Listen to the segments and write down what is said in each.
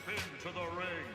into the ring.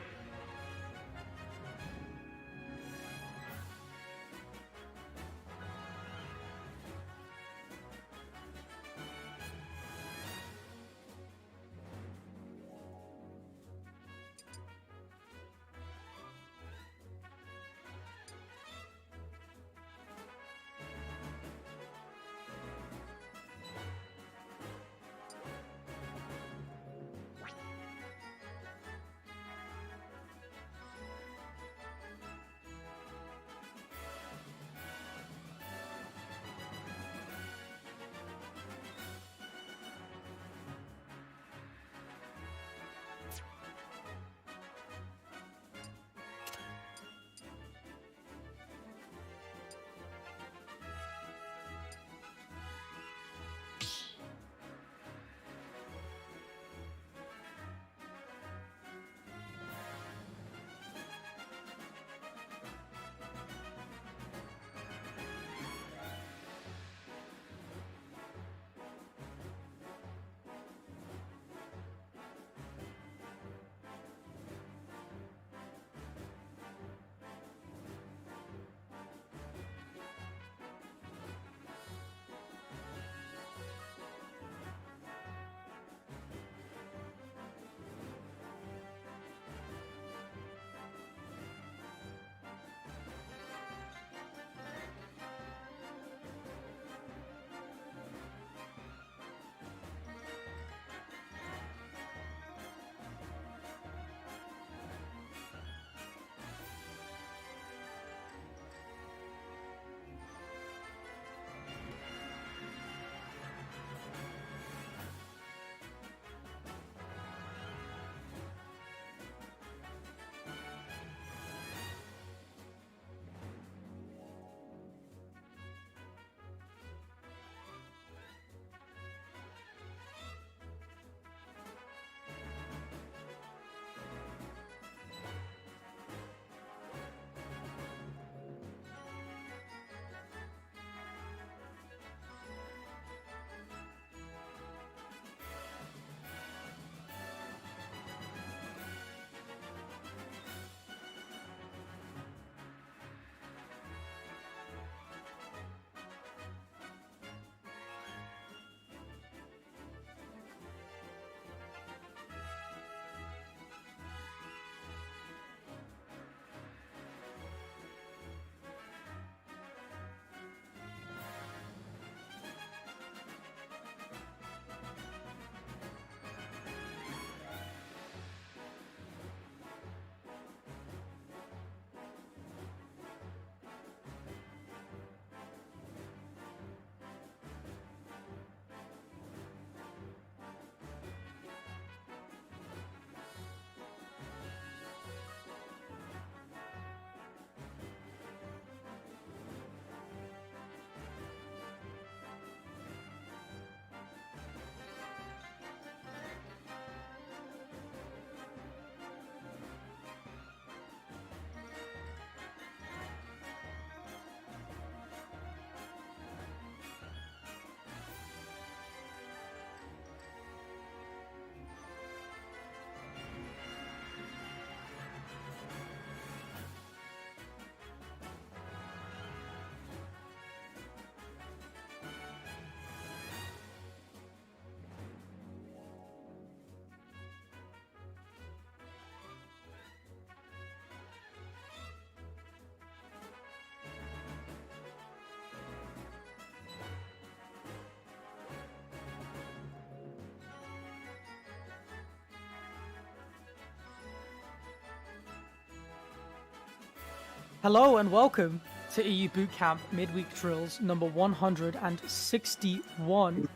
Hello and welcome to EU Bootcamp Midweek Drills number 161.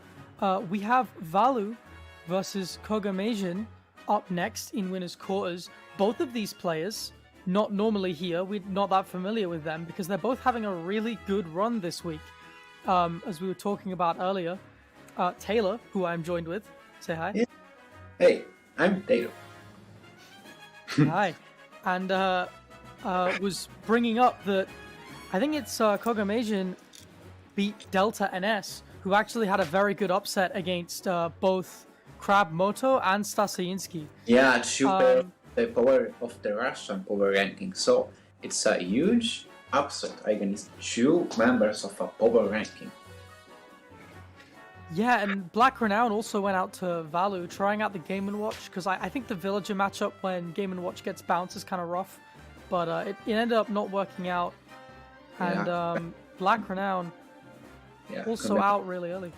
We have Valu versus Kogamasian up next in winners' quarters. Both of these players, not normally here, we're not that familiar with them because they're both having a really good run this week. As we were talking about earlier, Taylor, who I'm joined with, say hi. Yeah. Hey, I'm Taylor. Hi. And was bringing up that I think it's Kogamasian beat Delta NS, who actually had a very good upset against both Crab Moto and Stasayinski. Yeah, super the power of the Russian power ranking. So it's a huge upset against two members of a power ranking. Yeah, and Black Renown also went out to Valu, trying out the Game & Watch, because I think the Villager matchup when Game & Watch gets bounced is kind of rough, but it ended up not working out. And Black Renown also out really early.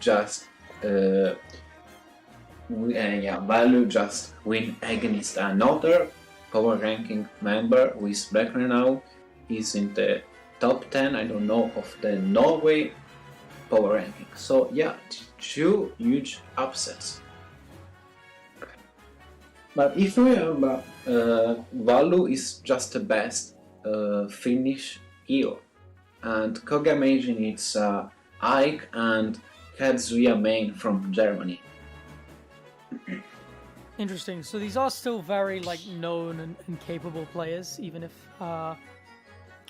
Just Valu just win against another power ranking member with Black Renown. He's in the top 10, I don't know, of the Norway power ranking. So yeah, two huge upsets. But if you remember, Valu is just the best Finnish hero, and Kogamejin it's Ike and Kazuya main from Germany. Interesting. So these are still very known and capable players, even if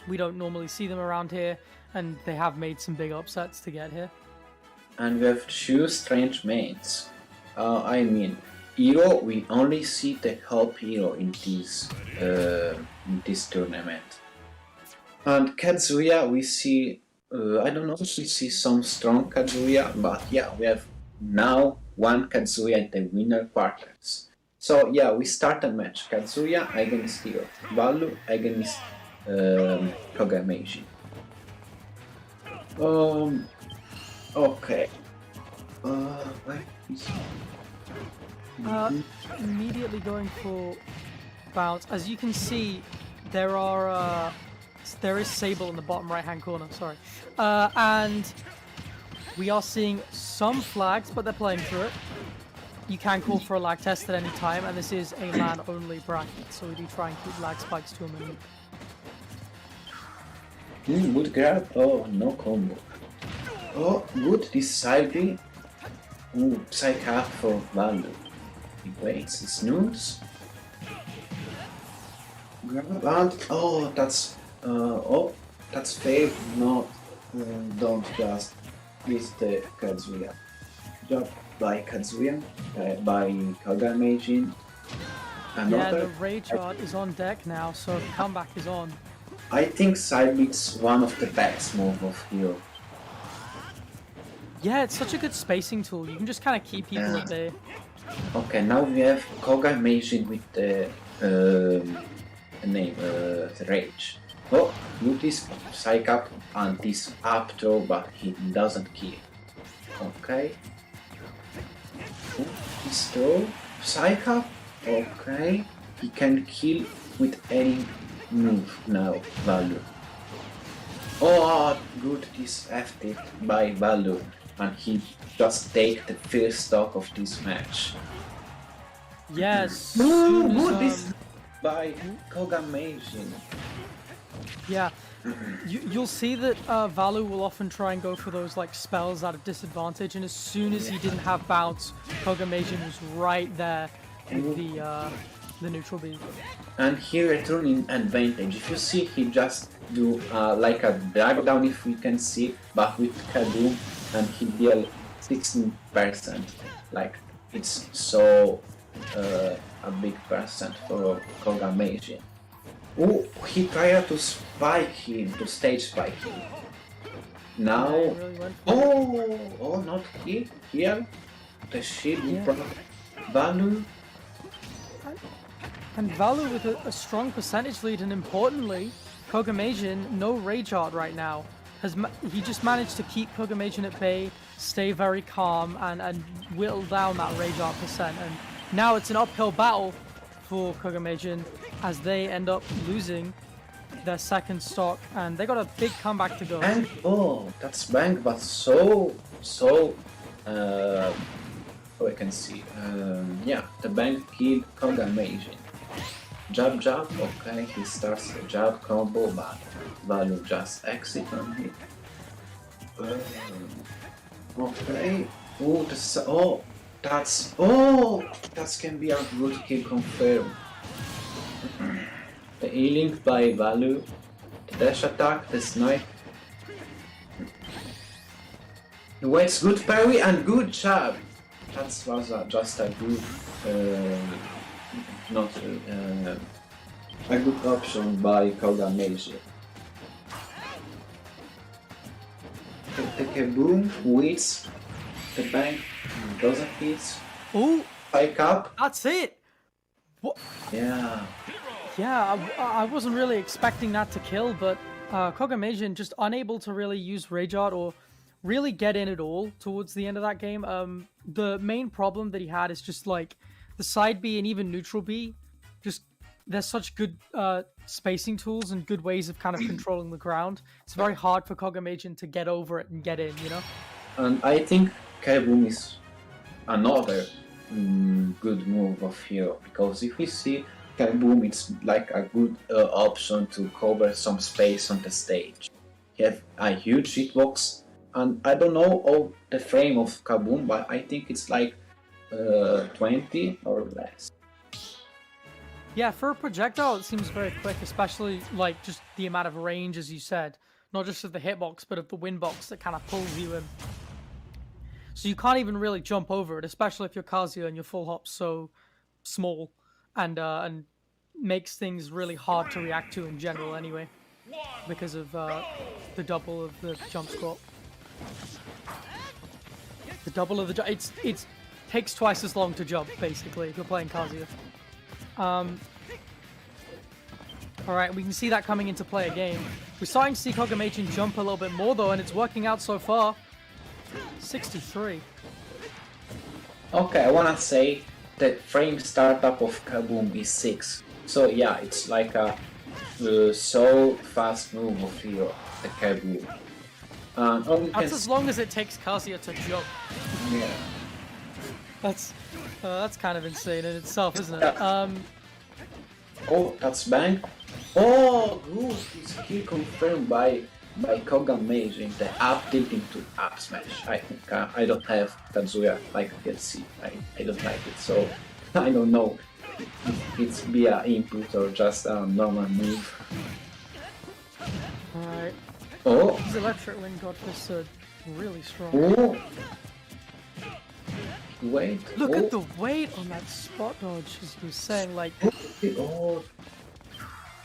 we don't normally see them around here, and they have made some big upsets to get here. And we have two strange mains. Hero, we only see the help hero in this tournament. And Kazuya, we see, I don't know if we see some strong Kazuya, but yeah, we have now one Kazuya in the winner quarters. So yeah, we start a match. Kazuya against Hero, Valu against Kogamejin. Okay. Immediately going for bounce. As you can see, there is Sable in the bottom right-hand corner. Sorry, and we are seeing some flags, but they're playing through it. You can call for a lag test at any time, and this is a LAN-only bracket, so we do try and keep lag spikes to a minimum. Good grab. Oh, no combo. Oh, good deciding. Psych up for Valu. He waits, he snooze. Grab and that's fair. No, don't just miss the Kazuya. Job by Kazuya, by Kogamejin. Yeah, the Rage Art is on deck now, so the comeback is on. I think side beat's one of the best moves of Hero. Yeah, it's such a good spacing tool. You can just kind of keep people at bay. Okay, now we have Kogamejin with the the Rage. Oh, look this Psych Up and this up throw, but he doesn't kill. Okay. This throw, Psych Up. Okay, he can kill with any move now, Valu. Oh, good this FT by Valu, and he just take the first stock of this match. Yes. Good this by Kogamejin. Yeah, you'll see that Valu will often try and go for those spells at a disadvantage, and as soon as he didn't have bounce, Kogamejin was right there with the neutral beam. And he return in advantage. If you see, he just do like a drag down, if we can see, but with Kadum, and he deal 16%. Like it's so a big percent for Kogamejin. Oh, he tried to spike him, to stage spike him. Now, not hit here. The shield in front of Valu. And Valu with a strong percentage lead, and importantly, Kogamejin, no Rage Art right now. He just managed to keep Kogamejin at bay, stay very calm, and whittle down that Rage Art percent. And now it's an uphill battle for Kogamejin as they end up losing their second stock, and they got a big comeback to go. And that's bang, but so we can see. Yeah, the bang killed Kogamejin. Jab, okay, he starts the jab combo, but Valu just exit on him. Okay. That can be a good kill confirmed. The E-Link by Valu, the dash attack, the snipe. He waits, good parry and good jab. that was just a good, not a good option by Kogameji. The Kaboom waits, the bank doesn't hit. Oh, Spike up. that's it. What? Yeah. Yeah, I wasn't really expecting that to kill, but Kogamasian just unable to really use Rage Art or really get in at all towards the end of that game. The main problem that he had is just like the side B and even neutral B. Just there's such good spacing tools and good ways of kind of controlling the ground. It's very hard for Kogamasian to get over it and get in, you know? And I think Kaboom is another good move of Hero, because if we see Kaboom, it's like a good option to cover some space on the stage. You have a huge hitbox, and I don't know all the frame of Kaboom, but I think it's like 20 or less. Yeah, for a projectile, it seems very quick, especially like just the amount of range, as you said. Not just of the hitbox, but of the windbox that kind of pulls you in. So you can't even really jump over it, especially if you're Kazuya and your full hop's so small and makes things really hard to react to in general anyway, because of the double of the jump squat. The double of the jump. It takes twice as long to jump basically if you're playing Kazuya. Alright, we can see that coming into play again. We're starting to see Kogamachin jump a little bit more though, and it's working out so far. 63. Okay, I wanna say the frame startup of Kaboom is 6. So yeah, it's like a so fast move of Hero, the Kaboom. That's as long as it takes Kazuya to jump. Yeah. That's kind of insane in itself, isn't it? Oh, that's bang. Oh, good. It's kill confirmed by Kogamage, the up tilt into up smash. I think I don't have Kazuya like DLC. I don't like it, so I don't know if it's via input or just a normal move. Alright. Oh. These electric wind godfists are really strong. Oh. Wait. Look at the weight on that spot dodge, as you were saying, like... Oh.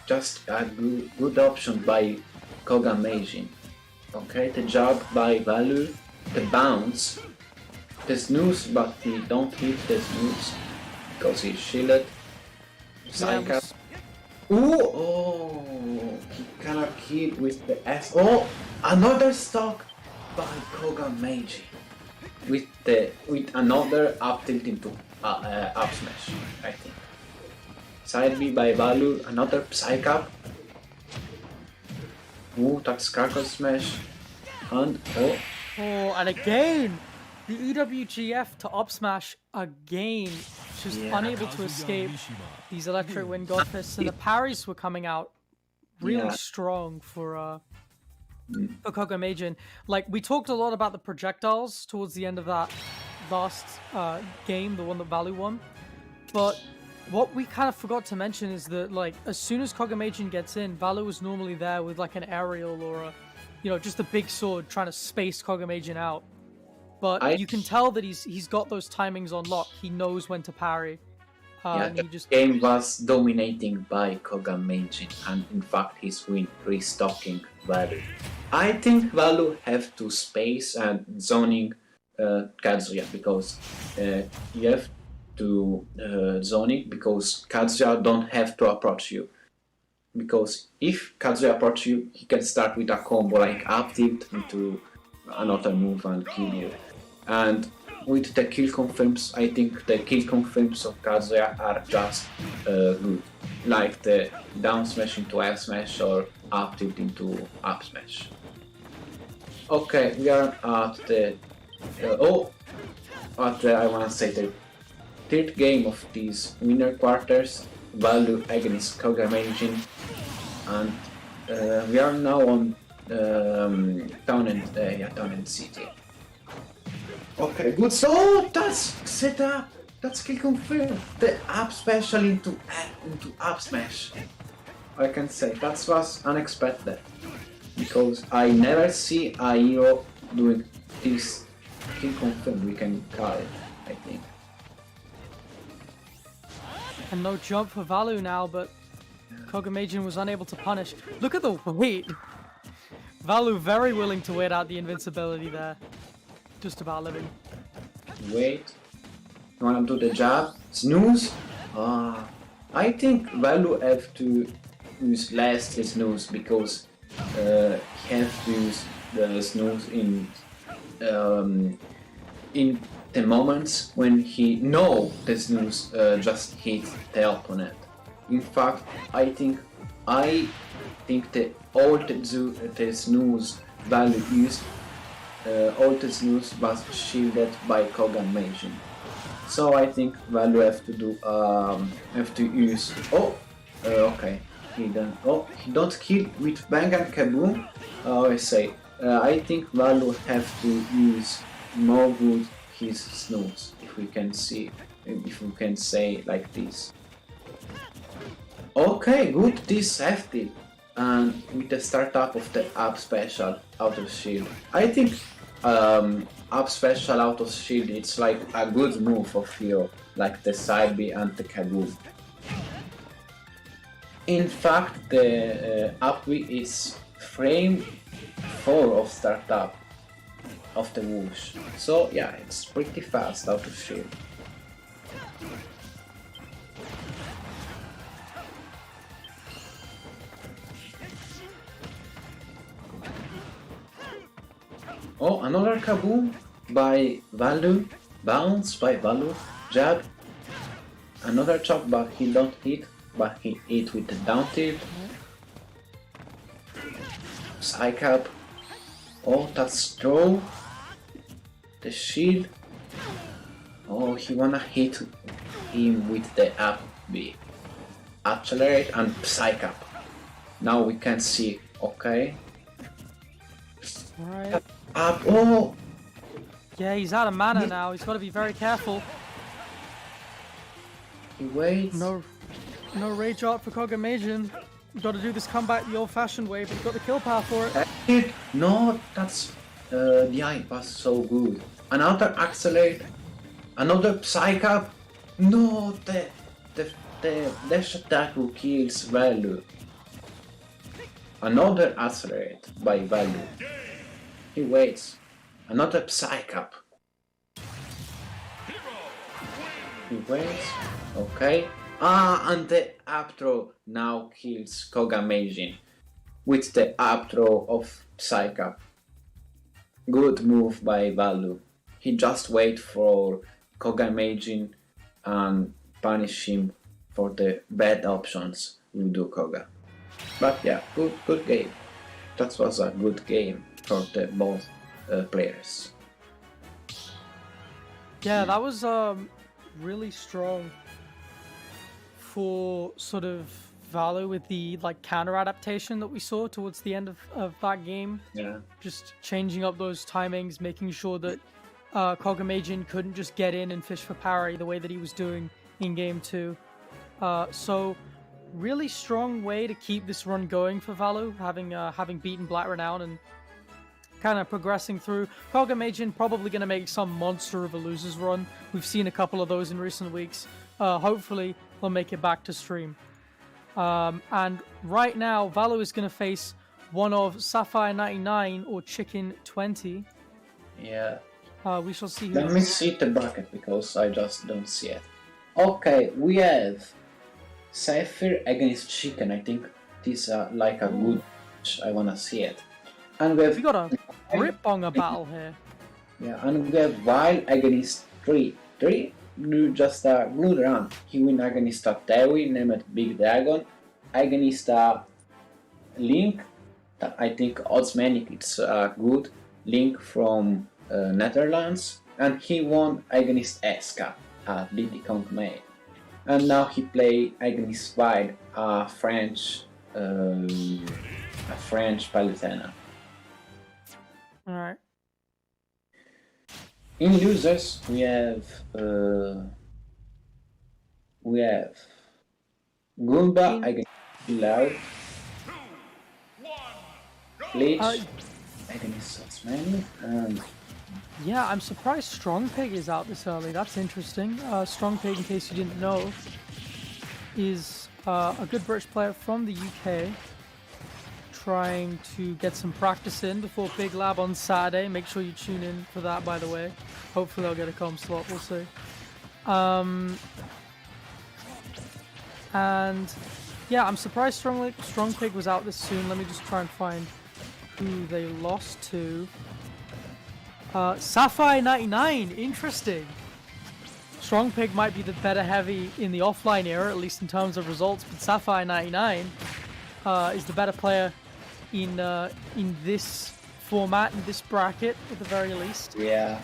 Just a good option by Kogamage. Okay, the jab by Value, the bounce, the snooze, but he don't hit the snooze because he's shielded. Psycho. Ooh, oh, he kinda killed with the S. Oh, another stock by Kogamage with another up tilt into up smash, I think. Side B by Value, another Psych up. Ooh, that's Crackle Smash. And oh. Oh, and again! The EWGF to up smash again. Just unable to escape these electric wind godfists, and the parries were coming out really strong for Kogamajin. Like, we talked a lot about the projectiles towards the end of that last game, the one that Value won. But what we kind of forgot to mention is that, like, as soon as Kogamajin gets in, Value is normally there with, like, an aerial or a, you know, just a big sword trying to space Kogamajin out. But you can tell that he's got those timings on lock. He knows when to parry. And the game was dominating by Kogamajin, and in fact he's restocking Value. I think Value have to space and zoning Kazuya, because you have to zoning because Kazuya don't have to approach you. Because if Kazuya approach you, he can start with a combo like up tilt into another move and kill you. And with the kill confirms, I think the kill confirms of Kazuya are just good. Like the down smash into F smash or up tilt into up smash. Okay, we are at the I wanna say the third game of these winner quarters, Value against Kogamajin, and we are now on Town and City. Okay, good. So that's set up. That's kill confirmed. The up special into up smash. I can say that was unexpected, because I never see a hero doing this kill confirmed, we can call it. I think. And no jump for Valu now, but Kogamajian was unable to punish. Look at the wait. Valu very willing to wait out the invincibility there. Just about living. Wait. You wanna do the jab? Snooze? I think Valu have to use less the snooze because he has to use the snooze in the moments when he know the snooze just hit the opponent. In fact, I think the snooze Valu used, all the snooze was shielded by Kogamajian. So I think Valu have to use. Okay. He don't kill with Bang and Kaboom. I think Valu have to use more good his snooze, if we can say like this. Okay, good, this hefty, and with the startup of the up special out of shield. I think up special out of shield, it's like a good move of hero, like the side B and the Kaboom. In fact, the up B is frame 4 of startup of the whoosh. So yeah, it's pretty fast out of shield. Oh, another Kaboom by Valu, bounce by Valu, jab, another chop but he don't hit, but he hit with the down tilt. Psych up. Oh, that's throw. The shield. Oh, he wanna hit him with the up B. Accelerate and psych up. Now we can see, okay. Alright. Up, oh! Yeah, he's out of mana now. He's got to be very careful. He waits. No rage art for Kogamajian. You've got to do this comeback the old-fashioned way, but you've got the kill power for it. No, that's the eye was so good. Another accelerate, another psych up. No, the dash attack who kills Valu. Another accelerate by Valu. He waits. Another psych up. He waits. Okay. And the up throw now kills Kogamajian with the up throw of psych up. Good move by Valu. He just wait for Kogamajian and punish him for the bad options you do Koga. But yeah, good game. That was a good game for the both players. Yeah, that was really strong for sort of Valu with the like counter adaptation that we saw towards the end of that game. Yeah. Just changing up those timings, making sure that Kogamajian couldn't just get in and fish for parry the way that he was doing in game 2. So really strong way to keep this run going for Valu, having beaten Black Renown and kind of progressing through. Kogamajian probably going to make some monster of a losers run. We've seen a couple of those in recent weeks. Hopefully he'll make it back to stream. And right now, Valu is going to face one of Sapphire 99 or Chicken 20. Yeah. We shall see. Let me see the bracket because I just don't see it. Okay, we have Sapphire against Chicken. I think this is like a good match. I wanna see it. And we got a grip on a battle here. Yeah, and we have Wild against 3. 3 do just a good run. He win against a Tewi named Big Dragon, against a Link. I think Oddsmanic it's a good Link from Netherlands, and he won against Eska, a Diddy Kong May. And now he play against Wild, a French Palutena. Alright. In losers, we have Goomba against Pilar, Bleach against Sotsmani, and Yeah, I'm surprised Strong Pig is out this early. That's interesting. Strong Pig, in case you didn't know, is a good British player from the UK, trying to get some practice in before Big Lab on Saturday. Make sure you tune in for that, by the way. Hopefully I'll get a comm slot, we'll see. And yeah, I'm surprised Strong Pig was out this soon. Let me just try and find who they lost to. Sapphire 99, interesting. Strong Pig might be the better heavy in the offline era, at least in terms of results, but Sapphire 99 is the better player in this format, in this bracket, at the very least. Yeah.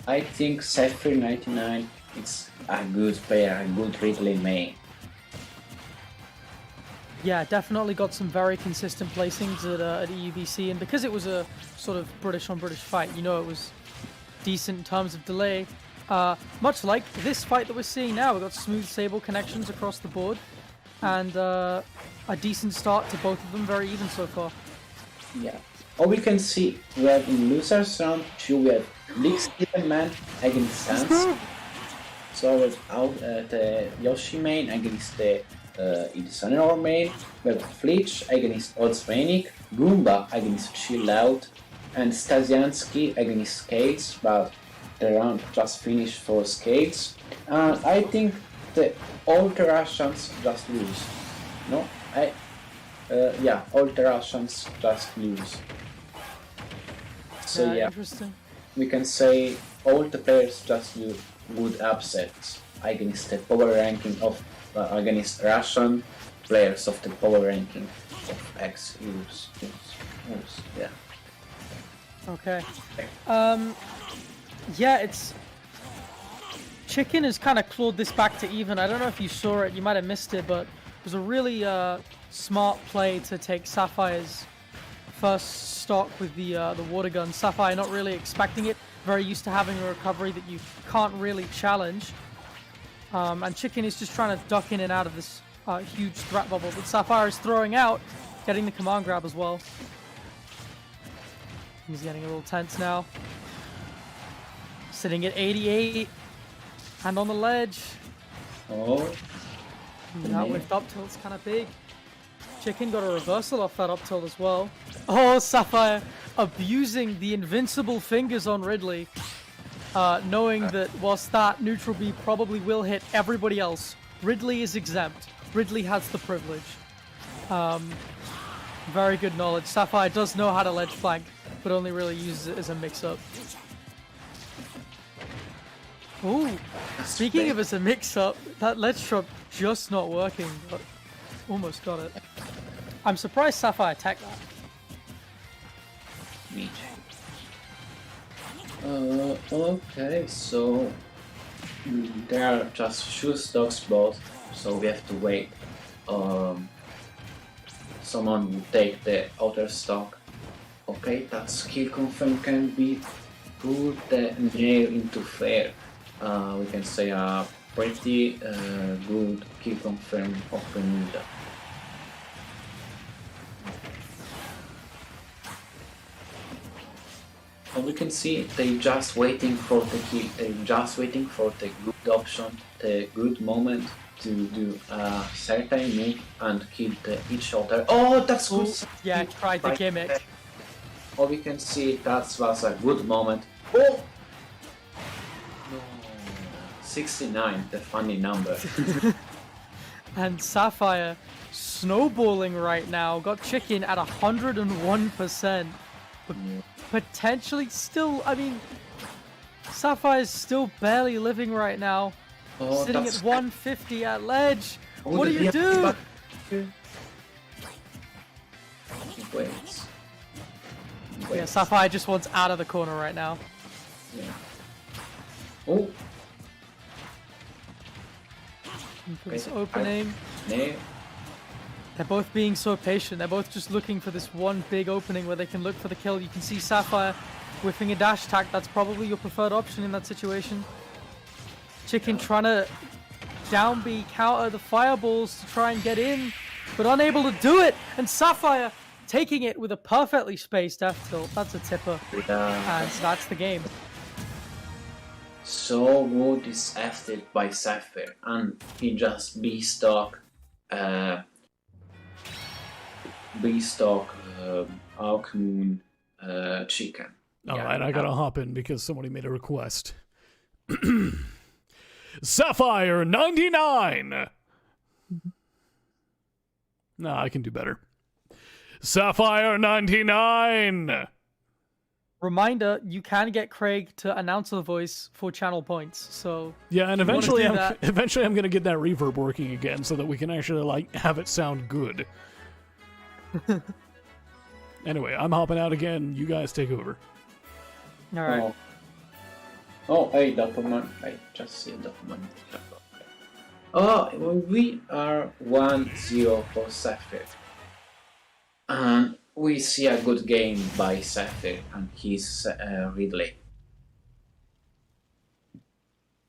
I think Sapphire 99 is a good player, a good Ridley main. Yeah, definitely got some very consistent placings at EUBC, and because it was a sort of British on British fight, you know, it was decent in terms of delay. Much like this fight that we're seeing now, we've got smooth Sable connections across the board, and a decent start to both of them, very even so far. Yeah. Or we can see we have in losers round 2 we have Leaks Man against Sans. So without the Yoshi main against the Idisanor main, we have Fletch against Oddsmanic, Goomba against Chill Out, and Stasiansky against Skates, but the round just finished for Skates. I think all the Russians just lose. No? Yeah, all the Russians just lose. So yeah, Interesting. we can say all the players just do good upsets against the power ranking of against Russian players of the power ranking of X Euros. Yeah. Okay. Yeah, it's Chicken has kind of clawed this back to even. I don't know if you saw it, you might have missed it, but it was a really smart play to take Sapphire's first stock with the water gun. Sapphire not really expecting it, very used to having a recovery that you can't really challenge. And Chicken is just trying to duck in and out of this huge threat bubble that Sapphire is throwing out, getting the command grab as well. He's getting a little tense now. Sitting at 88, and on the ledge. Oh. That whiffed up tilt's kind of big. Chicken got a reversal off that up tilt as well. Oh, Sapphire abusing the invincible fingers on Ridley, knowing that whilst that neutral B probably will hit everybody else, Ridley is exempt. Ridley has the privilege. Very good knowledge. Sapphire does know how to ledge flank, but only really uses it as a mix-up. Ooh, speaking of as a mix-up, that ledge trap just not working, but almost got it. I'm surprised Sapphire attacked that. Me too. Okay, so there are just two stocks both, so we have to wait. Someone will take the other stock. Okay, that skill confirm can be put the nail into fair. We can say a pretty good kill confirm of Greninja. And we can see they just waiting for the kill, they just waiting for the good option, the good moment to do a certain move and kill each other. Oh, that's good! Yeah, tried the gimmick. Or we can see that was a good moment. Oh! No. 69, the funny number. And Sapphire snowballing right now. Got Chicken at 101%. But potentially still, I mean, Sapphire's still barely living right now. Oh, sitting at 150 at ledge. Oh, what do you do? Wait. Yeah, Sapphire just wants out of the corner right now. Yeah. Oh. For this opening. No. They're both being so patient. They're both just looking for this one big opening where they can look for the kill. You can see Sapphire whiffing a dash attack. That's probably your preferred option in that situation. Chicken trying to down B counter the fireballs to try and get in, but unable to do it. And Sapphire taking it with a perfectly spaced F tilt. That's a tipper. Yeah. And that's the game. So good is F tilt by Sapphire, and he just B-stock Hawk Moon chicken. Alright, I gotta hop in because somebody made a request. Sapphire 99! Nah, I can do better. Sapphire 99! Reminder, you can get Craig to announce the voice for channel points, so... Yeah, and if you wanna eventually do I'm that- eventually I'm gonna get that reverb working again so that we can actually like have it sound good. Anyway, I'm hopping out again. You guys take over. Alright. Oh, hey, Doppelman. I just see Doppelman. Oh, we are 1-0 for Sapphire. And we see a good game by Sapphire and his Ridley.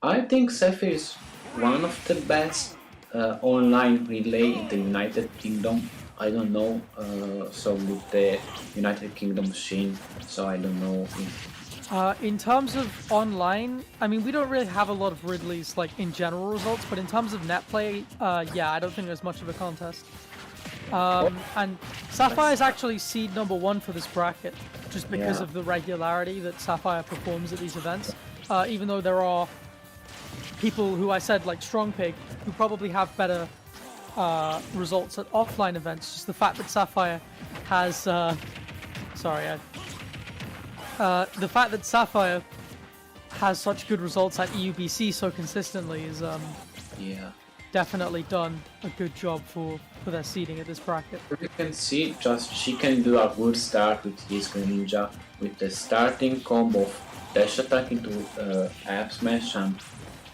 I think Sapphire is one of the best online relay in the United Kingdom. I don't know so with the United Kingdom scene, so I don't know if... In terms of online, I mean, we don't really have a lot of Ridleys, like, in general results, but in terms of net play, yeah, I don't think there's much of a contest. And Sapphire is actually seed number 1 for this bracket, just because of the regularity that Sapphire performs at these events. Even though there are people who I said, like Strong Pig, who probably have better results at offline events. Just the fact that Sapphire has, the fact that Sapphire has such good results at EUBC so consistently is definitely done a good job for their seeding at this bracket. You can see just she can do a good start with his Greninja with the starting combo of dash attack into F smash and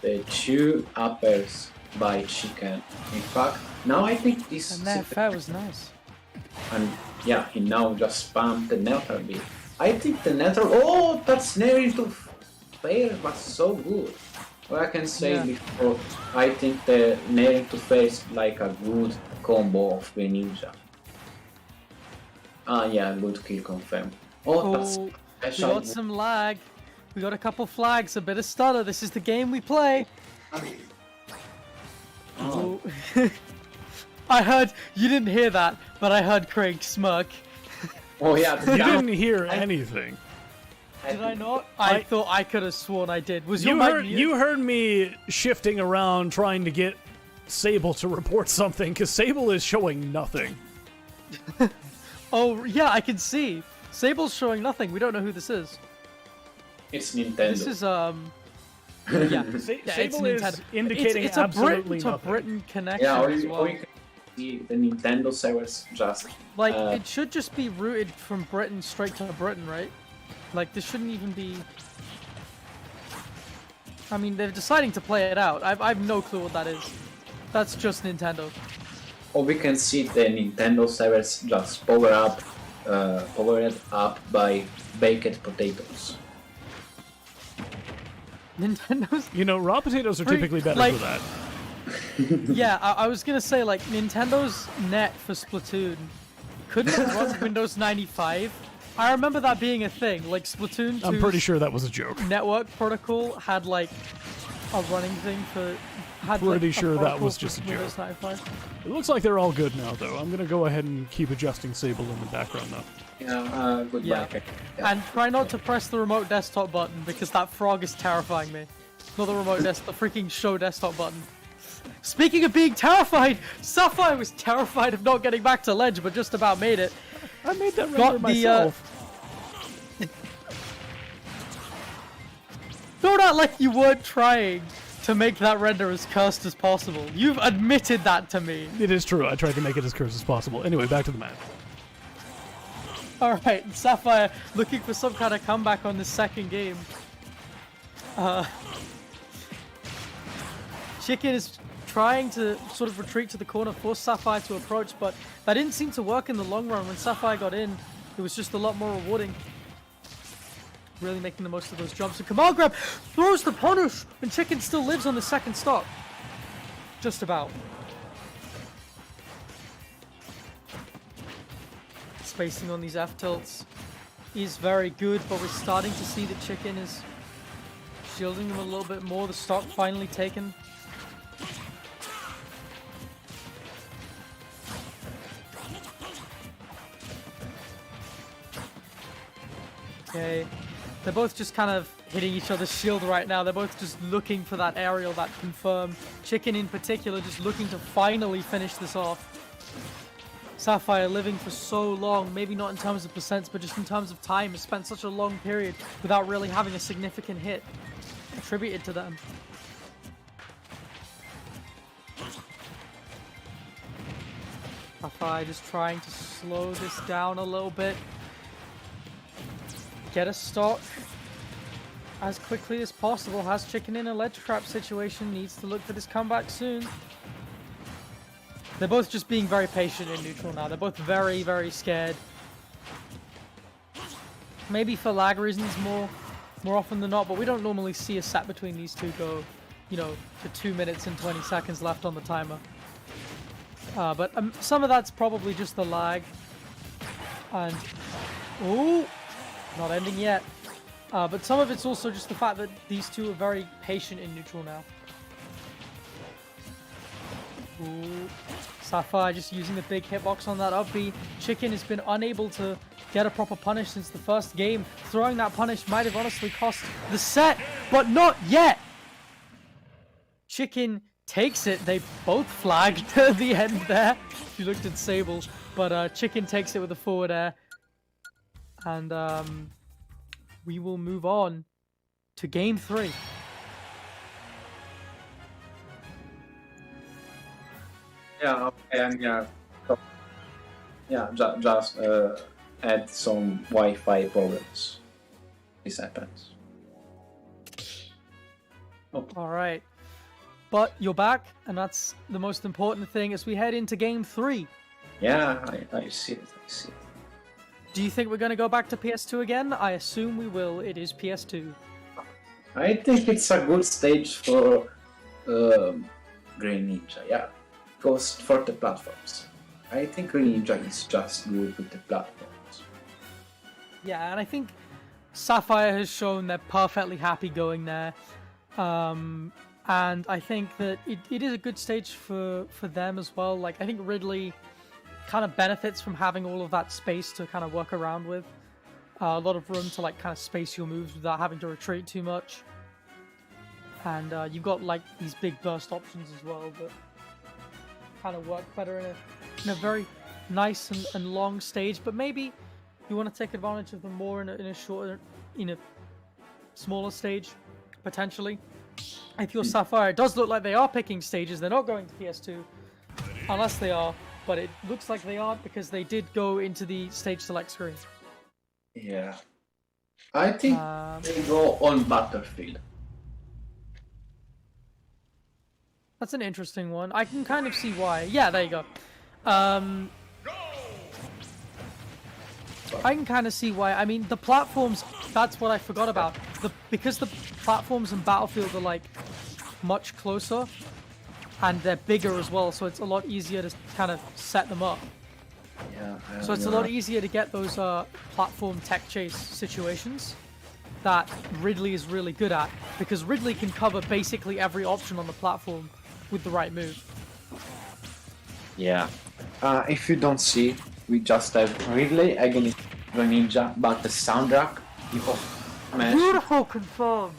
the 2 uppers by Chicken. In fact, now I think this And that fair was nice. And yeah, he now just spammed the Nether beat. I think the Nether... Oh, that snare into fair was so good. What I can say before, I think the nair into face like a good combo of Greninja. Ah yeah, good kill confirmed. Oh, that's We special. got some lag. We got a couple flags, a bit of stutter. This is the game we play. Oh. I heard, you didn't hear that, but I heard Craig smirk. Oh yeah, the You down- didn't hear anything. Did I not? I thought I could have sworn I did. Was your mic muted? You heard me shifting around trying to get Sable to report something because Sable is showing nothing. Oh, yeah, I can see. Sable's showing nothing. We don't know who this is. It's Nintendo. This is, yeah. It's Sable is Nintendo. indicating it's a absolutely Britain to nothing. Britain connection Yeah, as well. or you can see the Nintendo servers just... Like, it should just be routed from Britain straight to Britain, right? Like, this shouldn't even be... I mean, they're deciding to play it out. I have no clue what that is. That's just Nintendo. Or we can see the Nintendo servers just powered up by baked potatoes. Nintendo's... You know, raw potatoes are Free- typically better like- for that. Yeah, I was gonna say, like, Nintendo's net for Splatoon couldn't run Windows 95. I remember that being a thing. Like, Splatoon 2's I'm pretty sure that was a joke. network protocol had, like, a running thing for... Pretty sure that was just a joke. Windows 95. It looks like they're all good now, though. I'm gonna go ahead and keep adjusting Sable in the background, though. Yeah, goodbye. Yeah. And try not to press the remote desktop button, because that frog is terrifying me. Not the remote the freaking show desktop button. Speaking of being terrified, Sapphire was terrified of not getting back to ledge, but just about made it. I made that Got render the, myself. Don't act like you weren't trying to make that render as cursed as possible. You've admitted that to me. It is true. I tried to make it as cursed as possible. Anyway, back to the match. Alright, Sapphire looking for some kind of comeback on this second game. Chicken is trying to sort of retreat to the corner, force Sapphire to approach, but that didn't seem to work in the long run. When Sapphire got in, it was just a lot more rewarding. Really making the most of those jumps. And Kamal grab throws the punish, and Chicken still lives on the second stop. Just about. Spacing on these F tilts is very good, but we're starting to see that Chicken is shielding them a little bit more. The stock finally taken. Okay, they're both just kind of hitting each other's shield right now. They're both just looking for that aerial, that confirm. Chicken in particular just looking to finally finish this off. Sapphire living for so long, maybe not in terms of percents, but just in terms of time, has spent such a long period without really having a significant hit attributed to them. Sapphire just trying to slow this down a little bit. Get a stock as quickly as possible. Has Chicken in a ledge trap situation. Needs to look for this comeback soon. They're both just being very patient in neutral now. They're both very, very scared. Maybe for lag reasons more often than not, but we don't normally see a set between these two go, you know, to 2 minutes and 20 seconds left on the timer. But some of that's probably just the lag. And, ooh, not ending yet. But some of it's also just the fact that these two are very patient in neutral now. Ooh. Sapphire just using the big hitbox on that up B. Chicken has been unable to get a proper punish since the first game. Throwing that punish might have honestly cost the set, but not yet! Chicken takes it. They both flagged at the end there. If you looked at Sable. But Chicken takes it with a forward air. And we will move on to game 3. Yeah, okay, and just add some Wi-Fi problems. This happens. Oh. All right. But you're back, and that's the most important thing as we head into game 3. Yeah, I see it. I see it. Do you think we're going to go back to PS2 again? I assume we will. It is PS2. I think it's a good stage for Greninja, yeah. Goes for the platforms. I think Greninja is just good with the platforms. Yeah, and I think Sapphire has shown they're perfectly happy going there. And I think that it is a good stage for them as well. Like, I think Ridley kind of benefits from having all of that space to kind of work around with. A lot of room to like kind of space your moves without having to retreat too much. And you've got like these big burst options as well that kind of work better in a very nice and long stage. But maybe you want to take advantage of them more in a shorter, in a smaller stage, potentially. If you're Sapphire, it does look like they are picking stages. They're not going to PS2, unless they are. But it looks like they aren't because they did go into the stage select screen. Yeah. I think they go on Battlefield. That's an interesting one. I can kind of see why. Yeah, there you go. I can kind of see why. I mean, the platforms, that's what I forgot about. Because the platforms in Battlefield are, like, much closer, and they're bigger as well, so it's a lot easier to kind of set them up. Yeah. So it's a lot easier to get those platform tech chase situations that Ridley is really good at, because Ridley can cover basically every option on the platform with the right move. Yeah. If you don't see, we just have Ridley against Greninja, but the soundtrack, Beautiful confirmed.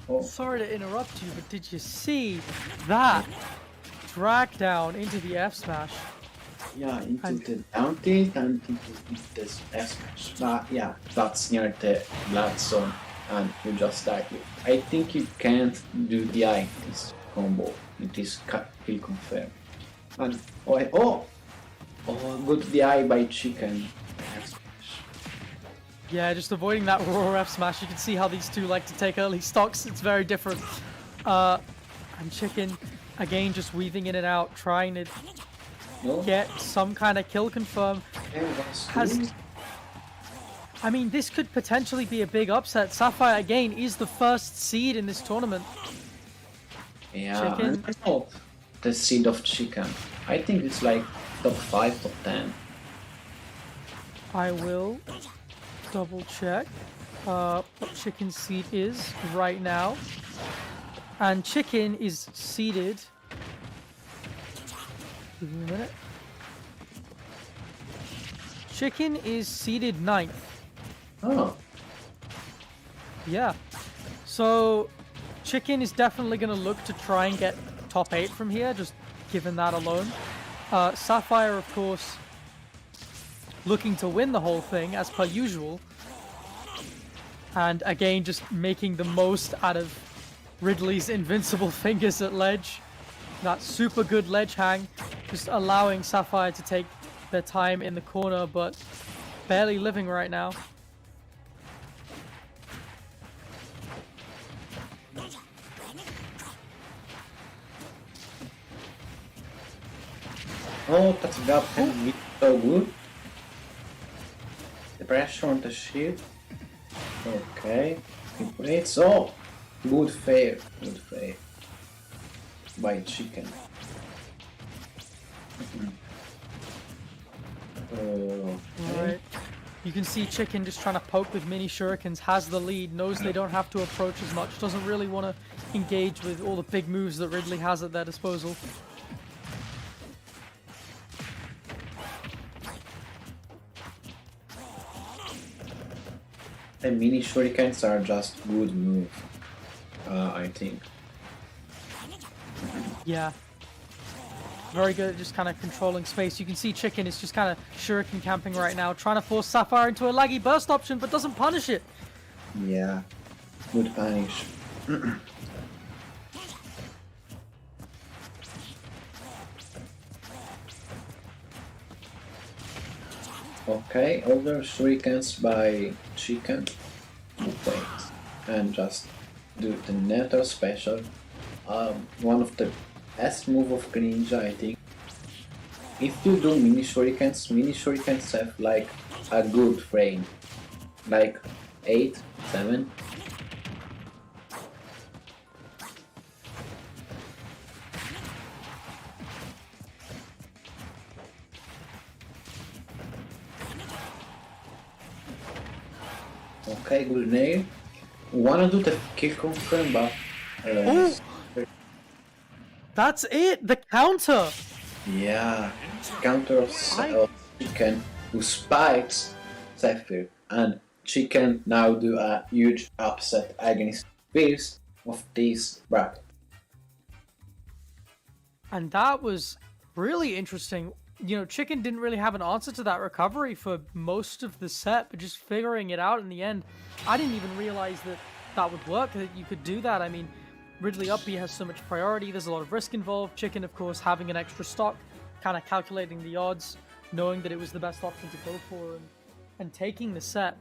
Oh. Sorry to interrupt you, but did you see that drag down into the F smash? Yeah, into the down tilt and into this F smash. But yeah, that's near the blood zone and you just die. I think you can't do the I this combo. It is kill confirmed. And oh, good DI by Chicken. F smash. Yeah, just avoiding that raw F smash. You can see how these two like to take early stocks. It's very different. And Chicken, again, just weaving in and out, trying to get some kind of kill confirm. I mean, this could potentially be a big upset. Sapphire, again, is the first seed in this tournament. Yeah, Chicken. I know the seed of Chicken. I think it's like top 5, top 10. I will double check what Chicken's seed is right now. And Chicken is seeded. Give me a minute. Chicken is seeded 9th. Oh, Yeah. So Chicken is definitely going to look to try and get top 8 from here, just given that alone. Sapphire, of course, looking to win the whole thing, as per usual. And again, just making the most out of Ridley's invincible fingers at ledge. That super good ledge hang, just allowing Sapphire to take their time in the corner, but barely living right now. oh, that's got can be so good. The pressure on the shield. Okay. It's oh, good fair, by Chicken. Okay. Right. You can see Chicken just trying to poke with mini shurikens, has the lead, knows they don't have to approach as much, doesn't really want to engage with all the big moves that Ridley has at their disposal. The mini shurikens are just good move, I think. Yeah. Very good at just kind of controlling space. You can see Chicken is just kind of shuriken camping right now, trying to force Sapphire into a laggy burst option, but doesn't punish it. Yeah, good punish. Okay, other shurikens by Chicken. Wait, and just do the neutral special. One of the best move of Greninja, I think. If you do mini shurikens have like a good frame, like 8, 7. Okay, good nail. Wanna do the kill confirm, but Oh! That's it! The counter! yeah, counter of Chicken who spikes Zephyr, and Chicken now do a huge upset against Fierce of this bracket. And that was really interesting. You know, Chicken didn't really have an answer to that recovery for most of the set, but just figuring it out in the end. I didn't even realize that that would work, that you could do that. I mean, Ridley up B has so much priority, there's a lot of risk involved. Chicken, of course, having an extra stock, kind of calculating the odds, knowing that it was the best option to go for, and taking the set.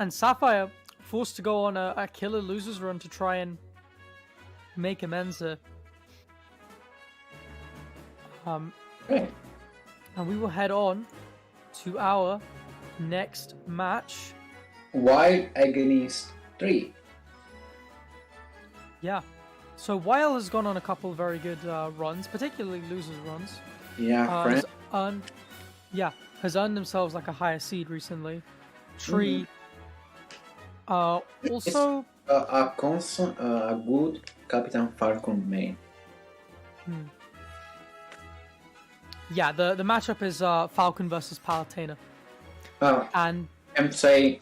And Sapphire forced to go on a killer losers run to try and make amends there. Okay. And we will head on to our next match. Wild against 3. Yeah. So Weil has gone on a couple of very good runs, particularly losers runs. Yeah, friend. Has earned themselves like a higher seed recently. Tree. Also. A good Captain Falcon main. Yeah, the matchup is Falcon versus Palutena. And I'm saying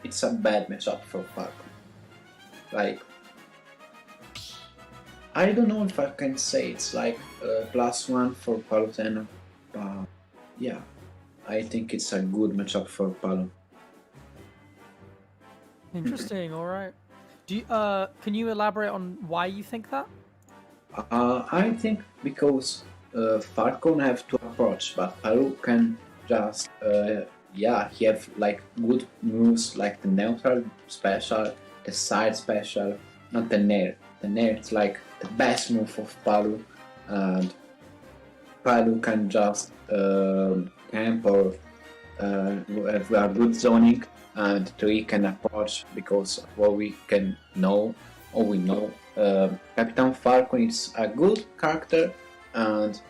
it's a bad matchup for Falcon. Like, I don't know if I can say it's like +1 for Palutena, but yeah, I think it's a good matchup for Palu. interesting. All right. Do you, can you elaborate on why you think that? I think because Falcon have to approach, but Palu can just he have like good moves like the neutral special, the side special, not the nair. The nair is like the best move of Palu, and Palu can just camp or have a good zoning, and Tree can approach because of what we can know, or we know. Captain Falcon is a good character, and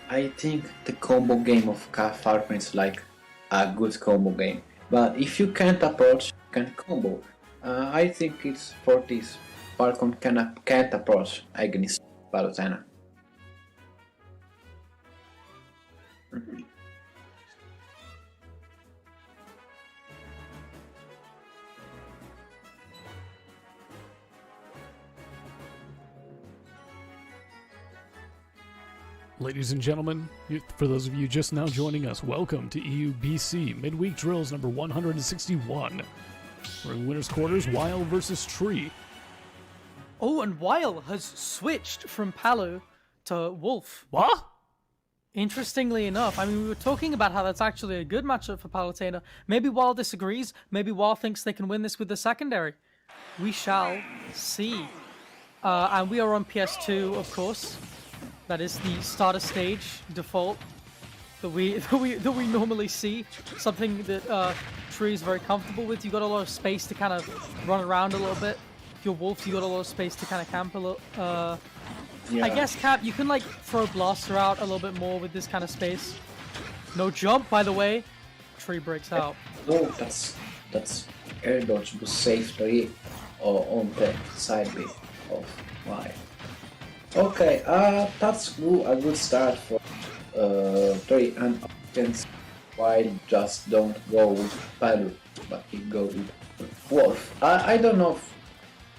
I think the combo game of Falcon is like a good combo game. But if you can't approach, can't combo, I think it's for this Falcon can't approach against Palutena. Ladies and gentlemen, for those of you just now joining us, welcome to EUBC Midweek Drills number 161. We're in Winner's Quarters, Weil versus Tree. Oh, and Weil has switched from Palu to Wolf. What? Interestingly enough, I mean, we were talking about how that's actually a good matchup for Palutena. Maybe Weil disagrees. Maybe Weil thinks they can win this with the secondary. We shall see. And we are on PS2, of course. That is the starter stage default that we normally see. Something that Tree is very comfortable with. You got a lot of space to kind of run around a little bit. If you're Wolf, you got a lot of space to kind of camp a little. Yeah. I guess Cap, you can like throw Blaster out a little bit more with this kind of space. No jump, by the way. Tree breaks out. Oh, that's air dodge was safe 3 on the side B of Y. Okay, that's a good start for 3, and against Y just don't go with Palu, but he goes with Wolf. I don't know if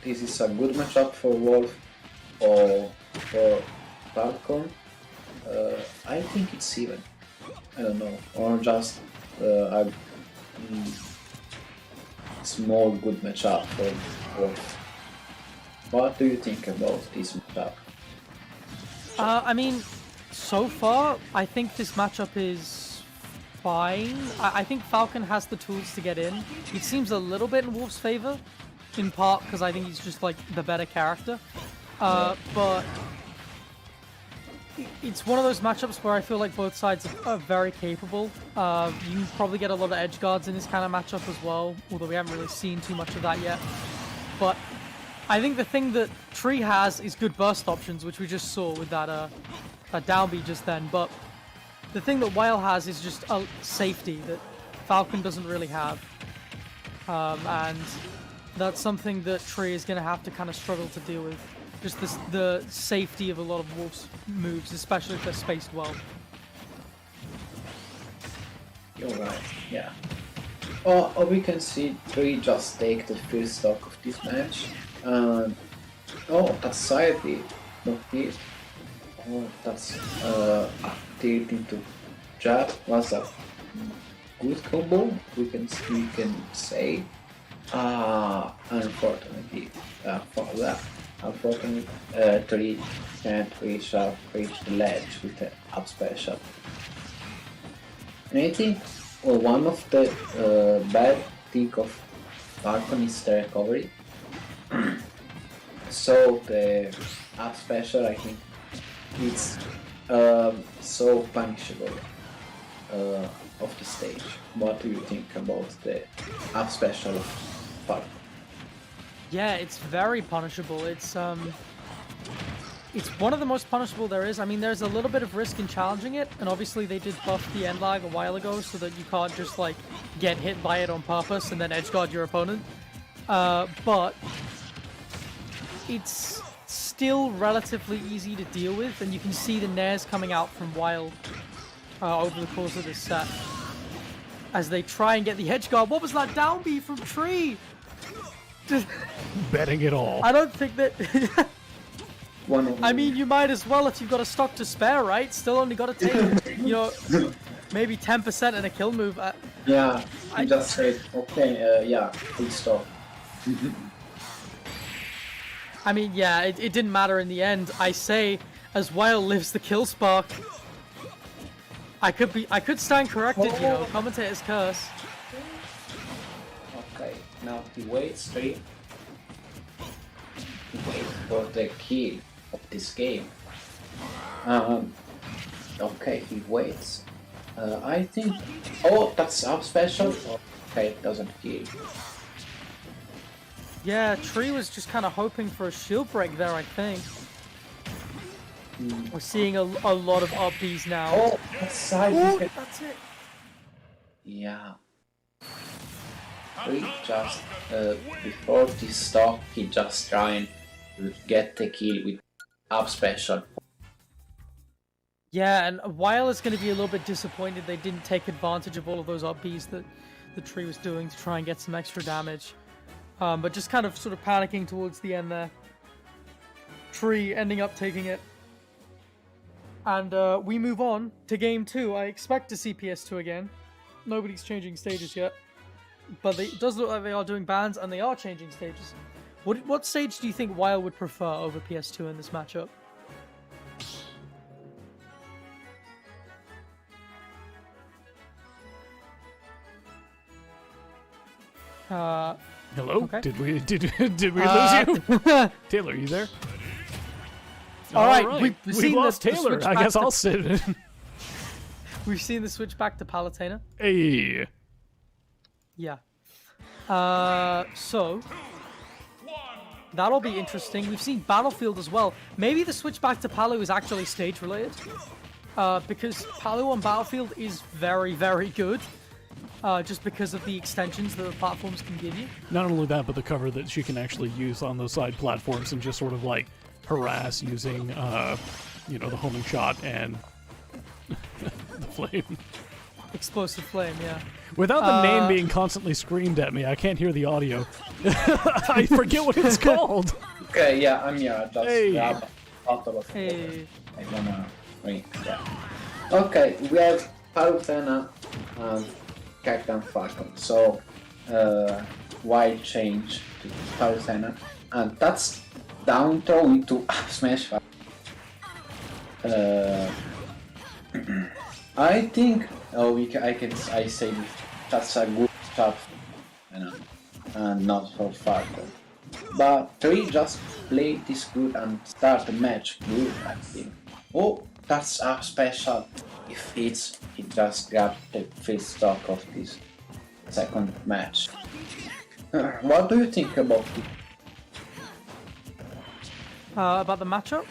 this is a good matchup for Wolf or for Falcon. I think it's even. I don't know, or just a small good matchup for Wolf. What do you think about this matchup? I mean, so far, I think this matchup is fine. I think Falcon has the tools to get in. It seems a little bit in Wolf's favor, in part because I think he's just like the better character. But it's one of those matchups where I feel like both sides are very capable. You can probably get a lot of edge guards in this kind of matchup as well, although we haven't really seen too much of that yet. But I think the thing that Tree has is good burst options, which we just saw with that down B just then. But the thing that Weil has is just a safety that Falcon doesn't really have. And that's something that Tree is going to have to kind of struggle to deal with. Just the safety of a lot of Wolf's moves, especially if they're spaced well. You're right, yeah. Or we can see Tree just take the first stock of this match. That's side B, not here. Oh, that's tilt into jab. Was a good combo, we can say. Unfortunately, for that. Unfortunately, Tree can't reach the ledge with the up special. And I think one of the bad thing of Falcon is the recovery. So the up special, I think, it's so punishable of the stage. What do you think about the up special of Falcon? Yeah, it's very punishable. It's one of the most punishable there is. I mean, there's a little bit of risk in challenging it, and obviously they did buff the end lag a while ago so that you can't just like get hit by it on purpose and then edge guard your opponent. But it's still relatively easy to deal with, and you can see the nairs coming out from Weil over the course of this set as they try and get the edge guard. What was that down B from Tree? Betting it all. I don't think that... I mean, you might as well if you've got a stock to spare, right? Still only got to take, maybe 10% in a kill move. Yeah, I just said, okay, yeah, full stop. I mean, yeah, it didn't matter in the end. I say, as Weil lives the kill spark. I could stand corrected, commentator's curse. Okay, now he waits 3. He waits for the kill of this game. Okay, he waits. I think... Oh, that's up special. Okay, it doesn't kill. Yeah, Tree was just kind of hoping for a shield break there, I think. We're seeing a lot of up Bs now. Oh, that's side. Oh, that's it. Yeah. He just, before this stock, he just trying to get the kill with up special. Yeah, and while it's going to be a little bit disappointed they didn't take advantage of all of those up Bs that the tree was doing to try and get some extra damage. But just kind of sort of panicking towards the end there. Tree ending up taking it. And we move on to game 2. I expect to see PS2 again. Nobody's changing stages yet. But it does look like they are doing bans, and they are changing stages. What stage do you think Wild would prefer over PS2 in this matchup? Hello? Okay. Did we lose you? Taylor, are you there? All right. We've we seen lost the Taylor. switch I back guess to- I'll sit in. We've seen the switch back to Palutena. Hey. Yeah. So that'll be interesting. We've seen Battlefield as well. Maybe the switch back to Palu is actually stage related. Because Palu on Battlefield is very, very good. Just because of the extensions that the platforms can give you. Not only that, but the cover that she can actually use on those side platforms and just sort of like harass using, the homing shot and the flame. Explosive flame, yeah. Without the name being constantly screamed at me, I can't hear the audio. I forget what it's called. Okay, yeah, I'm here. Just grab out of the Hey. I wanna wait. Yeah. Okay, we have Palutena and Captain Falcon. So, why change to Palutena? And that's down throw into smash. I think I say that's a good stuff, and not for Falcon. But 3 just played this good and start the match good, I think. Oh, that's a special. If he just grabbed the first stock of this second match. What do you think about it? About the matchup?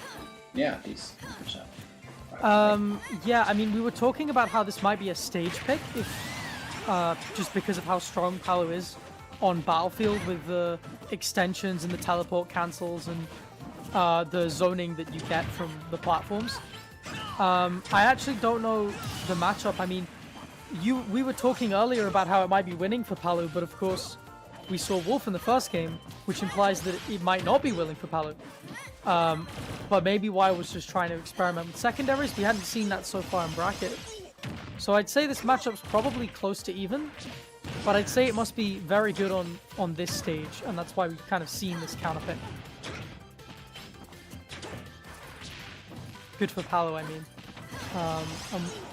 Yeah, this matchup. Yeah, I mean, we were talking about how this might be a stage pick, if just because of how strong Palu is on Battlefield with the extensions and the teleport cancels and the zoning that you get from the platforms. I actually don't know the matchup. I mean, we were talking earlier about how it might be winning for Palu, but of course we saw Wolf in the first game, which implies that it might not be willing for Palu. But maybe Y was just trying to experiment with secondaries. We hadn't seen that so far in bracket. So I'd say this matchup's probably close to even, but I'd say it must be very good on this stage, and that's why we've kind of seen this counter pick. Good for Palu, I mean.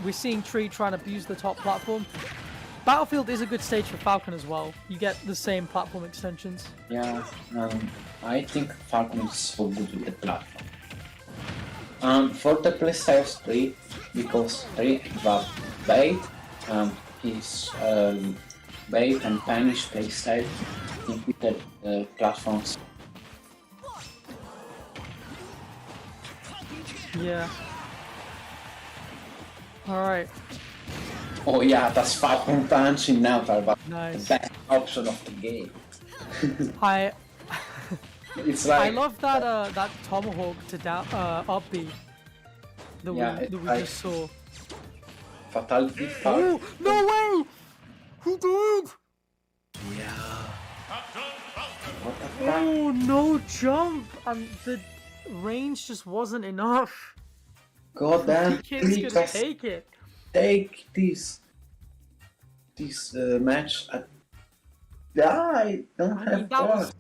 We're seeing Tree trying to abuse the top platform. Battlefield is a good stage for Falcon as well. You get the same platform extensions. Yeah, I think Falcon is so good with the platform. For the playstyles 3, because 3 got bait, his bait and punish playstyle, I think with the platforms. Yeah. Alright. Oh yeah, that's Falcon punching now, but Nice. the best option of the game. It's I like love that tomahawk to up B that we just saw. fatality. Oh no way! He did! Yeah. What the fuck? Oh no jump! And the range just wasn't enough. God damn! The kid's gonna take it. Take this match. I don't have thought.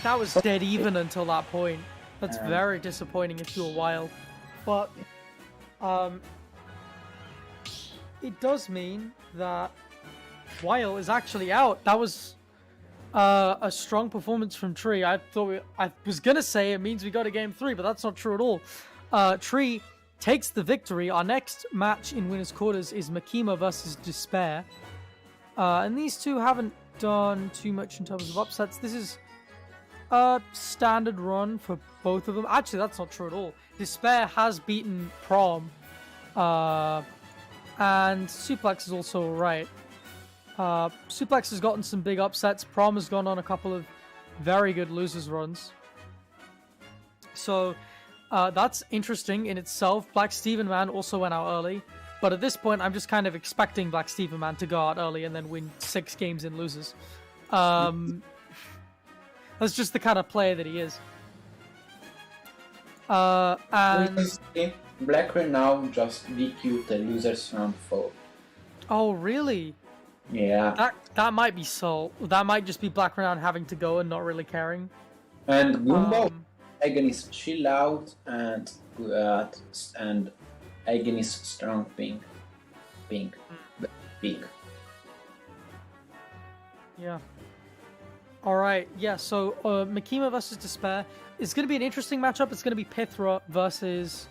That was dead even until that point. That's very disappointing if you're Wild. But it does mean that Wild is actually out. That was a strong performance from Tree. I was gonna say it means we got a game 3, but that's not true at all. Tree takes the victory. Our next match in winners quarters is Makima versus Despair. And these two haven't done too much in terms of upsets. This is a standard run for both of them. Actually, that's not true at all. Despair has beaten Prom. And Suplex is also alright. Suplex has gotten some big upsets. Prom has gone on a couple of very good losers runs. So that's interesting in itself. Black Steven Man also went out early. But at this point, I'm just kind of expecting Black Steven Man to go out early and then win 6 games in losers. That's just the kind of player that he is. And Black now just DQ the losers round 4. oh, really? Yeah. That might be so. That might just be Black Renown having to go and not really caring. And Gumbo against Chill Out and against Strong Pink. Pink. Yeah. Alright, yeah, so Makima versus Despair is going to be an interesting matchup. It's going to be Pithra versus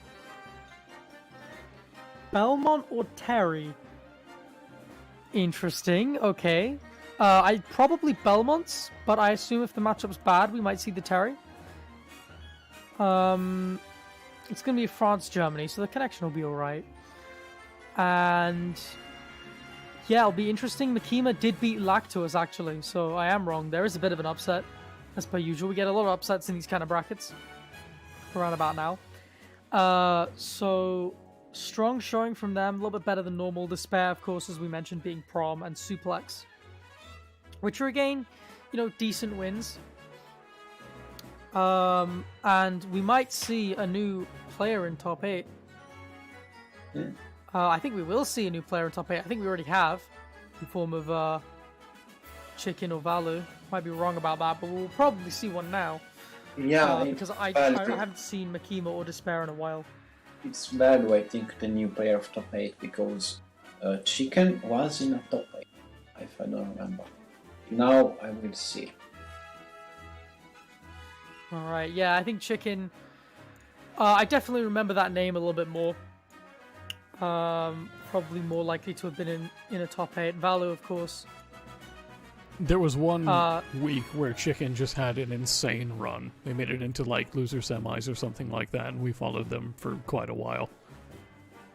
Belmont or Terry. Interesting, okay. I probably Belmont's, but I assume if the matchup's bad, we might see the Terry. It's going to be France-Germany, so the connection will be alright. And yeah, it'll be interesting. Makima did beat Lactose, actually, so I am wrong. There is a bit of an upset, as per usual. We get a lot of upsets in these kind of brackets around about now. So strong showing from them, a little bit better than normal. Despair, of course, as we mentioned, being Prom and Suplex, which are, again, you know, decent wins. And we might see a new player in top 8. I think we will see a new player in top 8. I think we already have, in form of Chicken or Valu. Might be wrong about that, but we'll probably see one now. Yeah, because I haven't seen Makima or Despair in a while. It's Valu, I think, the new player of top 8, because Chicken was in a top 8, if I don't remember. Now I will see. Alright, yeah, I think Chicken... I definitely remember that name a little bit more. Probably more likely to have been in a top 8. Valu, of course. There was one week where Chicken just had an insane run. They made it into, like, loser semis or something like that, and we followed them for quite a while.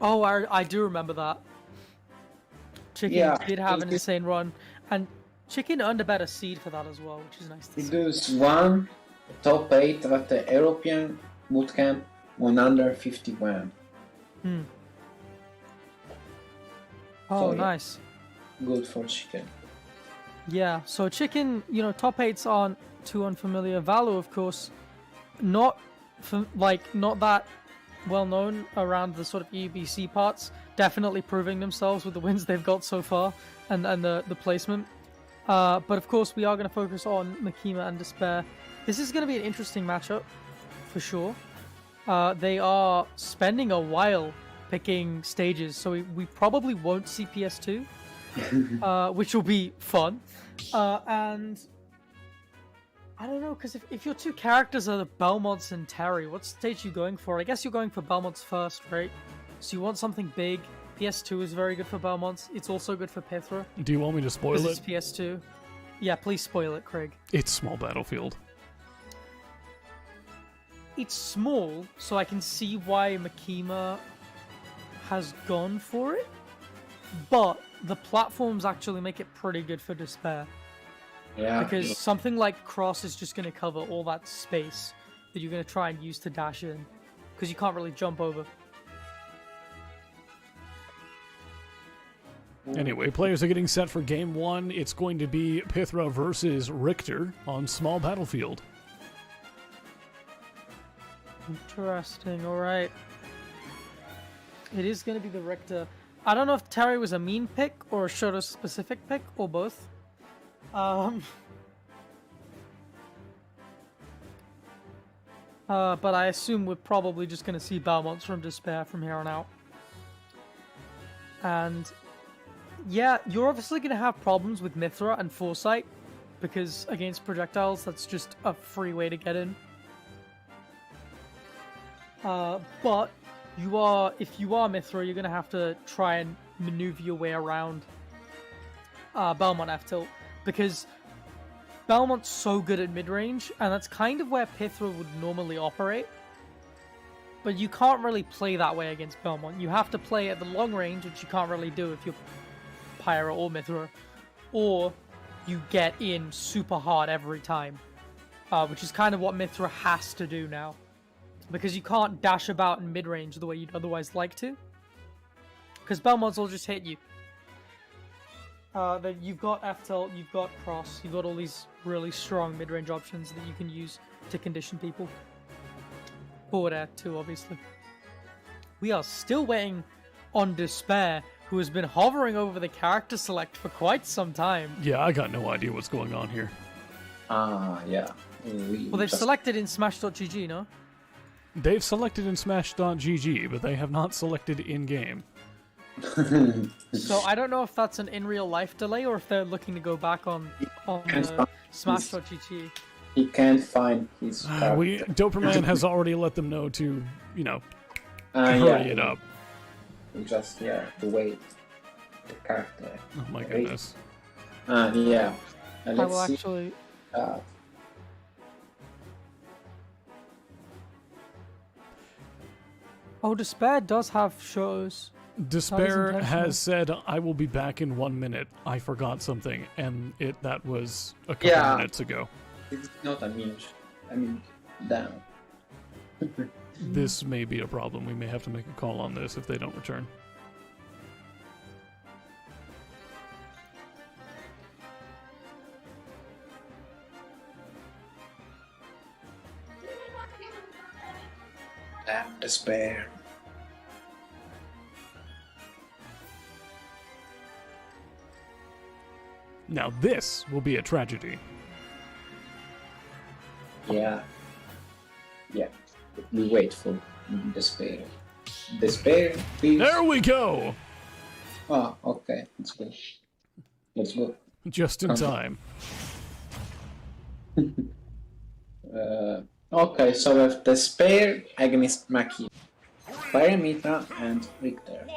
Oh, I do remember that. Chicken did have an insane run, and Chicken earned a better seed for that as well, which is nice to see. He does one top 8 at the European Bootcamp 151. Oh, So, yeah. nice. Good for Chicken. Yeah, so Chicken, you know, top 8s aren't too unfamiliar. Valu, of course, not that well known around the sort of EUBC parts. Definitely proving themselves with the wins they've got so far and the placement. But of course, we are going to focus on Makima and Despair. This is going to be an interesting matchup, for sure. They are spending a while picking stages, so we probably won't see PS2, which will be fun. And I don't know, because if your two characters are the Belmonts and Terry, what stage are you going for? I guess you're going for Belmonts first, right? So you want something big. PS2 is very good for Belmonts. It's also good for Pithra. Do you want me to spoil it? It's PS2. Yeah, please spoil it, Craig. It's small battlefield. It's small, so I can see why Makima has gone for it, but the platforms actually make it pretty good for Despair. Yeah. Because something like Cross is just going to cover all that space that you're going to try and use to dash in, because you can't really jump over. Anyway, players are getting set for game 1. It's going to be Pithra versus Richter on small battlefield. Interesting, alright. It is going to be the Richter. I don't know if Terry was a mean pick or a Shoto-specific pick, or both. But I assume we're probably just going to see Belmonts from Despair from here on out. And yeah, you're obviously going to have problems with Mithra and Foresight, because against projectiles, that's just a free way to get in. But if you are Mithra, you're going to have to try and maneuver your way around Belmont F-Tilt, because Belmont's so good at mid-range, and that's kind of where Pithra would normally operate. But you can't really play that way against Belmont. You have to play at the long range, which you can't really do if you're Pyra or Mithra. or you get in super hard every time, which is kind of what Mithra has to do now, because you can't dash about in mid-range the way you'd otherwise like to, because Belmonts will just hit you. Then you've got F-tilt, you've got cross, you've got all these really strong mid-range options that you can use to condition people. Forward air too, obviously. We are still waiting on Despair, who has been hovering over the character select for quite some time. Yeah, I got no idea what's going on here. Yeah. Well, they've selected in Smash.gg, no? They've selected in Smash.gg, but they have not selected in-game. So I don't know if that's an in real life delay or if they're looking to go back on Smash.gg. He can't find his character. Doperman has already let them know to, hurry it up. We just to wait the character. Oh my goodness. Yeah. I will actually. Oh, Despair does have shows. Despair has said, "I will be back in 1 minute. I forgot something," and that was a couple minutes ago. It's not a minute. I mean, down. This may be a problem. We may have to make a call on this if they don't return. Damn Despair. Now this will be a tragedy. Yeah. We wait for Despair. Despair, please. There we go! Oh, okay. Let's go. Just in time. Okay, so we have Despair against Makima, Paramita, and Richter.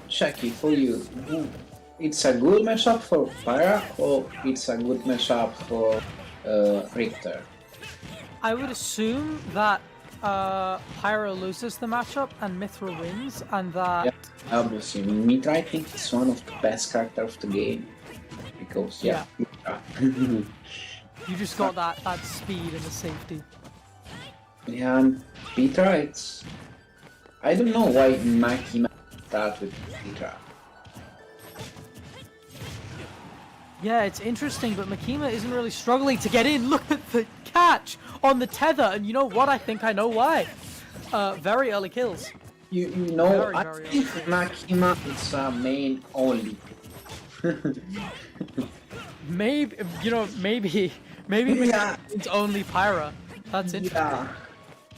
Shaki, for you, it's a good matchup for Para or it's a good matchup for Richter? I would assume that Pyro loses the matchup and Mithra wins, and that... Yeah, obviously. Mithra, I think, is one of the best characters of the game. Because, you just got that speed and the safety. Yeah, and Mithra, it's... I don't know why Makima starts with Mithra. Yeah, it's interesting, but Makima isn't really struggling to get in. Look at the catch on the tether, and you know what? I think I know why. Very early kills. You know, I very think Makima is main only. Maybe Yeah. it's only Pyra. That's interesting. Yeah,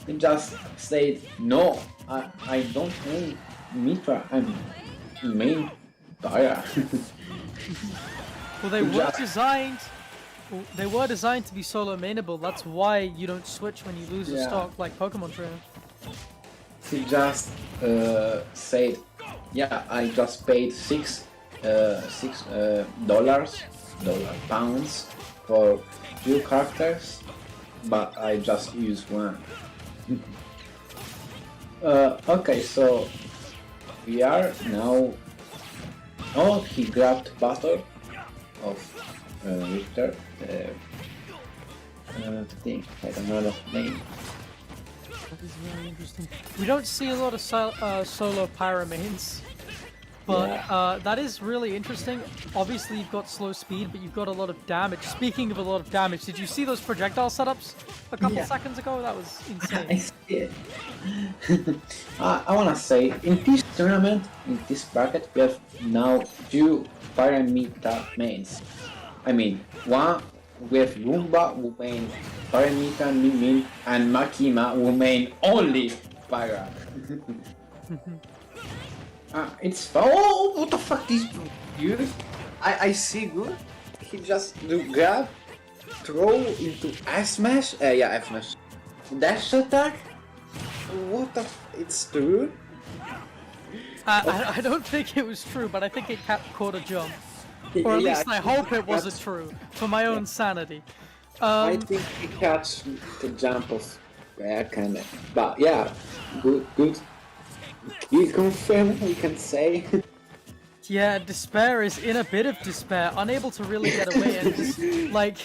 he just said no. I don't mean Mithra. I'm main Pyra. Well, they were designed to be solo mainable. That's why you don't switch when you lose a stock like Pokemon Trainer. He just said, yeah, I just paid six pounds for 2 characters, but I just used 1. Okay, so we are now. Oh, he grabbed Battle of Richter. I think I don't know the name. That is very interesting. We don't see a lot of solo Pyra mains, but that is really interesting. Obviously, you've got slow speed, but you've got a lot of damage. Speaking of a lot of damage, did you see those projectile setups a couple seconds ago? That was insane. I see it. I wanna say, in this tournament, in this bracket, we have now 2 Paramita mains. I mean, we have Roomba who main Paramita, Min, and Makima who main only Pyra. It's oh, what the fuck is dude? I see good. He just do grab, throw into F smash. F smash. Dash attack. What the? It's true. I don't think it was true, but I think it caught a jump. Or at least I hope it wasn't true, for my own sanity. I think he catch the jump of kind of, but yeah, good. You confirm, we can say. Yeah, Despair is in a bit of despair, unable to really get away, and just like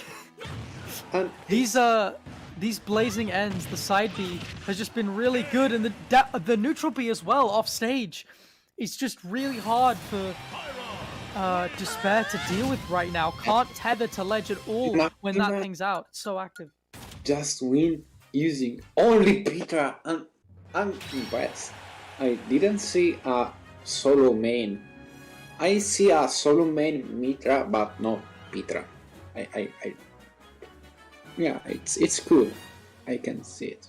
And these blazing ends, the side B has just been really good, and the neutral B as well off stage. It's just really hard for Despair to deal with right now. Can't tether to ledge at all when that thing's out. It's so active. just win using only Peter, and I'm impressed. I didn't see a solo main. I see a solo main Mitra, but not Petra. Yeah, it's cool. I can see it.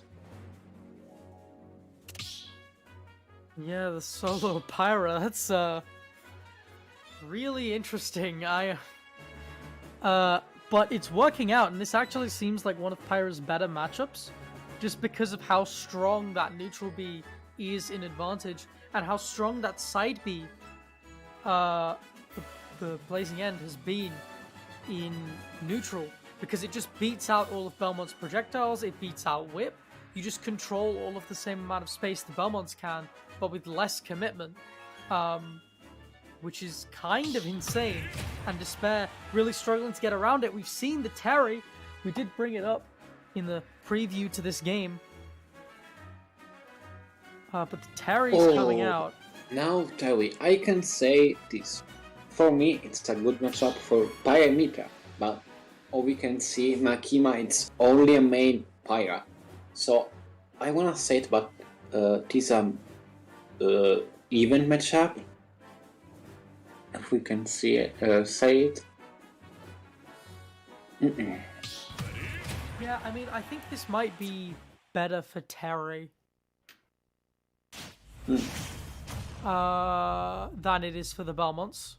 Yeah, the solo Pyra. That's really interesting. But it's working out, and this actually seems like one of Pyra's better matchups, just because of how strong that neutral B is in advantage, and how strong that side B, the blazing end, has been in neutral, because it just beats out all of Belmont's projectiles, it beats out Whip. You just control all of the same amount of space the Belmonts can, but with less commitment, which is kind of insane. And Despair really struggling to get around it. We've seen the Terry. We did bring it up in the preview to this game. But the Terry's coming out. Now, Terry, I can say this. For me, it's a good matchup for Pyra Mitra, but we can see Makima, it's only a main Pyra. So, I wanna say it, but this even matchup. If we can see it, say it. Yeah, I mean, I think this might be better for Terry than it is for the Belmonts.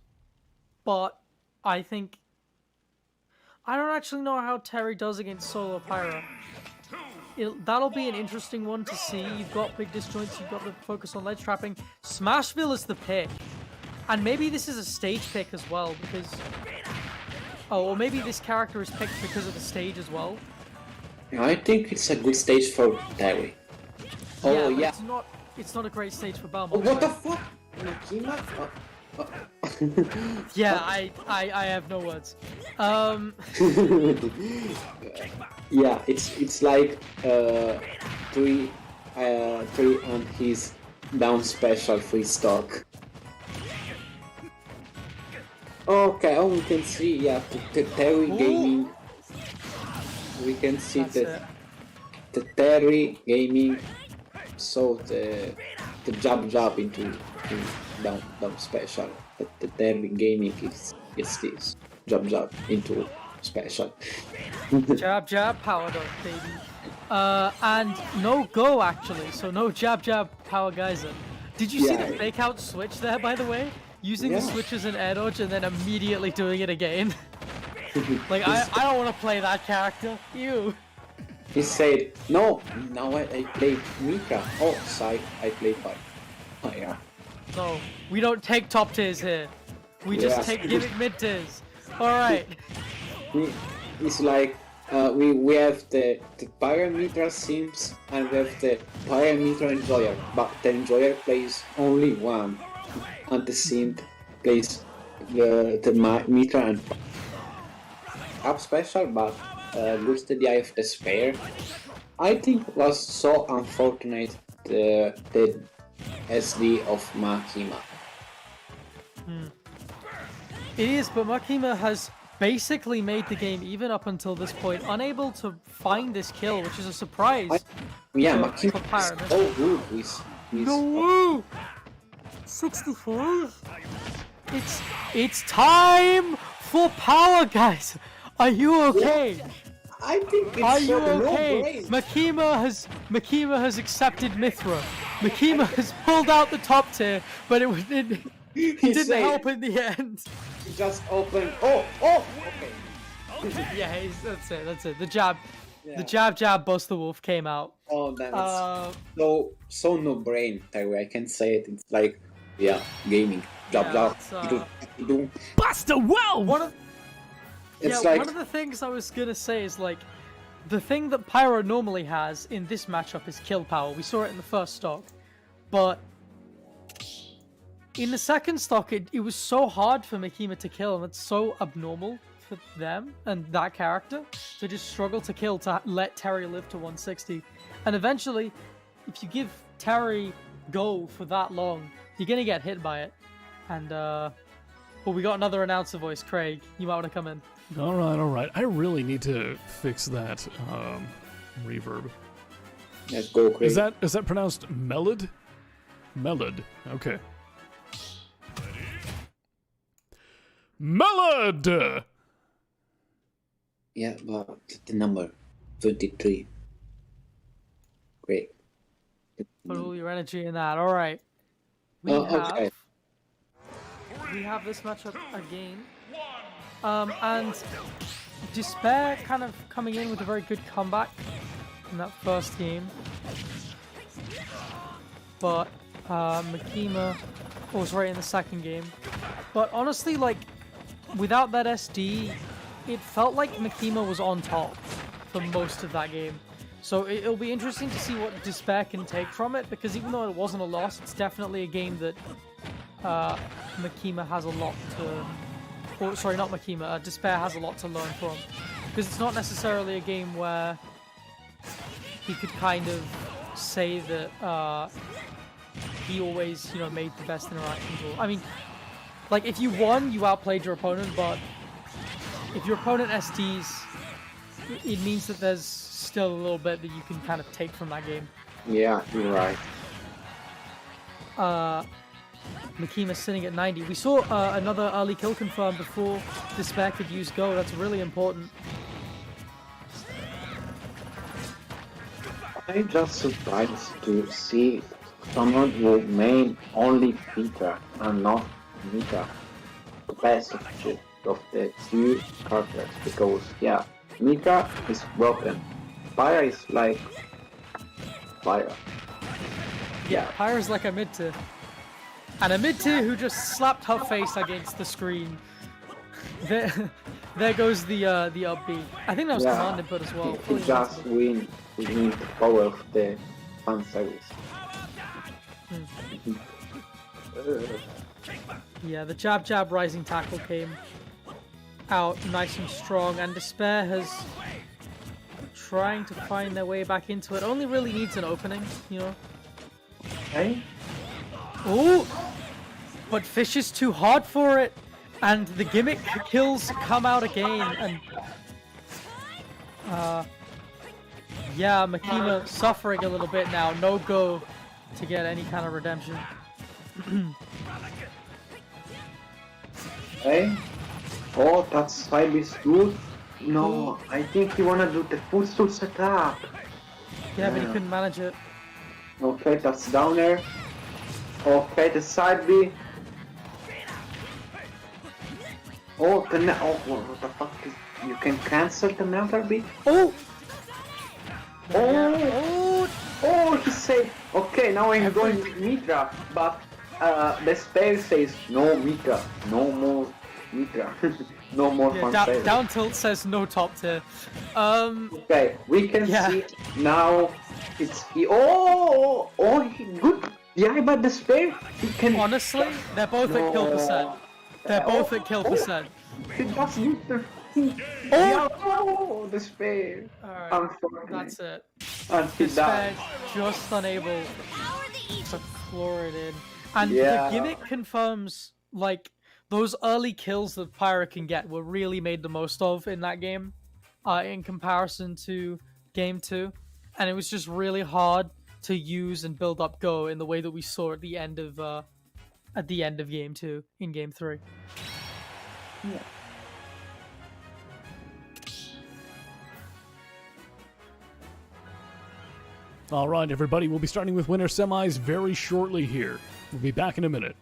But I think I don't actually know how Terry does against solo Pyra. That'll be an interesting one to see. You've got big disjoints, you've got the focus on ledge trapping. Smashville is the pick. And maybe this is a stage pick as well, because... Oh, or maybe this character is picked because of the stage as well. I think it's a good stage for Terry. Oh, yeah. It's not a great stage for Belmont. Oh, what the fuck? Makima? Yeah, I have no words. Yeah, it's like 3 and his down special free stock. Okay, we can see, yeah, the Terry gaming. We can see the Terry gaming. So the jab into down special. The Terry gaming is this jab into special. Jab power dunk, baby. And no go actually, so no jab power geyser. Did you see the fake out switch there, by the way? Using the switch as an air dodge and then immediately doing it again. Like, I don't want to play that character. Ew. He said, no, now I play Mika. Oh, side, I play Pyra. Oh, yeah. No, we don't take top tiers here. We just take gimmick mid tiers. Alright. It's like, we have the Pyra Mitra Sims and we have the Pyra Mitra Enjoyer, but the Enjoyer plays only one. And the Sim plays the Mitra and up special, but lose the Eye of Despair. I think it was so unfortunate the SD of Makima. It is, but Makima has basically made the game even up until this point, unable to find this kill, which is a surprise. Makima is so good. No! 65? It's time for power, guys! Are you okay? I think it's Are you okay? Makima has accepted Mithra. Makima has pulled out the top tier, but it didn't help in the end. He just opened. Oh, okay. Yeah, that's it. The jab, bust the wolf came out. Oh, that's so no brain. I can say it. It's like, gaming. Jab. Bust the wolf! It's yeah, like one of the things I was gonna say is like, the thing that Pyro normally has in this matchup is kill power. We saw it in the first stock, but in the second stock, it was so hard for Makima to kill, and it's so abnormal for them and that character to just struggle to kill to let Terry live to 160. And eventually, if you give Terry go for that long, you're gonna get hit by it. And but we got another announcer voice, Craig. You might want to come in. All right. I really need to fix that reverb. let's go crazy. Is that pronounced melod? Melod. Okay. Melod. Yeah, but the number 23. Great. Put all your energy in that. All right. Okay. We have this matchup again. And Despair kind of coming in with a very good comeback in that first game. But Makima was right in the second game. But honestly, like, without that SD, it felt like Makima was on top for most of that game. So it'll be interesting to see what Despair can take from it, because even though it wasn't a loss, it's definitely a game that Makima has a lot to... Or, sorry, not Makima, Despair has a lot to learn from. Because it's not necessarily a game where he could kind of say that he always, you know, made the best interactions. Or, I mean, like, if you won, you outplayed your opponent, but if your opponent SDs, it means that there's still a little bit that you can kind of take from that game. Yeah, you're right. Makima sitting at 90. We saw another early kill confirmed before Despair could use Go. That's really important. I'm just surprised to see someone who made only Peter and not Mika the best of the two characters, because yeah, Mika is broken. Fire is like fire. Yeah, Pyra's like a mid tier. And a mid tier who just slapped her face against the screen. There goes the up B. I think that was command input as well. He just win the power of the fan service. Yeah, the jab rising tackle came out nice and strong, and Despair has trying to find their way back into it. Only really needs an opening, you know. Hey? Oh, but Fish is too hard for it, and the gimmick kills come out again, and yeah, Makima suffering a little bit now. No go to get any kind of redemption. Hey? Oh, that side is good. No, I think you wanna do the full suit setup. Yeah, but he couldn't manage it. Okay, that's down there. Okay, the side B. Oh, what the fuck is... You can cancel the Melter B? Oh! Oh, he said... Okay, now I'm going with Mitra, but the spell says no Mitra, no more Mitra, no more Yeah, down tilt says no top tier. Okay, we can see now it's... Oh, good. Yeah, but the spell, he can... Honestly, they're both at kill percent. They're both at kill percent. He just used the... the spell. Alright, that's it. And he died. Just unable to claw it in. And the gimmick confirms, like, those early kills that Pyra can get were really made the most of in that game, in comparison to Game 2. And it was just really hard to use and build up Go in the way that we saw at the end of Game 2 in Game 3. Yeah. All right, everybody, we'll be starting with winner semis very shortly here. We'll be back in a minute.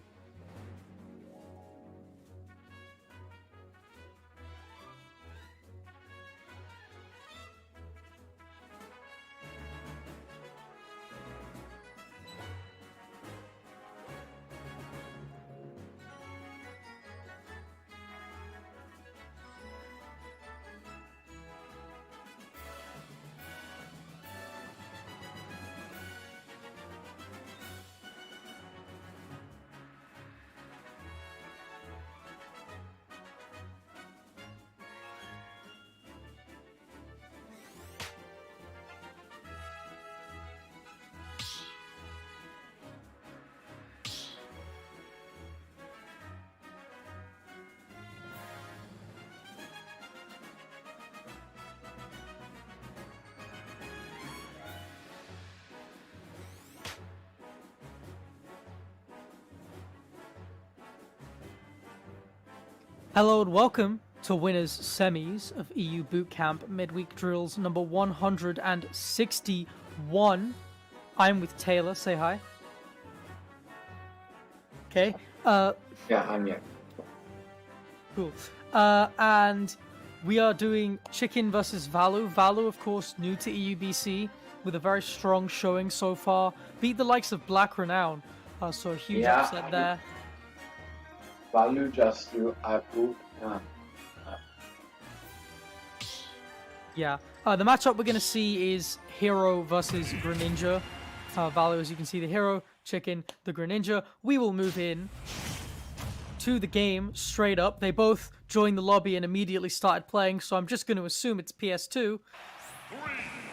Hello and welcome to winners semis of EU Bootcamp Midweek Drills number 161. I'm with Taylor. Say hi. Okay. Yeah, I'm here. Cool. And we are doing Chicken versus Valu. Valu, of course, new to EUBC with a very strong showing so far. Beat the likes of Black Renown. So a huge upset there. Value just do a boot. Yeah. The matchup we're going to see is Hero versus Greninja. Valu, as you can see, the Hero, Chicken, the Greninja. We will move in to the game straight up. They both joined the lobby and immediately started playing, so I'm just going to assume it's PS2.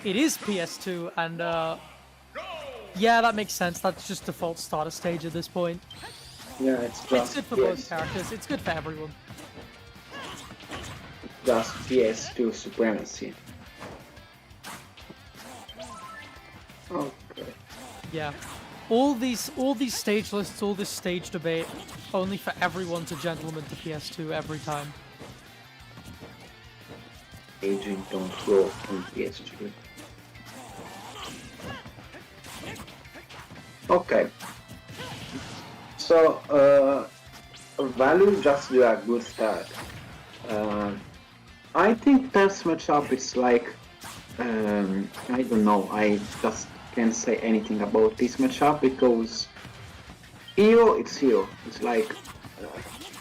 It is PS2, and yeah, that makes sense. That's just default starter stage at this point. Yeah, it's good for both characters. It's good for everyone. Just PS2 supremacy. Okay. Yeah. All these stage lists, all this stage debate, only for everyone to gentleman to PS2 every time. Aging don't go on PS2. Okay. So, Value just do a good start. I think this matchup is like, I don't know, I just can't say anything about this matchup because Hero, it's like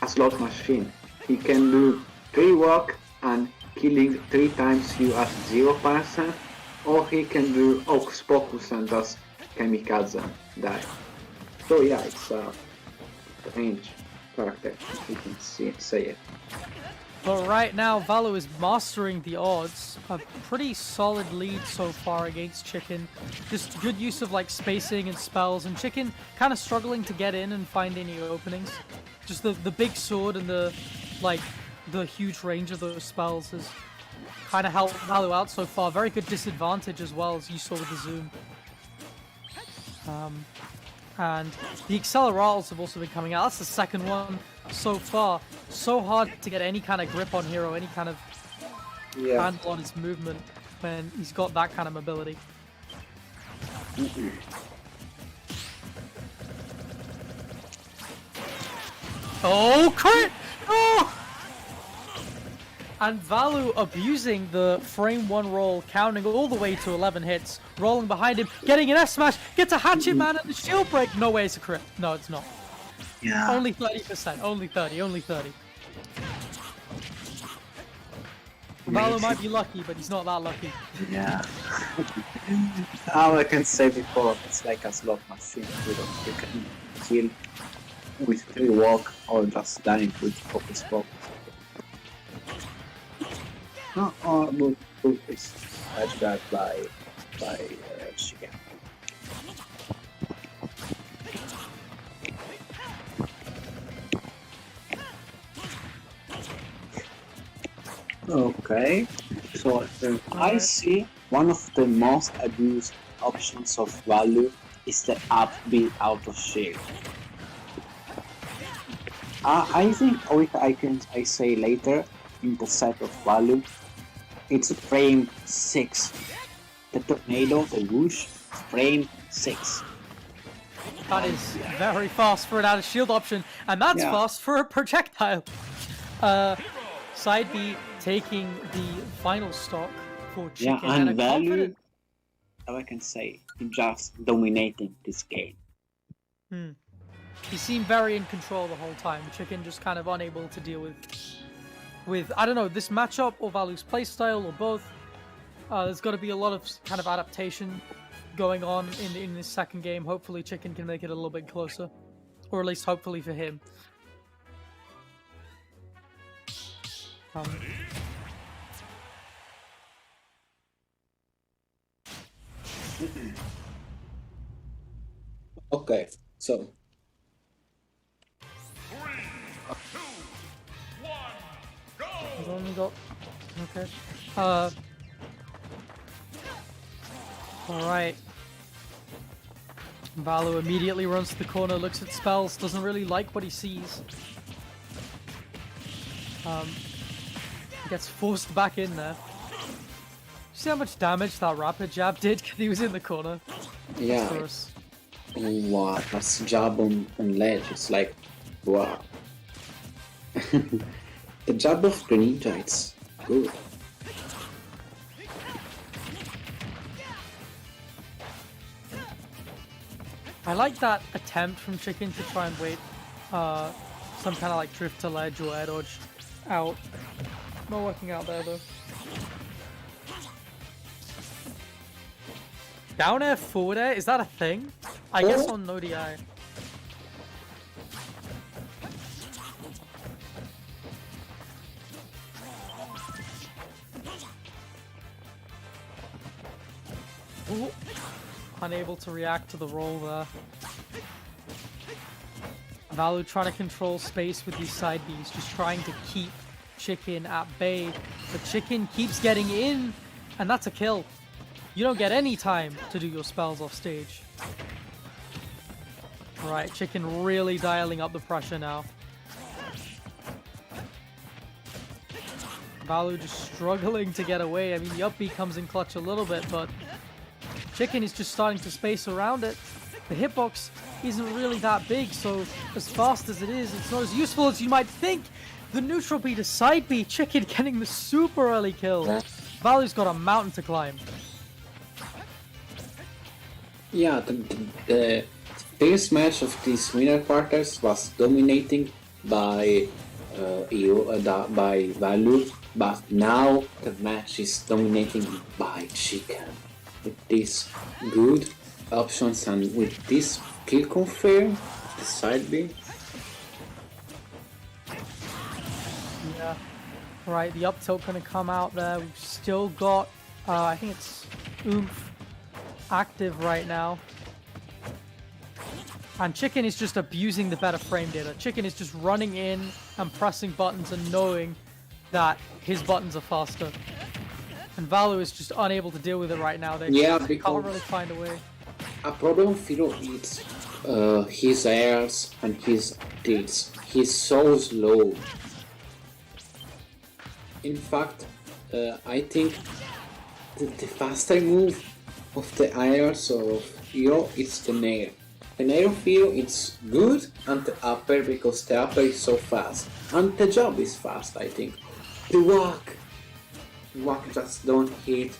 a slot machine. He can do 3 walk and killing 3 times you at 0%, or he can do Ox Pocus and just Kamikaze and die. So yeah, it's a range character, you can say it. But right now, Valu is mastering the odds. A pretty solid lead so far against Chicken. Just good use of like spacing and spells, and Chicken kind of struggling to get in and find any openings. Just the big sword and the huge range of those spells has kind of helped Valu out so far. Very good disadvantage as well, as you saw with the zoom. And the Accelerals have also been coming out. That's the second one so far. So hard to get any kind of grip on Hero, any kind of handle on his movement when he's got that kind of mobility. Oh, crit! Oh! And Valu abusing the frame 1 roll, counting all the way to 11 hits, rolling behind him, getting an S-smash, gets a hatchet man and the shield break. No way it's a crit. No, it's not. Yeah. Only 30%, only 30, only 30. Valu might be lucky, but he's not that lucky. Yeah. How I can say before, it's like a slot machine. You can kill with 3 walk or just dying with focus. No, but it's edge guard by Chicken. Okay, so I see one of the most abused options of Value is the up B out of shield. I think I say later in the set of Value, it's frame 6. The tornado, the whoosh, frame 6. That is very fast for an out of shield option, and that's fast for a projectile. Side B taking the final stock for Chicken, and a Value, confident... how I can say, just dominating this game. He seemed very in control the whole time. Chicken just kind of unable to deal with I don't know, this matchup or Valu's playstyle or both. There's got to be a lot of kind of adaptation going on in this second game. Hopefully Chicken can make it a little bit closer, or at least hopefully for him. Okay, so He's only got... Okay. Alright. Valu immediately runs to the corner, looks at spells, doesn't really like what he sees. Gets forced back in there. See how much damage that rapid jab did? He was in the corner. Yeah. Gross. Wow, that's jab on ledge. It's like, wow. The jab of Greninja, it's good. I like that attempt from Chicken to try and wait some kind of like drift to ledge or air dodge out. Not working out there though. Down air, forward air, is that a thing? I guess on no DI. Ooh. Unable to react to the roll there. Valu trying to control space with these side Bs, just trying to keep Chicken at bay. But Chicken keeps getting in, and that's a kill. You don't get any time to do your spells off stage. Right, Chicken really dialing up the pressure now. Valu just struggling to get away. I mean, the up B comes in clutch a little bit, but Chicken is just starting to space around it. The hitbox isn't really that big, so as fast as it is, it's not as useful as you might think. The neutral B to side B, Chicken getting the super early kill. Valu's got a mountain to climb. Yeah, the first match of these winner quarters was dominating by by Valu, but now the match is dominating by Chicken. With these good options and with this kill confirm, the side B. Yeah. Right, the up tilt gonna come out there. We've still got, I think it's Oomph active right now. And Chicken is just abusing the better frame data. Chicken is just running in and pressing buttons and knowing that his buttons are faster. And Valu is just unable to deal with it right now. They can't really find a way. A problem Firo is his airs and his tilts. He's so slow. In fact, I think the faster move of the airs of Firo is the nair. The nair of Firo is good and the upper because the upper is so fast. And the jab is fast, I think. The whack just don't hit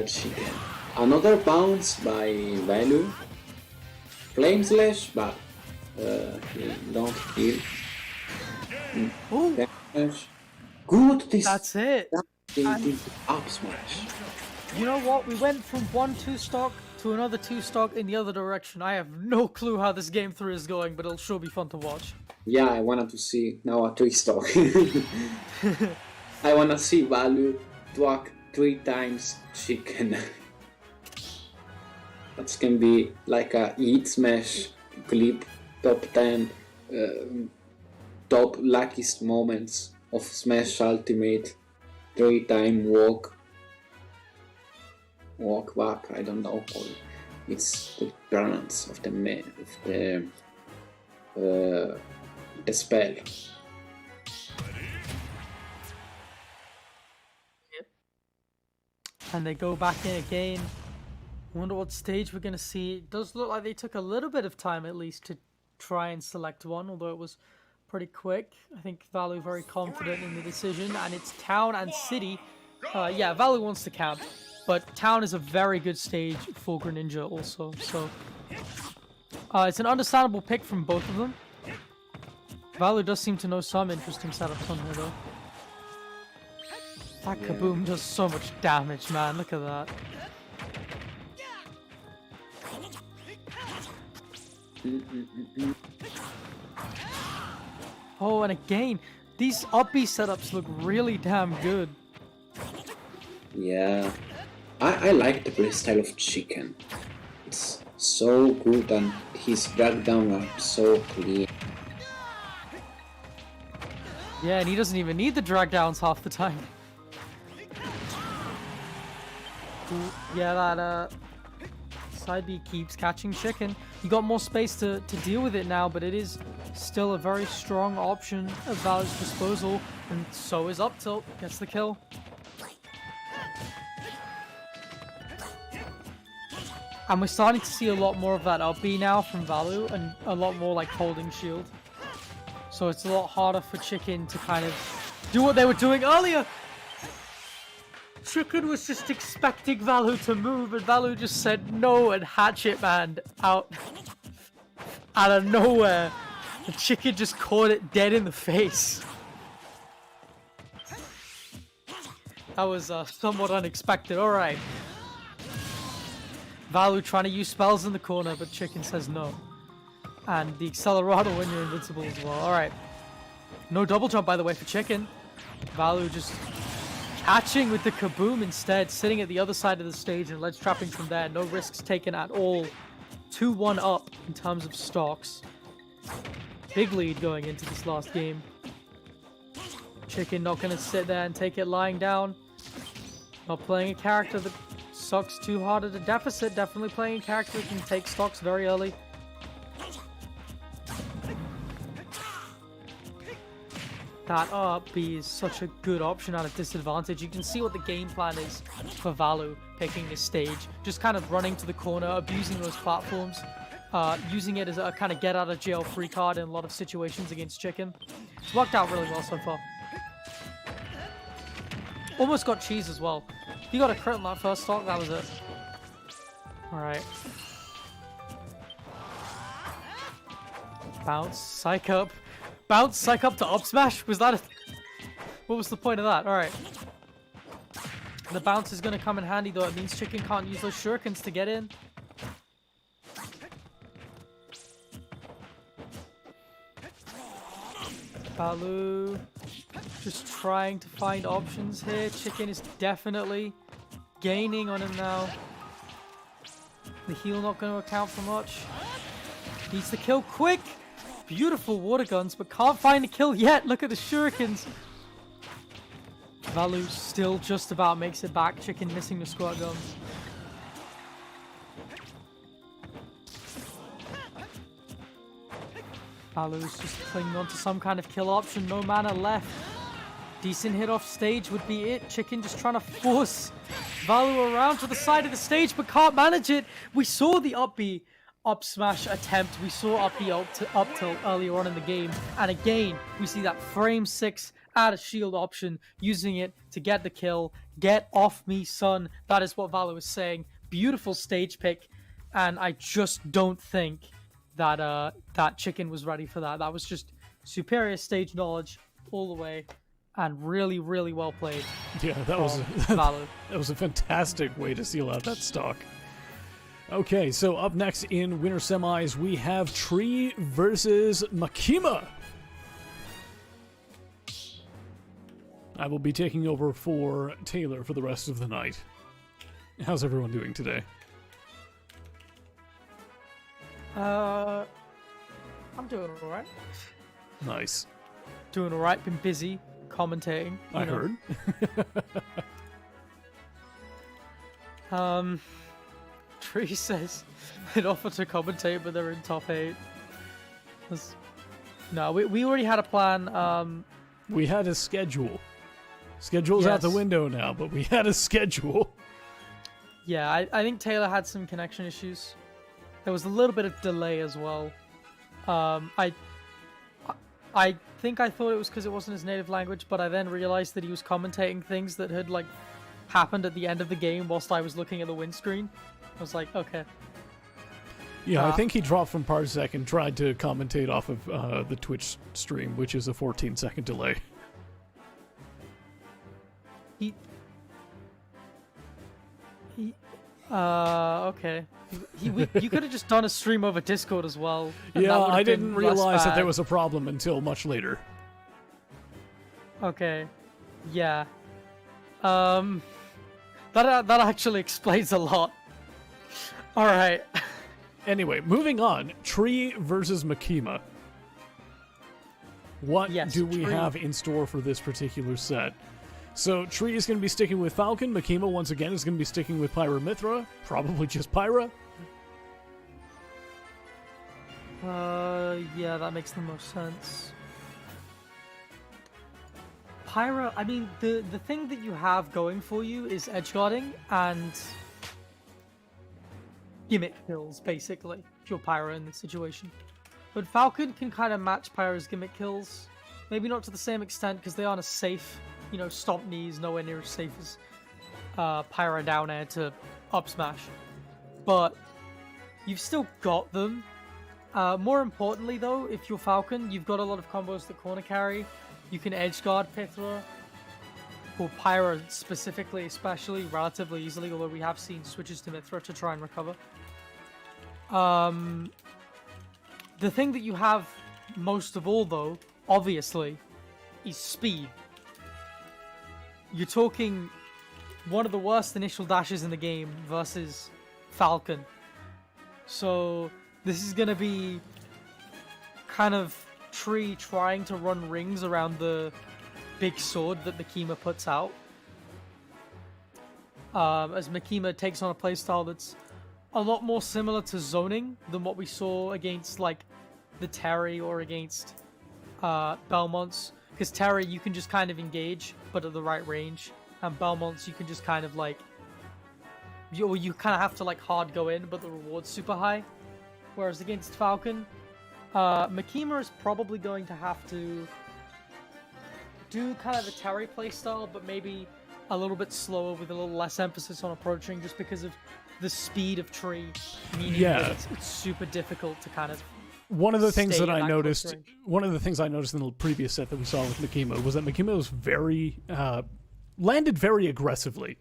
Chicken. Another bounce by Valu. Flame slash, but he don't kill. Damage. Good. That's it. The up smash. You know what? We went from 1-2 stock to another 2 stock in the other direction. I have no clue how this game 3 is going, but it'll sure be fun to watch. Yeah, I wanted to see now a 3 stock. I wanna see Valu twack 3 times Chicken. That can be like a eat smash clip, top 10 top luckiest moments of Smash Ultimate, 3-time walk back, I don't know, it's the pronounce of the spell. And they go back in again. Wonder what stage we're going to see. It does look like they took a little bit of time at least to try and select one, although it was pretty quick. I think Valu very confident in the decision, and it's Town and City. Yeah, Valu wants to camp, but Town is a very good stage for Greninja also, so it's an understandable pick from both of them. Valu does seem to know some interesting setups on here though. That Kaboom does so much damage, man. Look at that. Oh, and again, these up B setups look really damn good. Yeah, I like the playstyle of Chicken. It's so good and his breakdown are so clear. Yeah, and he doesn't even need the drag downs half the time. Yeah, that side B keeps catching Chicken. You got more space to deal with it now, but it is still a very strong option at Valu's disposal. And so is up tilt. Gets the kill. And we're starting to see a lot more of that up B now from Valu, and a lot more like holding shield. So it's a lot harder for Chicken to kind of do what they were doing earlier. Chicken was just expecting Valu to move, and Valu just said no, and Hatchet Man out of nowhere. The Chicken just caught it dead in the face. That was somewhat unexpected. Alright. Valu trying to use spells in the corner, but Chicken says no. And the Accelerator when you're invincible as well. Alright. No double jump, by the way, for Chicken. Valu just catching with the Kaboom instead, sitting at the other side of the stage and ledge trapping from there. No risks taken at all. 2-1 up in terms of stocks. Big lead going into this last game. Chicken not going to sit there and take it lying down. Not playing a character that sucks too hard at a deficit. Definitely playing a character that can take stocks very early. That up B is such a good option at a disadvantage. You can see what the game plan is for Valu picking this stage. Just kind of running to the corner, abusing those platforms. Using it as a kind of get out of jail free card in a lot of situations against Chicken. It's worked out really well so far. Almost got cheese as well. He got a crit on that first stock, that was it. Alright. Bounce, psych up. Bounce, psych up to up smash? Was that a... What was the point of that? Alright. The bounce is going to come in handy though. It means Chicken can't use those shurikens to get in. Palu just trying to find options here. Chicken is definitely gaining on him now. The heal not going to account for much. Needs the kill quick. Beautiful water guns, but can't find a kill yet. Look at the shurikens. Valu still just about makes it back. Chicken missing the squirt guns. Valu's just clinging on to some kind of kill option. No mana left. Decent hit off stage would be it. Chicken just trying to force Valu around to the side of the stage, but can't manage it. We saw the up B, up smash attempt. We saw up B up tilt earlier on in the game. And again, we see that frame 6 add a shield option, using it to get the kill. Get off me, son. That is what Valu is saying. Beautiful stage pick. And I just don't think that that Chicken was ready for that. That was just superior stage knowledge all the way, and really, really well played. Yeah, that was Valu. That was a fantastic way to seal out that stock. Okay, so up next in winner semis, we have Tree versus Makima. I will be taking over for Taylor for the rest of the night. How's everyone doing today? I'm doing alright. Nice. Doing alright, been busy commentating. I heard. Tree says it offered to commentate, but they're in top 8. No, we already had a plan. We had a schedule. Schedule's out the Yes. window now, but we had a schedule. Yeah, I think Taylor had some connection issues. There was a little bit of delay as well. I think I thought it was because it wasn't his native language, but I then realized that he was commentating things that had like happened at the end of the game whilst I was looking at the windscreen. I was like, okay. Yeah, I think he dropped from Parsec and tried to commentate off of the Twitch stream, which is a 14-second delay. Okay. You could have just done a stream over Discord as well. And Yeah, that would've I been didn't less realize that bad. there was a problem until much later. Okay. Yeah. That actually explains a lot. All right. Anyway, moving on. Tree versus Makima. What Yes, do we Tree. have in store for this particular set? So, Tree is going to be sticking with Falcon. Makima, once again, is going to be sticking with Pyra/Mythra. Probably just Pyra. Yeah, that makes the most sense. Pyra, I mean, the thing that you have going for you is edge guarding and gimmick kills, basically, if you're Pyra in this situation. But Falcon can kind of match Pyra's gimmick kills. Maybe not to the same extent, because they aren't as safe. You know, stomp knees, nowhere near as safe as Pyra down air to up smash. But you've still got them. More importantly, though, if you're Falcon, you've got a lot of combos that corner carry. You can edge guard Pythra, or Pyra specifically, especially, relatively easily, although we have seen switches to Mythra to try and recover. The thing that you have most of all, though, obviously, is speed. You're talking one of the worst initial dashes in the game versus Falcon. So this is going to be kind of Tree trying to run rings around the big sword that Makima puts out. As Makima takes on a playstyle that's a lot more similar to zoning than what we saw against, like, the Terry or against Belmonts. Because Terry, you can just kind of engage, but at the right range. And Belmonts, you can just kind of, like... You kind of have to, like, hard go in, but the reward's super high. Whereas against Falcon, Makima is probably going to have to do kind of a Terry playstyle, but maybe a little bit slower with a little less emphasis on approaching, just because of the speed of Tree. Meaning that it's super difficult to kind of... One of the things that I noticed, one of the things I noticed in the previous set that we saw with Makima was that Makima was landed very aggressively.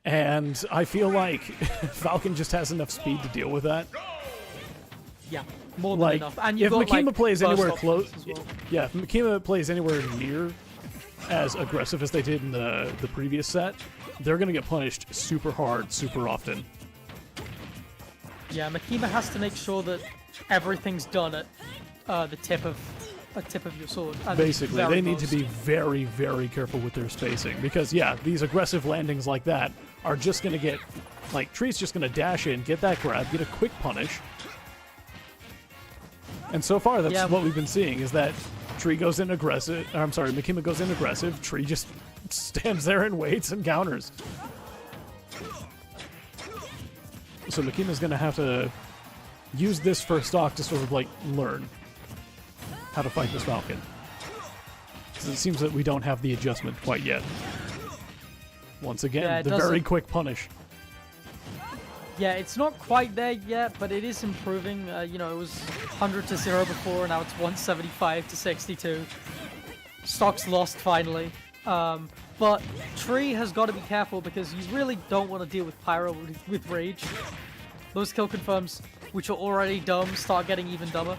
And I feel like Falcon just has enough speed to deal with that. Yeah, more than enough. And if got, Makima like, plays anywhere close, well. yeah, if Makima plays anywhere near as aggressive as they did in the previous set, they're going to get punished super hard, super often. Yeah, Makima has to make sure that everything's done at the tip of your sword. Basically, they need to be very, very careful with their spacing, because yeah, these aggressive landings like that are just going to get, like, Tree's just going to dash in, get that grab, get a quick punish. And so far, that's what we've been seeing, is that Tree goes in aggressive, I'm sorry, Makima goes in aggressive, Tree just stands there and waits and counters. So Makima's going to have to use this for stock to sort of, like, learn how to fight this Falcon. Because it seems that we don't have the adjustment quite yet. Once again, the very quick punish. Yeah, it's not quite there yet, but it is improving. You know, it was 100 to 0 before, now it's 175 to 62. Stock's lost finally. But Tree has got to be careful, because you really don't want to deal with Pyro with Rage. Those kill confirms, which are already dumb, start getting even dumber.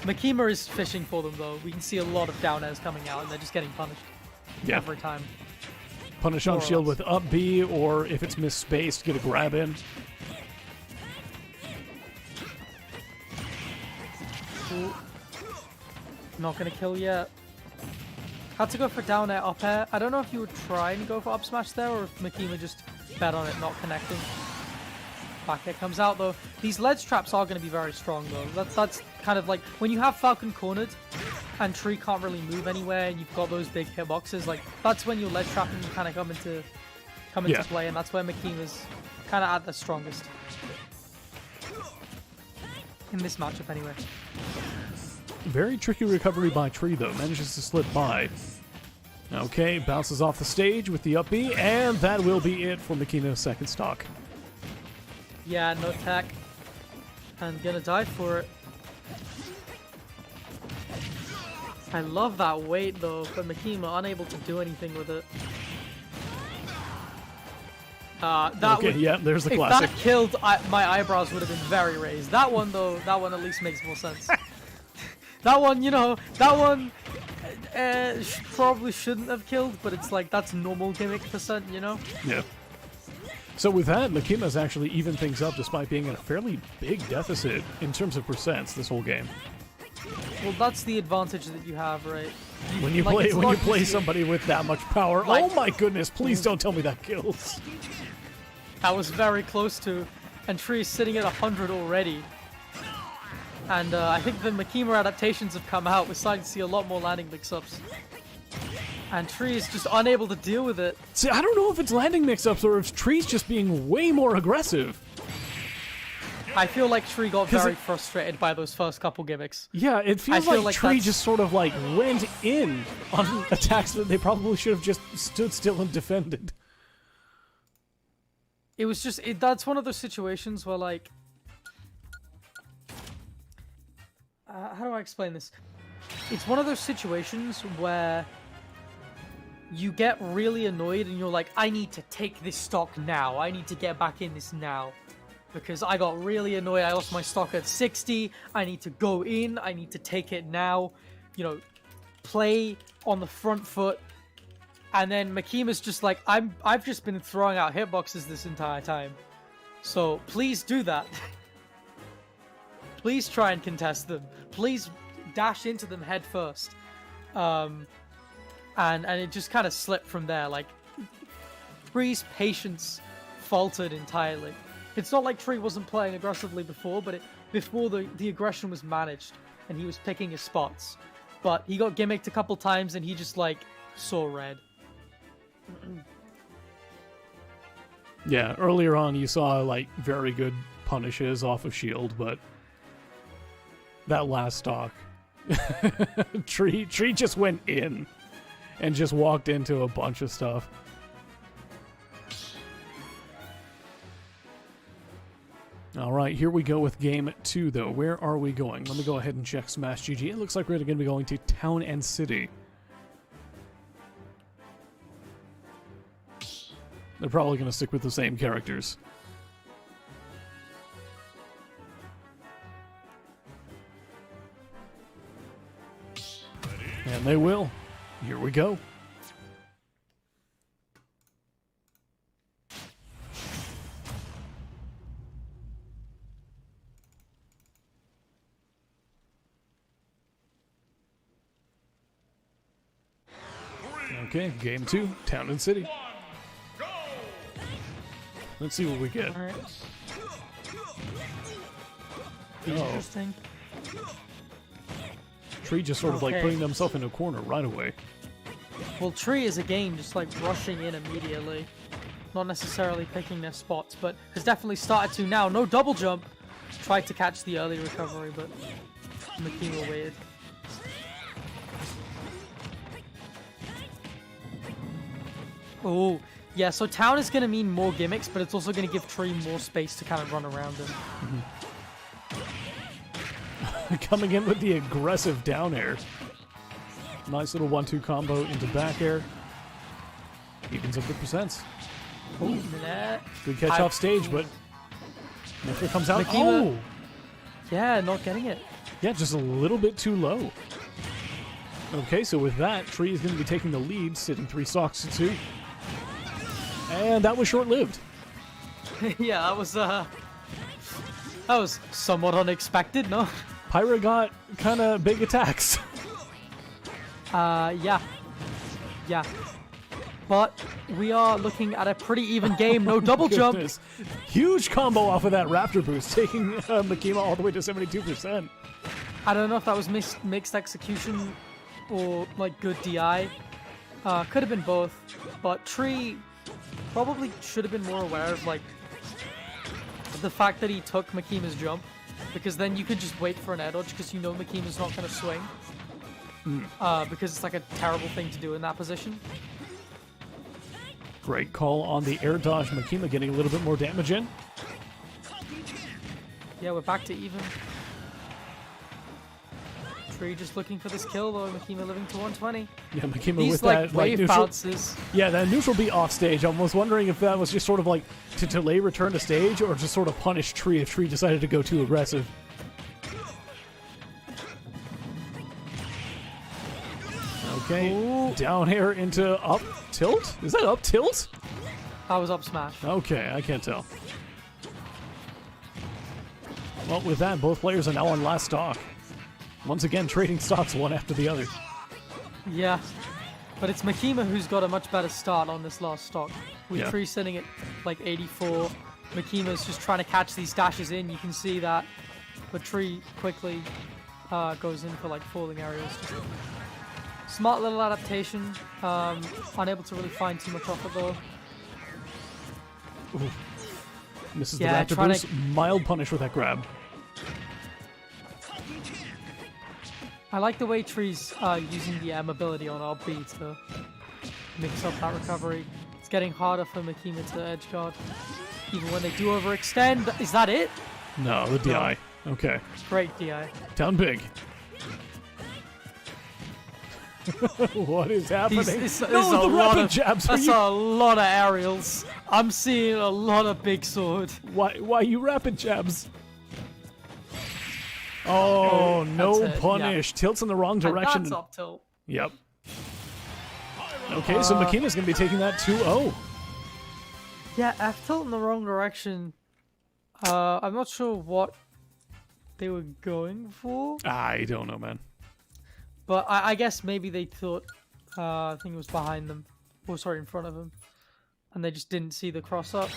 Makima is fishing for them, though. We can see a lot of down airs coming out, and they're just getting punished every time. Punish on shield with up B, or if it's misspaced, get a grab in. Ooh. Not gonna kill yet. Had to go for down air, up air. I don't know if you were trying to go for up smash there, or if Makima just bet on it not connecting. Back air comes out, though. These ledge traps are going to be very strong, though. That's kind of like when you have Falcon cornered and Tree can't really move anywhere, and you've got those big hitboxes. Like, that's when your ledge trapping kind of come into play, and that's where Makima's kind of at their strongest in this matchup, anyway. Very tricky recovery by Tree, though. Manages to slip by. Okay, bounces off the stage with the up B, and that will be it for Makima's second stock. Yeah, no tech. And gonna die for it. I love that weight, though, but Makima unable to do anything with it. There's the classic. If that killed, my eyebrows would have been very raised. That one, though, that one at least makes more sense. That one, you know, that one probably shouldn't have killed, but it's like, that's normal gimmick percent, you know? Yeah. So with that, Makima's actually evened things up despite being in a fairly big deficit in terms of percents this whole game. Well, that's the advantage that you have, right? When you play somebody with that much power, like, oh my goodness, please don't tell me that kills. That was very close to, and Tree is sitting at 100 already. And I think the Makima adaptations have come out. We're starting to see a lot more landing mix-ups. And Tree is just unable to deal with it. See, I don't know if it's landing mix-ups or if Tree's just being way more aggressive. I feel like Tree got very frustrated by those first couple gimmicks. Yeah, it feels feel like like Tree that's- just sort of like went in on attacks that they probably should have just stood still and defended. It was just, that's one of those situations where like, how do I explain this? It's one of those situations where you get really annoyed and you're like, I need to take this stock now. I need to get back in this now. Because I got really annoyed. I lost my stock at 60. I need to go in. I need to take it now. You know, play on the front foot. And then Makima's just like, I've just been throwing out hitboxes this entire time. So please do that. Please try and contest them. Please dash into them head first. And it just kind of slipped from there. Like, Tree's patience faltered entirely. It's not like Tree wasn't playing aggressively before, but before the aggression was managed and he was picking his spots. But he got gimmicked a couple times and he just like saw red. Yeah, earlier on you saw like very good punishes off of shield, but that last stock, Tree just went in and just walked into a bunch of stuff. All right, here we go with game 2, though. Where are we going? Let me go ahead and check Smash GG. It looks like we're going to be going to Town and City. They're probably going to stick with the same characters. And they will. Here we go. Okay, game 2, Town and City. Let's see what we get. All right. Oh. Interesting. Tree just sort of like Okay. putting themselves in a corner right away. Well, Tree is again just like rushing in immediately. Not necessarily picking their spots, but has definitely started to now. No double jump. Tried to catch the early recovery, but Makima waited. Oh, yeah, so Town is going to mean more gimmicks, but it's also going to give Tree more space to kind of run around him. Coming in with the aggressive down air. Nice little 1-2 combo into back air. Evens up the percents. Oh, Good catch off stage, but Nifter comes out. Makima- Oh! yeah, not getting it. Yeah, just a little bit too low. Okay, so with that, Tree is going to be taking the lead, sitting 3 stocks to 2. And that was short-lived. Yeah, that was somewhat unexpected, no? Pyra got kind of big attacks. Yeah. Yeah. But we are looking at a pretty even game. No double jump. Goodness. Huge combo off of that Raptor boost, taking Makima all the way to 72%. I don't know if that was mixed execution or like good DI. Could have been both. But Tree probably should have been more aware of like the fact that he took Makima's jump, because then you could just wait for an air dodge because you know Makima's not going to swing. Because it's like a terrible thing to do in that position. Great call on the air dodge. Makima getting a little bit more damage in. Yeah, we're back to even. Tree just looking for this kill though. Makima living to 120. Yeah, Makima These with like that wave neutral. bounces. Yeah, that neutral B off stage. I was wondering if that was just sort of like to delay return to stage or just sort of punish Tree if Tree decided to go too aggressive. Okay, Ooh. down air into up tilt? Is that up tilt? That was up smash. Okay, I can't tell. Well, with that, both players are now on last stock. Once again, trading stocks one after the other. Yeah. But it's Makima who's got a much better start on this last stock. With Yeah. Tree sitting at like 84. Makima's just trying to catch these dashes in. You can see that. But Tree quickly goes in for like falling aerials. Smart little adaptation. Unable to really find too much off it though. Ooh. Misses Yeah, the Raptor trying boost. Mild punish with that grab. I like the way Tree's using the M ability on RB to mix up that recovery. It's getting harder for Makima to edge guard. Even when they do overextend. Is that it? No, the DI. Okay. Great DI. Down big. What is happening? There's No, the rapid jabs. That's a lot of aerials. I'm seeing a lot of big sword. Why you rapid jabs? Oh, no it, punish. yeah. Tilts in the wrong direction. And that's up tilt. Yep. Okay, so Makima's going to be taking that 2-0. Yeah, F tilt in the wrong direction. I'm not sure what they were going for. I don't know, man. But I guess maybe they thought, I think it was behind them. Oh, sorry, in front of them. And they just didn't see the cross up.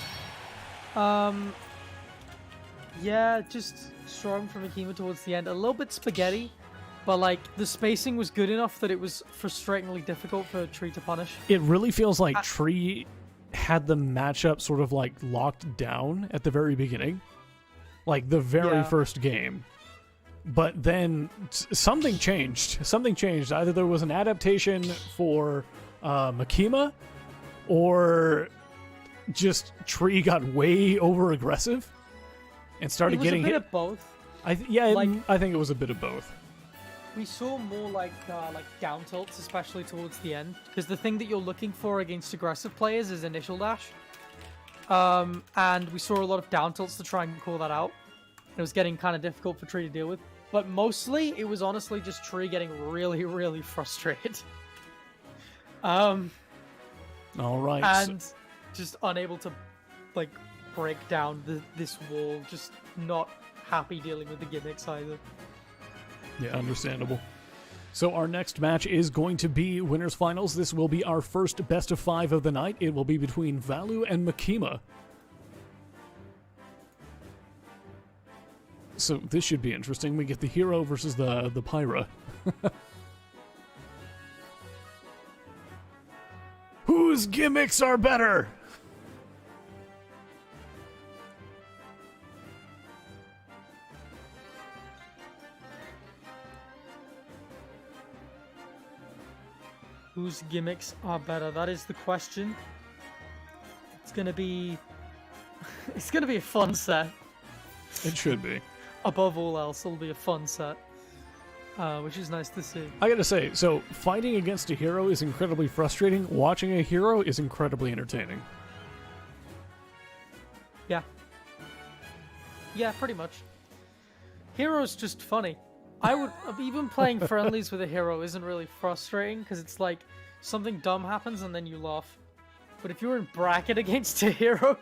Yeah, just strong from Makima towards the end. A little bit spaghetti, but like the spacing was good enough that it was frustratingly difficult for Tree to punish. It really feels like Tree had the matchup sort of like locked down at the very beginning. Like the very first game. But then something changed. Something changed. Either there was an adaptation for Makima, or just Tree got way over aggressive and started getting hit. It was a bit of both. I think it was a bit of both. We saw more like down tilts, especially towards the end, because the thing that you're looking for against aggressive players is initial dash. And we saw a lot of down tilts to try and call that out. It was getting kind of difficult for Tree to deal with. But mostly, it was honestly just Tree getting really, really frustrated. All right. And just unable to, like, break down this wall. Just not happy dealing with the gimmicks either. Yeah, understandable. So our next match is going to be Winners Finals. This will be our first best of 5 of the night. It will be between Valu and Makima. So this should be interesting. We get the hero versus the Pyra. Whose gimmicks are better? Whose gimmicks are better? That is the question. It's gonna be... it's gonna be a fun set. It should be. Above all else, it'll be a fun set. Which is nice to see. I gotta say, so fighting against a hero is incredibly frustrating. Watching a hero is incredibly entertaining. Yeah. Yeah, pretty much. Hero's just funny. I would... even playing friendlies with a hero isn't really frustrating, because it's like, something dumb happens and then you laugh. But if you're in bracket against a hero...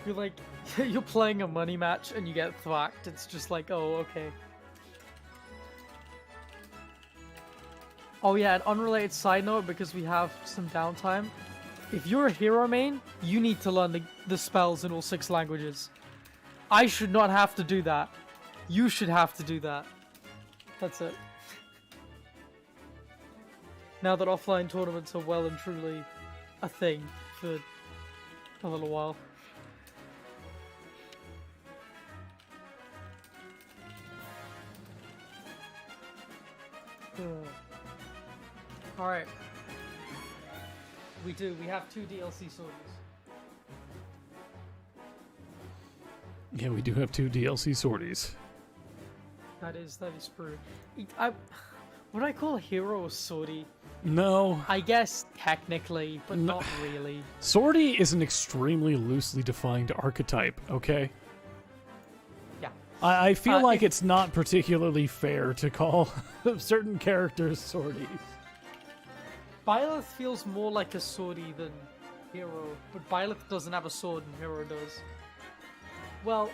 you're like... you're playing a money match and you get thwacked. It's just like, oh, okay. Oh yeah, an unrelated side note, because we have some downtime. If you're a hero main, you need to learn the spells in all 6 languages. I should not have to do that. You should have to do that. That's it. Now that offline tournaments are well and truly a thing for a little while. Alright. We do. We have 2 DLC swords. Yeah, we do have 2 DLC sorties. That is true. Would I call a hero a swordie? No. I guess technically, but not really. Swordie is an extremely loosely defined archetype, okay? Yeah. I feel like it's not particularly fair to call certain characters swordies. Byleth feels more like a swordie than hero, but Byleth doesn't have a sword and hero does. Well,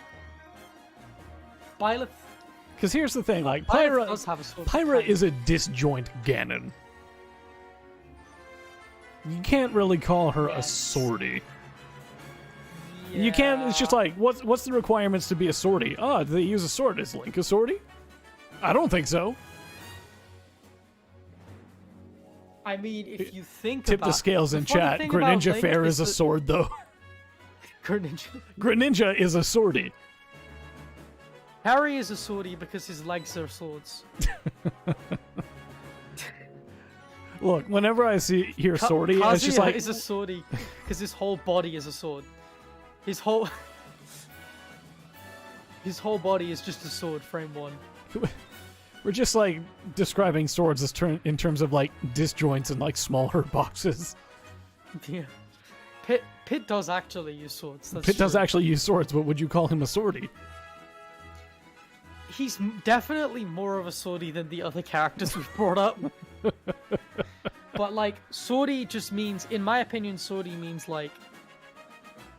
Byleth... Because here's the thing, like, Byleth does have a sword. Pyra is a disjoint Ganon. You can't really call her a swordie. Yeah. You can't, it's just like, what's the requirements to be a swordie? Oh, do they use a sword? Is Link a swordie? I don't think so. I mean, if you think Tip about the scales in the funny chat. thing about Greninja Link Fair is a that- sword, though. Greninja. Greninja is a swordy. Harry is a swordy because his legs are swords. Look, whenever I hear swordy, it's just Kazuya like is a swordy because his whole body is a sword. His whole body is just a sword. Frame one. we're just like describing swords as in terms of like disjoints and like smaller boxes. Yeah. Pit does actually use swords. That's Pit does true. actually use swords, but would you call him a swordy? He's definitely more of a swordy than the other characters we've brought up. But like, swordy just means, in my opinion, swordy means like,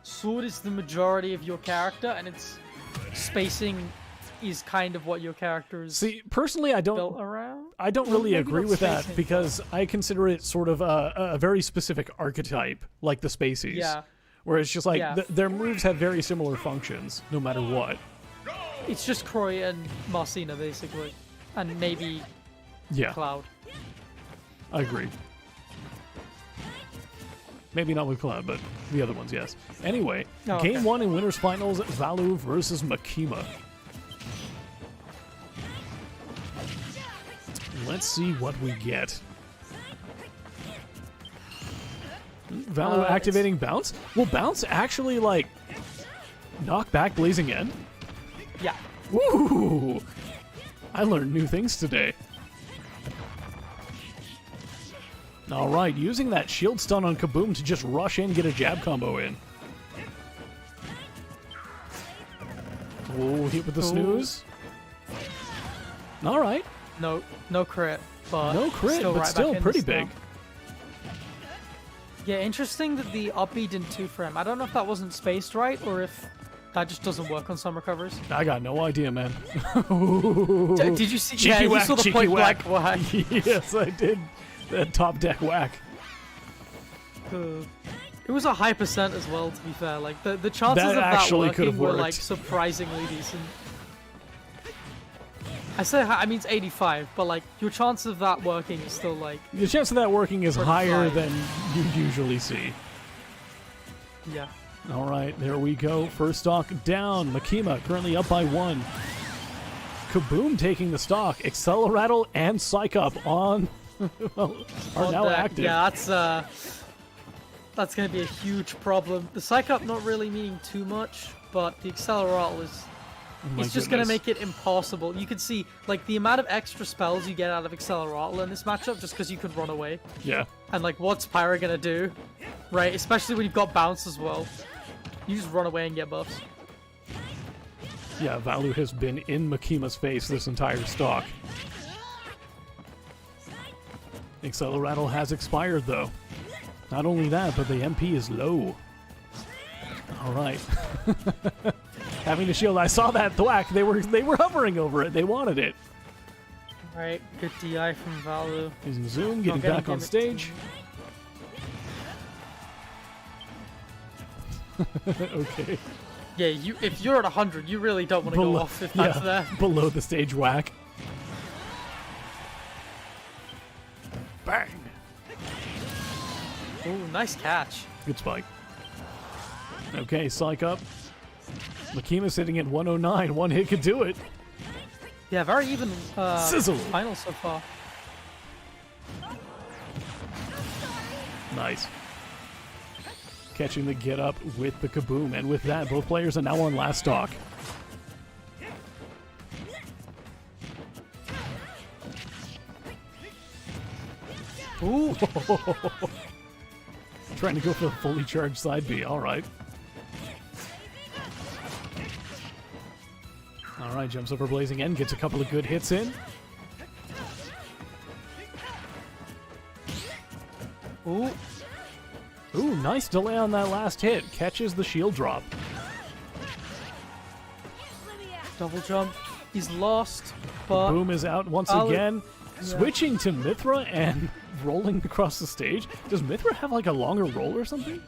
sword is the majority of your character, and it's spacing is kind of what your character is See, personally, I built don't around. really maybe agree not with that spacing, because I consider it sort of a very specific archetype, like the Spaceys. Yeah. Where it's just like Yeah. their moves have very similar functions, no matter what. It's just Croy and Marcina, basically. And maybe Yeah, Cloud. I agree. Maybe not with Cloud, but the other ones, yes. Anyway, Oh, okay. Game 1 in Winners Finals, Valu versus Makima. Let's see what we get. Valu activating Bounce? Will Bounce actually, like, knock back Blazing End? Yeah. Woo! I learned new things today. Alright, using that shield stun on Kaboom to just rush in and get a jab combo in. Oh, hit with the snooze. Alright. No crit, but No crit, still but right still back in pretty this big. now. Yeah, interesting that the up B didn't 2-frame. I don't know if that wasn't spaced right or if that just doesn't work on some recovers. I got no idea, man. Did you see? Cheeky Yeah, you whack, saw the cheeky point whack. blank whack. Yes, I did. That top deck whack. It was a high percent as well, to be fair. Like the chances That of that actually could working have were worked. like surprisingly decent. I say high, I mean it's 85, but like your chance of that working is still like The chance of that working is Pretty higher high. than you usually see. yeah. Alright, there we go. First stock down. Makima currently up by 1. Kaboom taking the stock. Acceleratle and Psych Up on are On now deck. active. Yeah, that's gonna be a huge problem. The Psych Up not really meaning too much, but the Acceleratle is Oh my it's just gonna goodness. make it impossible. You can see like the amount of extra spells you get out of Acceleratle in this matchup just because you can run away. Yeah. And like what's Pyra gonna do? Right? Especially when you've got bounce as well. You just run away and get buffs. Yeah, Valu has been in Makima's face this entire stock. Acceleratle has expired, though. Not only that, but the MP is low. Alright. Having the shield, I saw that thwack. They were hovering over it. They wanted it. Alright, good DI from Valu. Using Zoom, getting getting back on gimmicked. stage. Okay. Yeah, if you're at 100, you really don't want to go off if that's there. Below the stage whack. Bang! Ooh, nice catch. Good spike. Okay, Psych Up. Makima sitting at 109. One hit could do it. Yeah, very even Sizzle. final so far. Nice. Catching the get up with the Kaboom. And with that, both players are now on last stock. Ooh, Trying to go for the fully charged side B. Alright. Alright, jumps over Blazing End. Gets a couple of good hits in. ooh. Ooh, nice delay on that last hit. Catches the shield drop. Double jump. He's lost, but Boom is out once I'll- again. Switching to Mithra and rolling across the stage. Does Mithra have like a longer roll or something?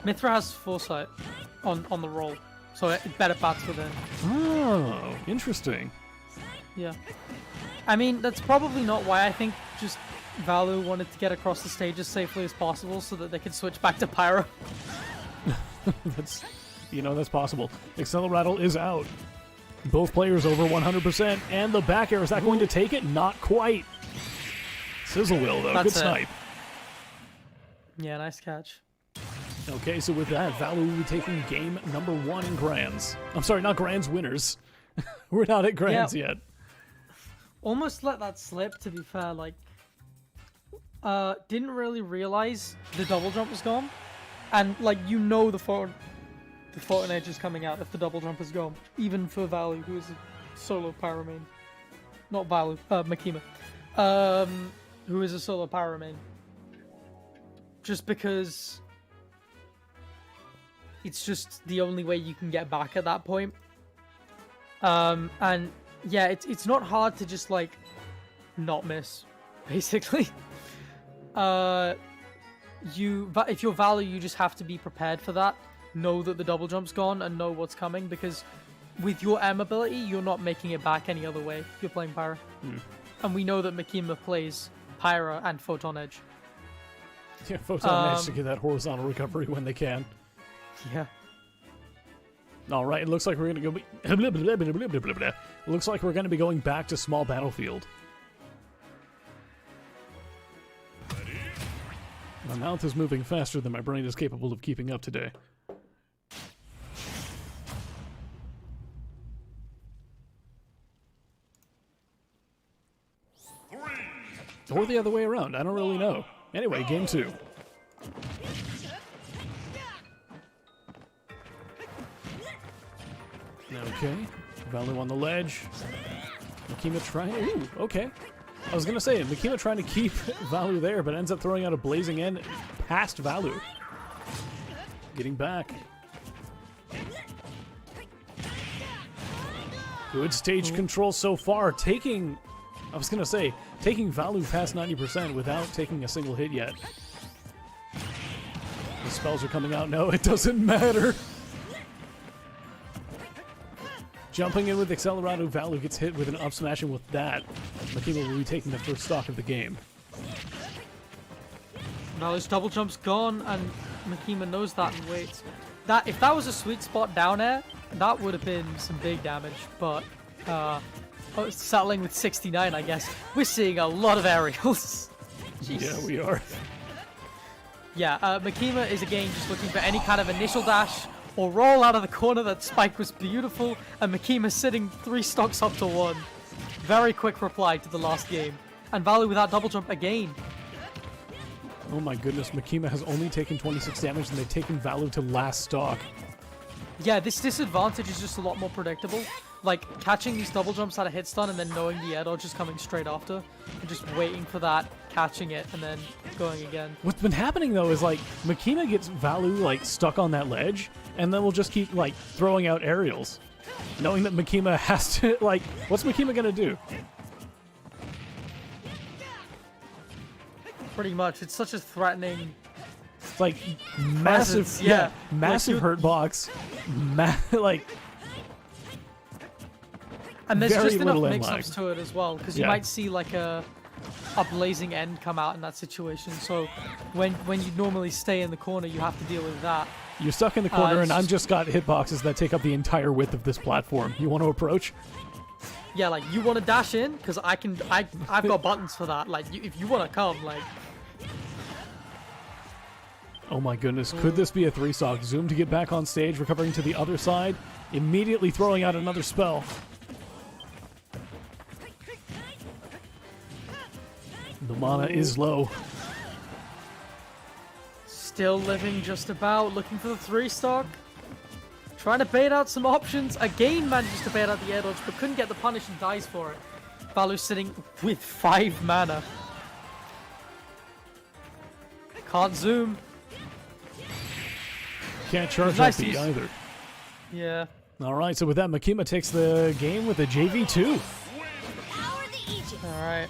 Mithra has foresight on the roll, so it better bats within. Oh, interesting. Yeah. I mean, that's probably not why I think just Valu wanted to get across the stage as safely as possible so that they could switch back to Pyro. That's, that's possible. Acceleratle is out. Both players over 100%, and the back air, is that going to take it? Not quite. Sizzle will, though. That's Good snipe. Yeah, nice catch. Okay, so with that, Valu will be taking game number 1 in Grands. I'm sorry, not Grands, winners. We're not at Grands yet. Almost let that slip, to be fair. Like, didn't really realize the double jump was gone. And, like, the Falcon Edge is coming out if the double jump is gone. Even for Valu, who is a solo Pyro main. Not Valu, Makima. Who is a solo Pyro main. Just because it's just the only way you can get back at that point. And yeah, it's not hard to just like not miss, basically. If you're Valu, you just have to be prepared for that. Know that the double jump's gone and know what's coming, because with your M ability, you're not making it back any other way. You're playing Pyro. And we know that Makima plays Pyro and Photon Edge. Yeah, Photon Edge to get that horizontal recovery when they can. Yeah. All right, it looks like we're going to go... It looks like we're going to be going back to small battlefield. My mouth is moving faster than my brain is capable of keeping up today. Or the other way around, I don't really know. Anyway, game 2. Okay, Valu on the ledge. Makima trying... Ooh, okay. I was going to say, Makima trying to keep Valu there, but ends up throwing out a blazing end past Valu. Getting back. Good stage control so far. Taking Valu past 90% without taking a single hit yet. The spells are coming out. No, it doesn't matter. Jumping in with Accelerado, Valu gets hit with an up smash, and with that, Makima will be taking the first stock of the game. Valu's double jump's gone, and Makima knows that and waits. If that was a sweet spot down air, that would have been some big damage, but settling with 69, I guess. We're seeing a lot of aerials. Yeah, we are. Yeah, Makima is again just looking for any kind of initial dash or roll out of the corner. That spike was beautiful, and Makima sitting 3 stocks up to 1. Very quick reply to the last game. And Valu with that double jump again. Oh my goodness, Makima has only taken 26 damage, and they've taken Valu to last stock. Yeah, this disadvantage is just a lot more predictable. Like, catching these double jumps out of hit stun and then knowing the air dodge is coming straight after. And just waiting for that, catching it, and then going again. What's been happening, though, is, like, Makima gets Valu, like, stuck on that ledge, and then we'll just keep, like, throwing out aerials. Knowing that Makima has to, like, what's Makima gonna do? Pretty much. It's such a threatening... It's like, massive, presence, yeah. massive Like, hurt box. Like... And there's Very just enough little mix-ups lag. to it as well, because you Yeah. might see like a blazing end come out in that situation. So when you normally stay in the corner, you have to deal with that. You're stuck in the corner, and it's I've just got hitboxes that take up the entire width of this platform. You want to approach? Yeah, like you want to dash in, because I've got buttons for that. Like if you want to come, like Oh my goodness, could this be a 3-stock? Zoom to get back on stage, recovering to the other side, immediately throwing out another spell. The mana is low. still living just about, looking for the 3-stock. Trying to bait out some options. Again manages to bait out the air dodge, but couldn't get the punish and dies for it. Valu sitting with 5 mana. Can't zoom. Can't charge Nice up B use. either. Yeah. Alright, so with that, Makima takes the game with a JV2. Alright.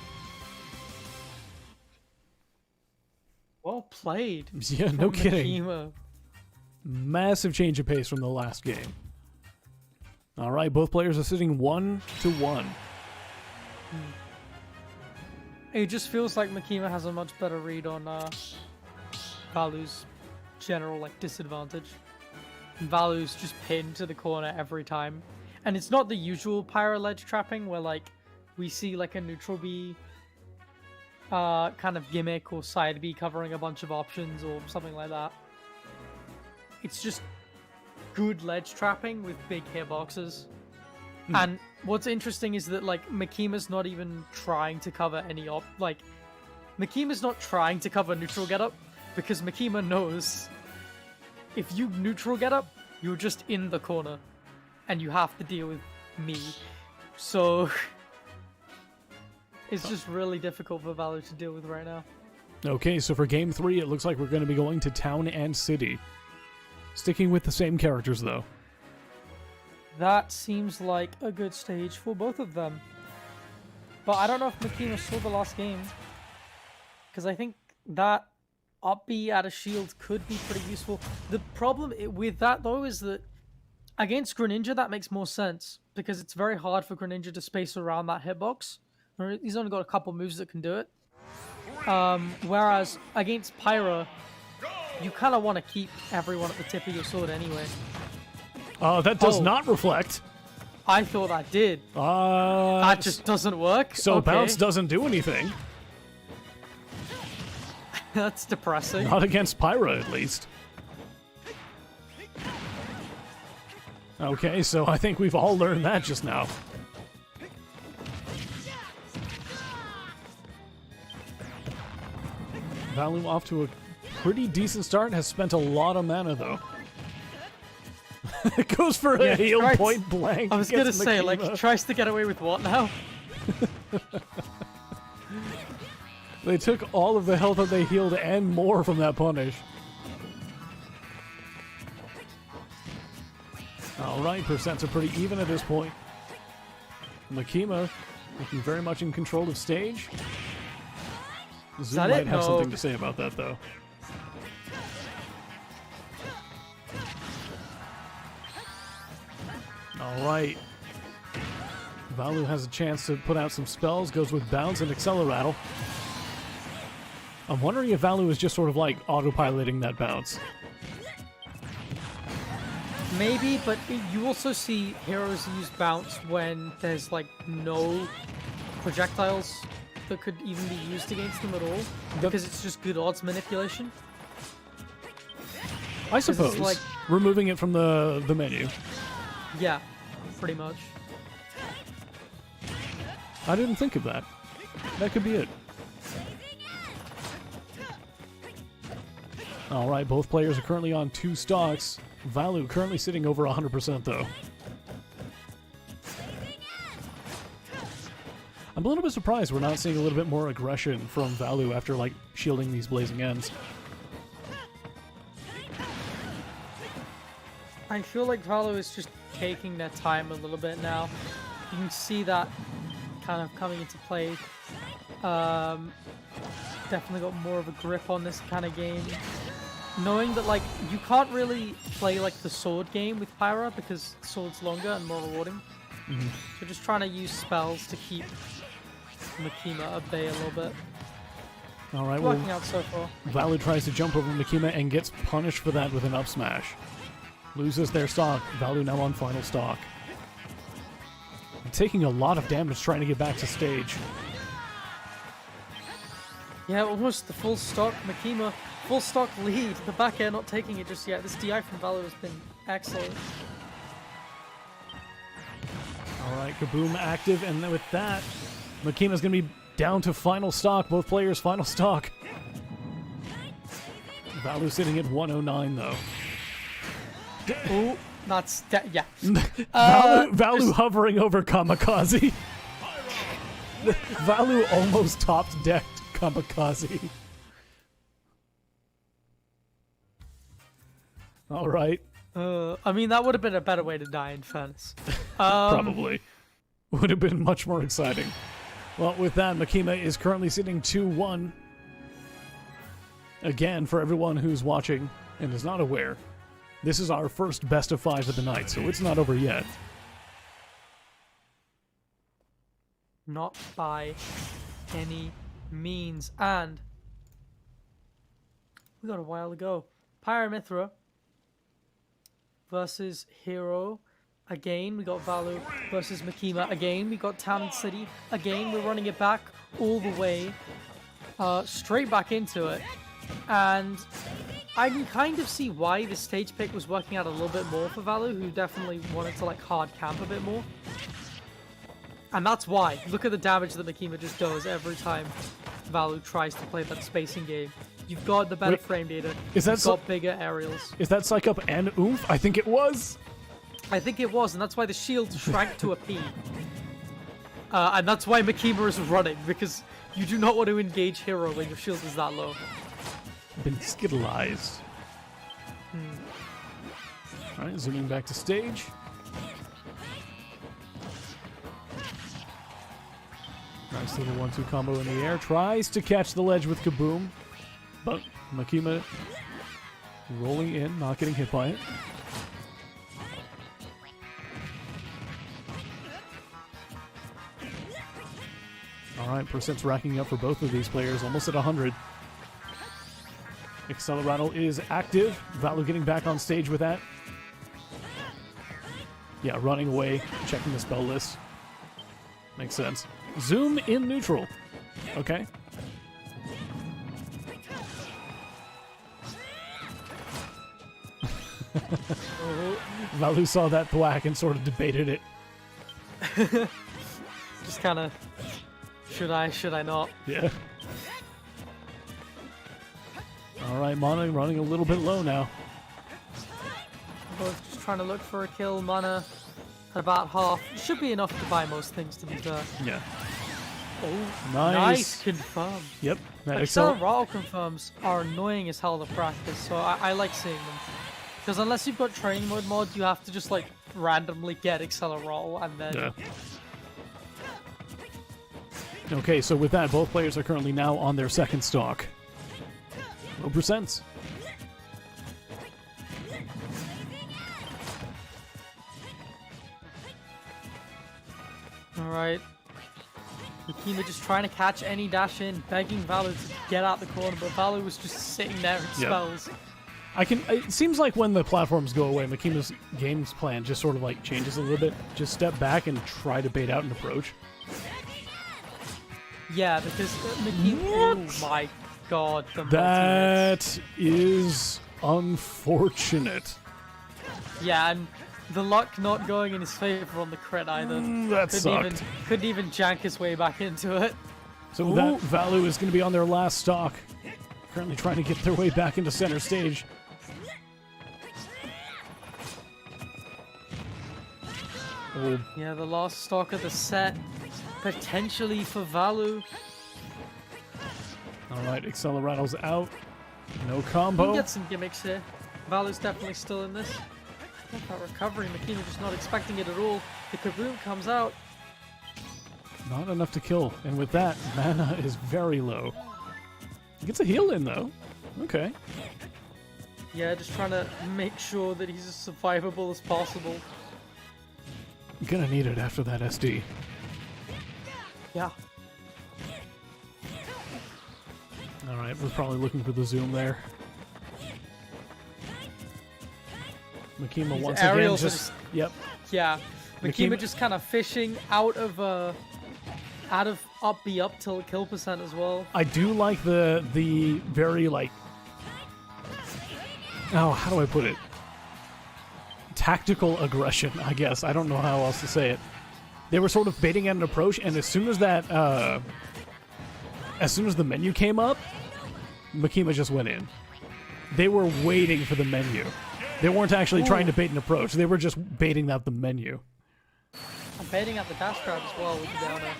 Well played. Yeah, no from kidding. Makima. Massive change of pace from the last game. Alright, both players are sitting 1-1. It just feels like Makima has a much better read on Valu's general like disadvantage. And Valu's just pinned to the corner every time. And it's not the usual Pyro ledge trapping where like we see like a neutral B kind of gimmick or side B covering a bunch of options or something like that. It's just good ledge trapping with big hitboxes. And what's interesting is that like Makima's not even trying to cover any Makima's not trying to cover neutral get up because Makima knows if you neutral get up, you're just in the corner and you have to deal with me. So it's just really difficult for Valor to deal with right now. Okay, so for Game 3, it looks like we're going to be going to Town and City. Sticking with the same characters, though. That seems like a good stage for both of them. But I don't know if Makima saw the last game. Because I think that up B out of shield could be pretty useful. The problem with that, though, is that against Greninja, that makes more sense. Because it's very hard for Greninja to space around that hitbox. He's only got a couple moves that can do it. Whereas against Pyra, you kind of want to keep everyone at the tip of your sword anyway. That does not reflect. I thought that did. That just doesn't work. So okay. bounce doesn't do anything. That's depressing. Not against Pyra, at least. Okay, so I think we've all learned that just now. Valu off to a pretty decent start. Has spent a lot of mana, though. It goes for a heal point blank. I was going to say, Makima. like, he tries to get away with what now? They took all of the health that they healed and more from that punish. Alright, percents are pretty even at this point. Makima looking very much in control of stage. Zoom might have something to say about that, though. Alright. Valu has a chance to put out some spells, goes with Bounce and Accelerate. I'm wondering if Valu is just sort of like autopiloting that bounce. Maybe, but you also see heroes use bounce when there's like no projectiles that could even be used against them at all, because it's just good odds manipulation. I suppose, like, removing it from the menu. Yeah, pretty much. I didn't think of that. That could be it. Alright, both players are currently on 2 stocks. Valu currently sitting over 100% though. I'm a little bit surprised we're not seeing a little bit more aggression from Valu after, like, shielding these blazing ends. I feel like Valu is just taking their time a little bit now. You can see that kind of coming into play. Definitely got more of a grip on this kind of game. Knowing that, like, you can't really play, like, the sword game with Pyra because sword's longer and more rewarding. So just trying to use spells to keep Makima at bay a little bit. Alright, Working out so far. Valu tries to jump over Makima and gets punished for that with an up smash. Loses their stock. Valu now on final stock. Taking a lot of damage trying to get back to stage. Yeah, almost the full stock Makima. Full stock lead. The back air not taking it just yet. This DI from Valu has been excellent. Alright, Kaboom active, and then with that, Makima's going to be down to final stock. Both players final stock. Valu sitting at 109, though. Oh, that's... yeah. Valu hovering over Kamikaze. Valu almost topped decked Kamikaze. Alright. I mean, that would have been a better way to die, in fairness. Probably. Would have been much more exciting. Well, with that, Makima is currently sitting 2-1. Again, for everyone who's watching and is not aware, this is our first best of 5 of the night, so it's not over yet. Not by any means. And we got a while to go. Pyramithra versus Hero. Again, we got Valu versus Makima. Again, we got Town City. Again, we're running it back all the way, straight back into it. And I can kind of see why this stage pick was working out a little bit more for Valu, who definitely wanted to like hard camp a bit more. And that's why. Look at the damage that Makima just does every time Valu tries to play that spacing game. You've got the better frame data. You've got bigger aerials. Is that Psych Up and Oomph? I think it was. I think it was, and that's why the shield shrank to a P. And that's why Makima is running, because you do not want to engage Hero when your shield is that low. Been skittleized. Alright, zooming back to stage. Nice little 1-2 combo in the air. Tries to catch the ledge with Kaboom. But Makima rolling in, not getting hit by it. Alright, percent's racking up for both of these players, almost at 100. Acceleratle is active. Valu getting back on stage with that. Yeah, running away, checking the spell list. Makes sense. Zoom in neutral. Okay. Valu saw that thwack and sort of debated it. Just kind of, should I not? Yeah. Alright, Mana running a little bit low now. Both just trying to look for a kill. Mana at about half. Should be enough to buy most things, to be fair. Yeah. Oh, nice. Confirm. Yep. Acceleratle confirms are annoying as hell to practice, so I like seeing them. Because unless you've got training mode mod, you have to just like randomly get Acceleratle and then... Yeah. Okay, so with that, both players are currently now on their second stock. Low percents. Alright. Makima just trying to catch any dash in, begging Valu to get out the corner, but Valu was just sitting there in spells. It seems like when the platforms go away, Makima's game's plan just sort of like changes a little bit. Just step back and try to bait out an approach. Yeah, because Makima... Oh my god, the That is unfortunate. Yeah, and the luck not going in his favor on the crit either. That sucked. Couldn't even jank his way back into it. So that Valu is going to be on their last stock. Currently trying to get their way back into center stage. Oh. Yeah, the last stock of the set. Potentially for Valu. Alright, Accelerato's out. No We combo. can get some gimmicks here. Valu's definitely still in this. Look at that recovery. Makima just not expecting it at all. The Kaboom comes out. Not enough to kill. And with that, mana is very low. Gets a heal in, though. Okay. Yeah, just trying to make sure that he's as survivable as possible. Gonna need it after that SD. Yeah. Alright, we're probably looking for the zoom there. Makima once again just... Yep. Yeah. Makima just kind of fishing out of up B up tilt kill percent as well. I do like the very, like... Oh, how do I put it? Tactical aggression, I guess. I don't know how else to say it. They were sort of baiting at an approach, and as soon as that, as soon as the menu came up, Makima just went in. They were waiting for the menu. They weren't actually trying to bait an approach. They were just baiting out the menu. I'm baiting out the dash grab as well with the down air.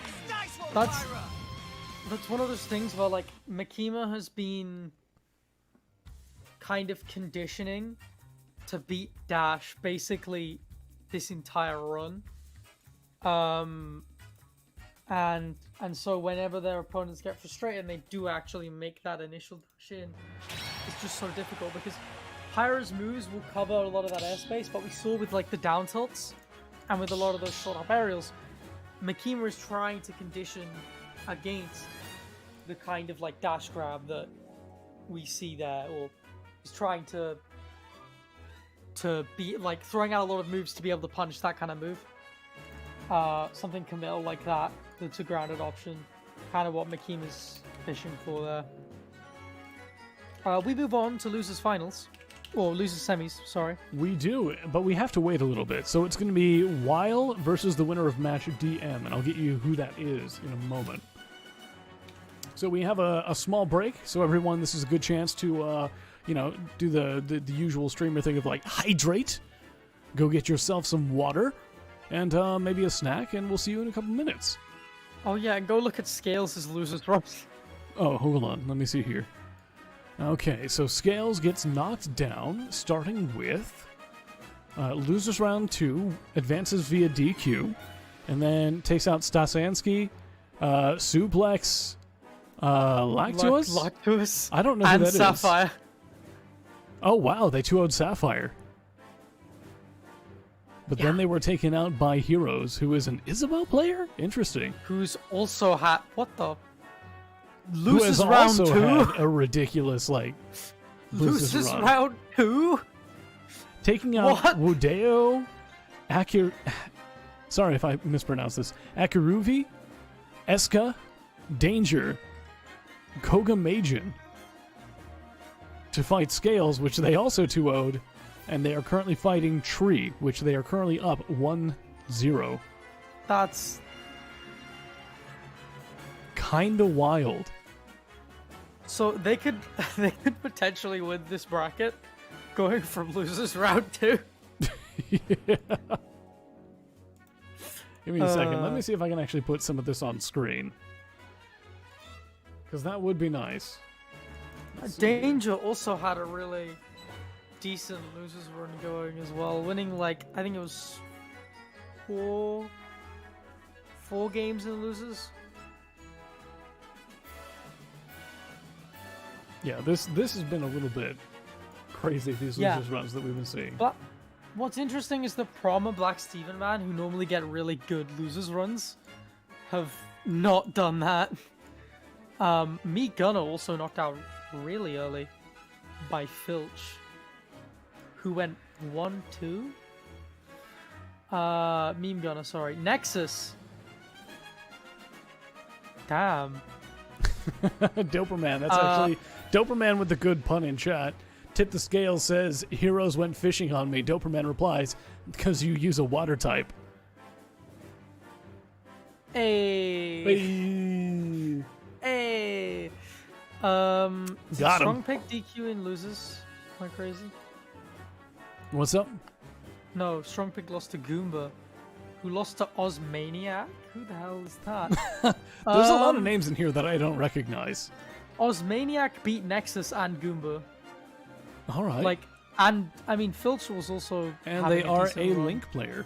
That's one of those things where, like, Makima has been kind of conditioning to beat dash basically this entire run. And so whenever their opponents get frustrated and they do actually make that initial dash in, it's just so difficult because Pyra's moves will cover a lot of that airspace, but we saw with like the down tilts and with a lot of those short up aerials, Makima is trying to condition against the kind of like dash grab that we see there, or he's trying to be like throwing out a lot of moves to be able to punch that kind of move. Something committal like that, that's a grounded option. Kind of what Makima's fishing for there. We move on to losers finals. Or losers semis, sorry. We do, but we have to wait a little bit. So it's going to be Weil versus the winner of match DM, and I'll get you who that is in a moment. So we have a small break. So everyone, this is a good chance to, do the usual streamer thing of like hydrate, go get yourself some water, and maybe a snack, and we'll see you in a couple minutes. Oh yeah, go look at Scales' losers runs. Oh, hold on. Let me see here. Okay, so Scales gets knocked down, starting with losers round 2, advances via DQ, and then takes out Stasansky, suplex, Lactuous? Lactuous. I don't know who that is. And Sapphire. Oh, wow, they 2-0'd Sapphire. But then they were taken out by Heroes, who is an Isabel player? Interesting. Who's also had... What the... Who has Loses round also 2? had a ridiculous, Loses run. round 2? Taking out What? Wudeo, sorry if I mispronounced this, Akuruvi, Eska, Danger, Kogamajin to fight Scales, which they also 2-0'd, and they are currently fighting Tree, which they are currently up 1-0. That's... Kinda wild. So they could potentially win this bracket going from losers round 2. Yeah. Give me a second. Let me see if I can actually put some of this on screen. Because that would be nice. Danger also had a really decent losers run going as well, winning I think it was four games in losers. Yeah, this has been a little bit crazy, these losers runs that we've been seeing. But what's interesting is the Proma Black Steven man, who normally get really good losers runs, have not done that. Me Gunner also knocked out really early by Filch, who went 1-2. Meme Gunner, sorry. Nexus. Damn. Doperman, that's actually Doperman with the good pun in chat. Tip the Scale says, Heroes went fishing on me. Doperman replies, because you use a water type. Hey. Hey. Got him. Strong pick DQ in losers. Am I crazy? What's up? No, strong pick lost to Goomba, who lost to Osmaniac. Who the hell is that? There's a lot of names in here that I don't recognize. Osmaniac beat Nexus and Goomba. All right. Filch was also And having they are decent a run. Link player.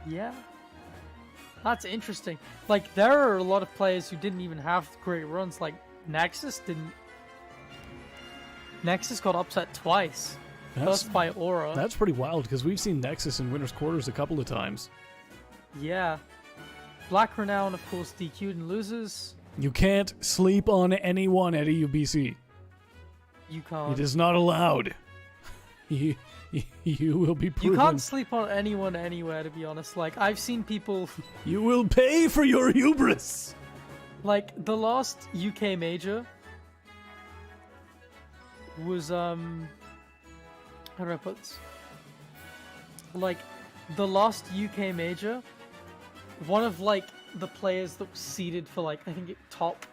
Yeah. That's interesting. There are a lot of players who didn't even have great runs. Nexus didn't. Nexus got upset twice. First by Aura. That's pretty wild, because we've seen Nexus in Winner's Quarters a couple of times. Yeah. Black Renown, of course, DQ'd and loses. You can't sleep on anyone at EUBC. You can't. It is not allowed. You will be proven. You can't sleep on anyone anywhere, to be honest. I've seen people... You will pay for your hubris! The last UK major was, how do I put this? The last UK major, one of, the players that was seeded for, I think top...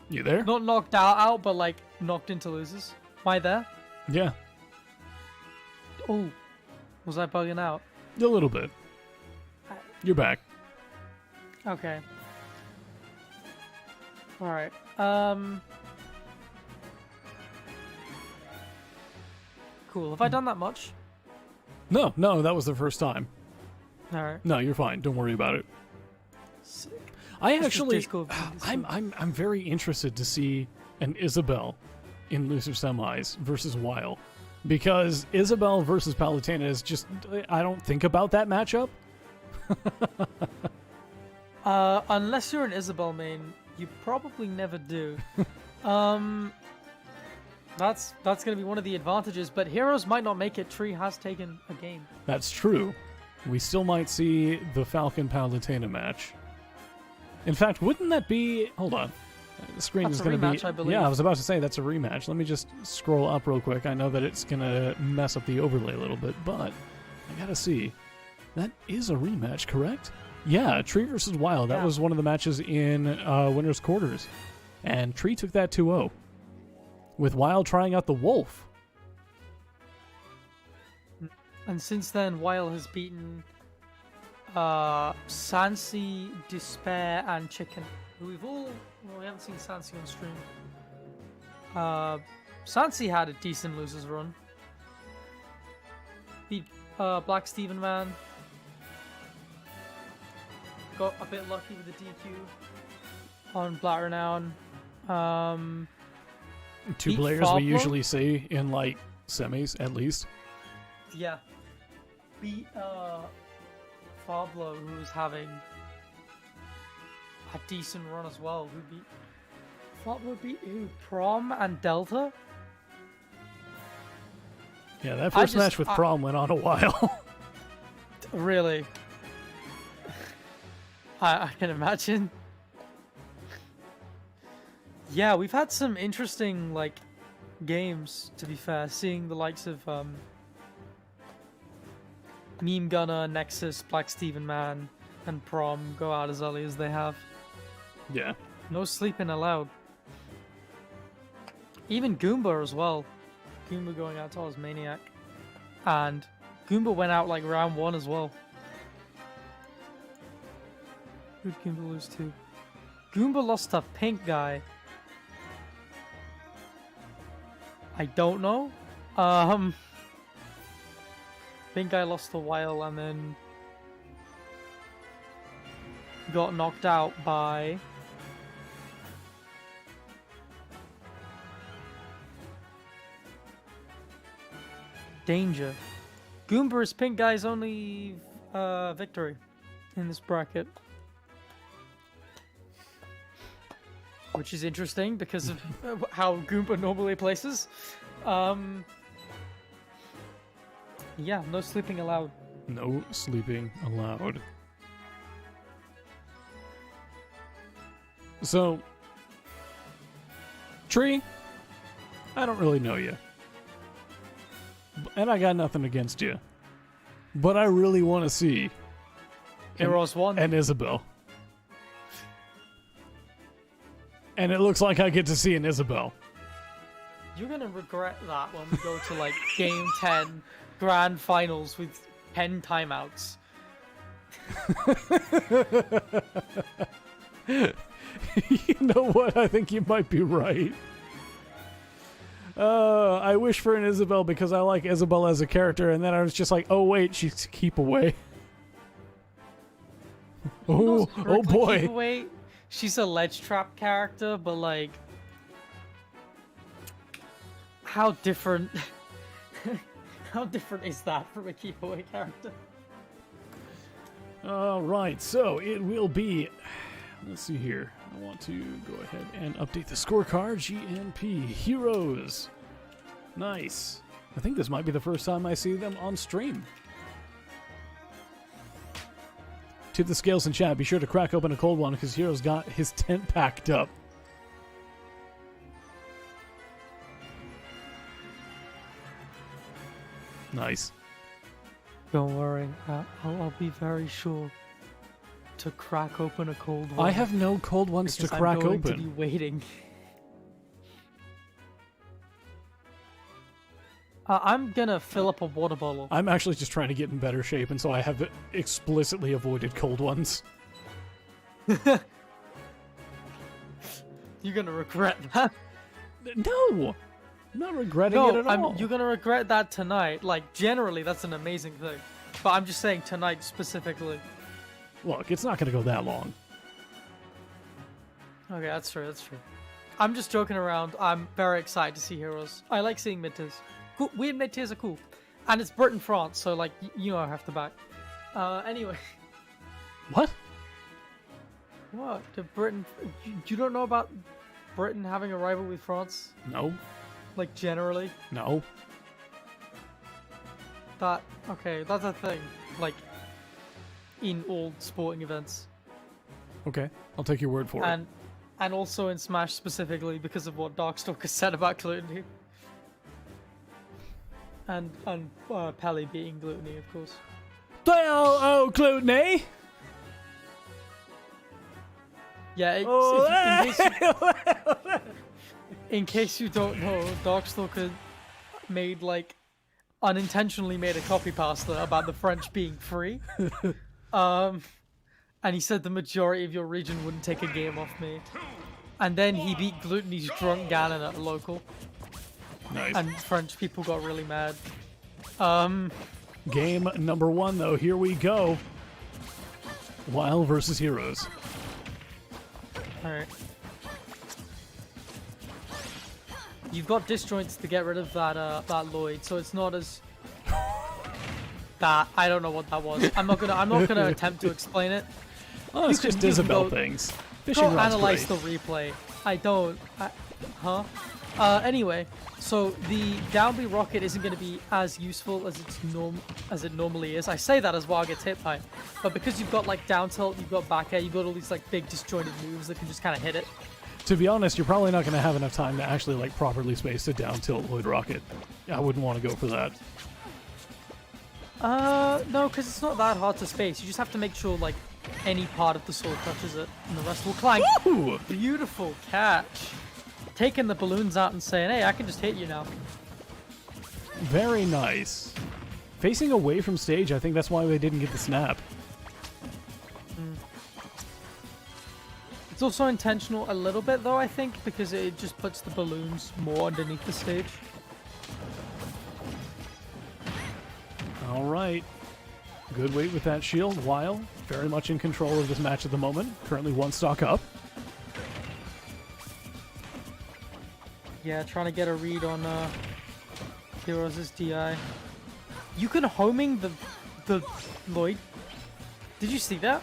You there? Not knocked out, but, knocked into losers. Am I there? Yeah. Oh. Was I bugging out? A little bit. You're back. Okay. Alright. Cool. Have I done that much? No, that was the first time. Alright. No, you're fine. Don't worry about it. Sick. I This is actually, Discord. I'm very interested to see an Isabel in loser semis versus Weil, because Isabel versus Palutena is just, I don't think about that matchup. Unless you're an Isabel main, you probably never do. That's gonna be one of the advantages, but Heroes might not make it. Tree has taken a game. That's true. We still might see the Falcon Palutena match. In fact, wouldn't that be... Hold on. The screen That's is a going to be... rematch, I believe. Yeah, I was about to say that's a rematch. Let me just scroll up real quick. I know that it's going to mess up the overlay a little bit, but I gotta see. That is a rematch, correct? Yeah, Tree versus Wild. That Yeah. was one of the matches in Winner's Quarters. And Tree took that 2-0. With Wild trying out the Wolf. And since then, Weil has beaten Sansi, Despair, and Chicken. Who we haven't seen Sansi on stream. Sansi had a decent losers run. Beat Black Steven Man. Got a bit lucky with the DQ on Black Renown. Two Beat players Fablo? we usually see in, like, semis, at least. Yeah. Beat Fablo, who was having a decent run as well. Fablo beat who? Prom and Delta? Yeah, that first match with I- Prom went on a while. Really? I can imagine. Yeah, we've had some interesting, like, games, to be fair. Seeing the likes of Meme Gunner, Nexus, Black Steven Man, and Prom go out as early as they have. Yeah. No sleeping allowed. Even Goomba as well. Goomba going out to Oz Maniac. And Goomba went out like round 1 as well. Who'd Goomba lose to? Goomba lost to Pink Guy. I don't know. Pink Guy lost to Weil and then got knocked out by Danger. Goomba is Pink Guy's only victory in this bracket. Which is interesting because of how Goomba normally places. Yeah, no sleeping allowed. No sleeping allowed. So, Tree, I don't really know you. And I got nothing against you. But I really want to see Heroes 1. an Isabel. And it looks like I get to see an Isabel. You're gonna regret that when we go to like game 10 grand finals with 10 timeouts. You know what? I think you might be right. I wish for an Isabel because I like Isabel as a character, and then I was just like, oh wait, she's keep away. Oh, oh boy. Keep away. She's a ledge trap character, but like, how different? How different is that from a keep away character? All right, so it will be. Let's see here. I want to go ahead and update the scorecard. GNP Heroes. Nice. I think this might be the first time I see them on stream. Tip the scales in chat. Be sure to crack open a cold one because Heroes got his tent packed up. Nice. Don't worry, I'll be very sure to crack open a cold one. I have no cold ones to because crack I'm going open. to be waiting. I'm gonna fill up a water bottle. I'm actually just trying to get in better shape, and so I have explicitly avoided cold ones. You're gonna regret that. No! I'm not regretting it at all. You're gonna regret that tonight. Like, generally, that's an amazing thing. But I'm just saying tonight specifically. Look, it's not going to go that long. Okay, that's true, that's true. I'm just joking around. I'm very excited to see Heroes. I like seeing mid-tiers. Cool. Weird mid-tiers are cool. And it's Britain, France, so, like, you know I have to back. Anyway. What? What? Did Britain? You don't know about Britain having a rival with France? No. Like generally? No. Okay, that's a thing. Like in all sporting events. Okay, I'll take your word for it. And also in Smash specifically because of what Darkstalker said about gluttony. And Pally beating gluttony, of course. Oh, gluttony! Yeah, in case you don't know, Darkstalker made unintentionally made a copy pasta about the French being free. And he said the majority of your region wouldn't take a game off me. And then he beat Gluttony's drunk Ganon at a local. Nice. And French people got really mad. Game number 1, though. Here we go. Wild versus Heroes. Alright. You've got disjoints to get rid of that Lloyd, so it's not as that I don't know what that was. I'm not gonna attempt to explain it. Oh, it's just Isabelle things. Fishing rod's analyze great. the replay. Anyway, so the down B rocket isn't going to be as useful as it normally is. I say that as Wild gets hit by it, but because you've got down tilt, you've got back air, you've got all these big disjointed moves that can just kind of hit it. To be honest, you're probably not going to have enough time to actually properly space a down tilt Lloyd rocket. I wouldn't want to go for that. No, because it's not that hard to space. You just have to make sure any part of the sword touches it, and the rest will clank. Ooh! Beautiful catch. Taking the balloons out and saying, hey, I can just hit you now. Very nice. Facing away from stage, I think that's why they didn't get the snap. It's also intentional a little bit, though, I think, because it just puts the balloons more underneath the stage. All right. Good weight with that shield. Wild, very much in control of this match at the moment. Currently 1 stock up. Yeah, trying to get a read on Heroes' DI. You can homing the Lloyd. Did you see that?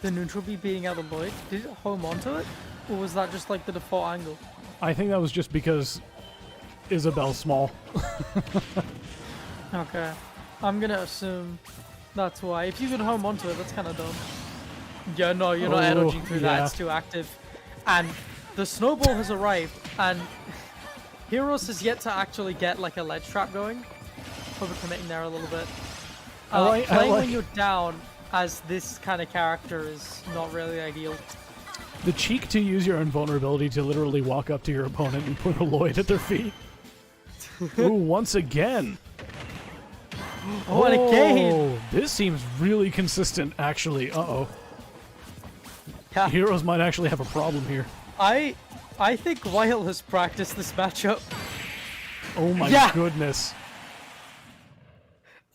The neutral B beating out the Lloyd. Did it home onto it? Or was that just the default angle? I think that was just because Isabelle's small. Okay. I'm gonna assume that's why. If you can home onto it, that's kind of dumb. Yeah, no, you're not energy through that. It's too active. And the snowball has arrived, and Heroes has yet to actually get a ledge trap going. Overcommitting there a little bit. Playing when you're down as this kind of character is not really ideal. The cheek to use your invulnerability to literally walk up to your opponent and put a Lloyd at their feet. Ooh, once again. Oh, and again! This seems really consistent, actually. Uh-oh. Yeah. Heroes might actually have a problem here. I think Wild has practiced this matchup. Oh my goodness.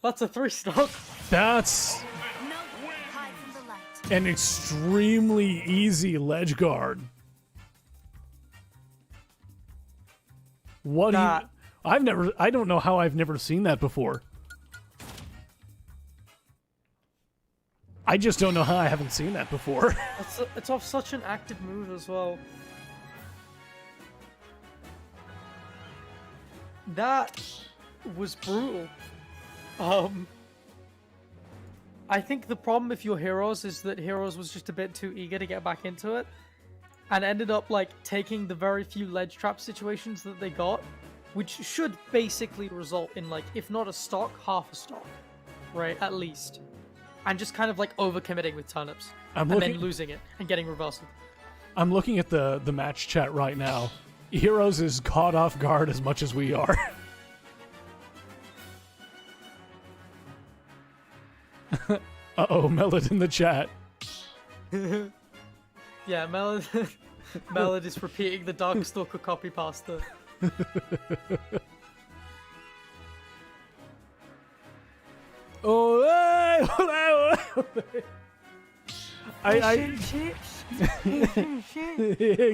That's a 3-stock. That's an extremely easy ledge guard. What I don't know how I've never seen that before. I just don't know how I haven't seen that before. It's off such an active move as well. That was brutal. I think the problem with your Heroes is that Heroes was just a bit too eager to get back into it, and ended up taking the very few ledge trap situations that they got, which should basically result in if not a stock, half a stock, right? At least. And just kind of overcommitting with turnips. And then losing it and getting reversal. I'm looking at the match chat right now. Heroes is caught off guard as much as we are. Uh-oh, Melod in the chat. Yeah, Melod is repeating the Darkstalker copy pasta. Exactly.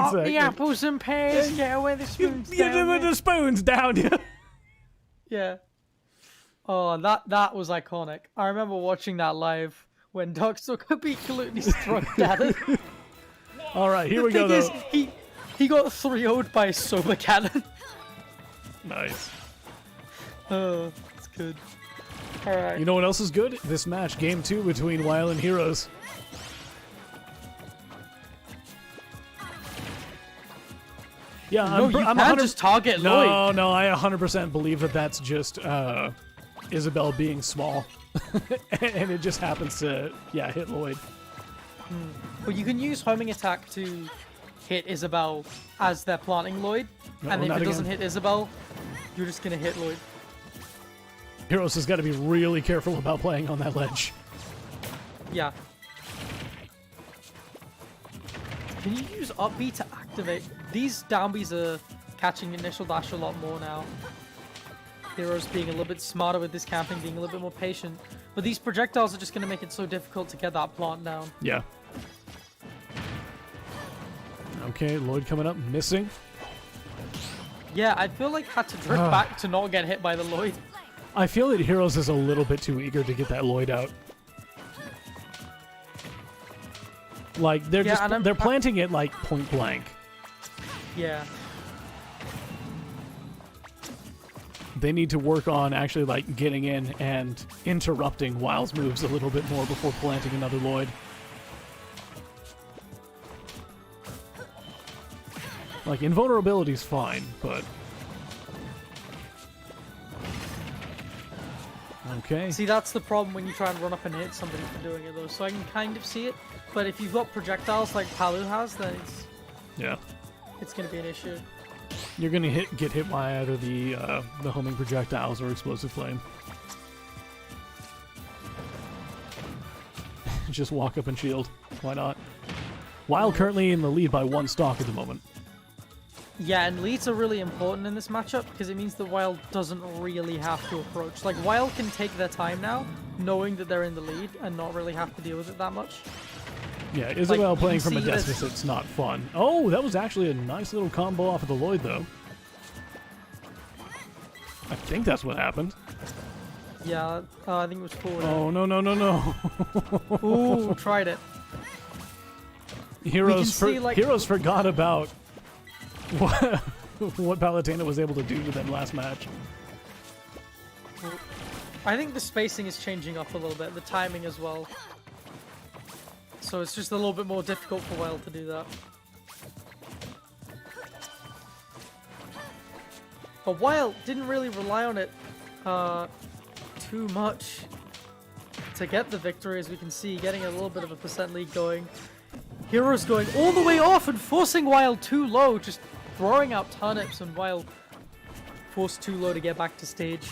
Up the apples and pears, get away the spoons You do with the spoons down, yeah. Yeah. Oh, that was iconic. I remember watching that live when Darkstalker beat Palutena struck at it. All right, here we The go, thing though. is, he got 3-0'd by a Sober Cannon. Nice. Oh, that's good. Alright. You know what else is good? This match, Game 2 between Weil and Heroes. Yeah, No, you I'm can't just target Lloyd. No, I 100% believe that that's just Isabel being small. And it just happens to, yeah, hit Lloyd. But you can use homing attack to hit Isabel as they're planting Lloyd. No, And if not it doesn't again. hit Isabel, you're just going to hit Lloyd. Heroes has got to be really careful about playing on that ledge. Yeah. Can you use up B to activate? These down Bs are catching initial dash a lot more now. Heroes being a little bit smarter with this camping, being a little bit more patient. But these projectiles are just going to make it so difficult to get that plant down. Yeah. Okay, Lloyd coming up, missing. Yeah, I feel like had to drift back to not get hit by the Lloyd. I feel that Heroes is a little bit too eager to get that Lloyd out. Like, they're Yeah, just, and they're planting it, like, point blank. Yeah. They need to work on actually, like, getting in and interrupting Weil's moves a little bit more before planting another Lloyd. Like, invulnerability's fine, but... Okay. See, that's the problem when you try and run up and hit somebody for doing it, though. So I can kind of see it. But if you've got projectiles like Palu has, then Yeah. it's going to be an issue. You're gonna get hit by either the homing projectiles or explosive flame. Just walk up and shield. Why not? Weil currently in the lead by 1 stock at the moment. Yeah, and leads are really important in this matchup because it means that Weil doesn't really have to approach. Like, Weil can take their time now, knowing that they're in the lead and not really have to deal with it that much. Yeah, Isabel Like, playing you from a see this- deficit's not fun. Oh, that was actually a nice little combo off of the Lloyd, though. I think that's what happened. Yeah, I think it was forward. Oh, no, no, no, no. Ooh, tried it. Heroes, see, like- Heroes forgot about what Palutena was able to do to them last match. I think the spacing is changing up a little bit, the timing as well. So it's just a little bit more difficult for Weil to do that. But Weil didn't really rely on it too much to get the victory, as we can see, getting a little bit of a percent lead going. Heroes going all the way off and forcing Weil too low, just throwing out turnips, and Weil forced too low to get back to stage.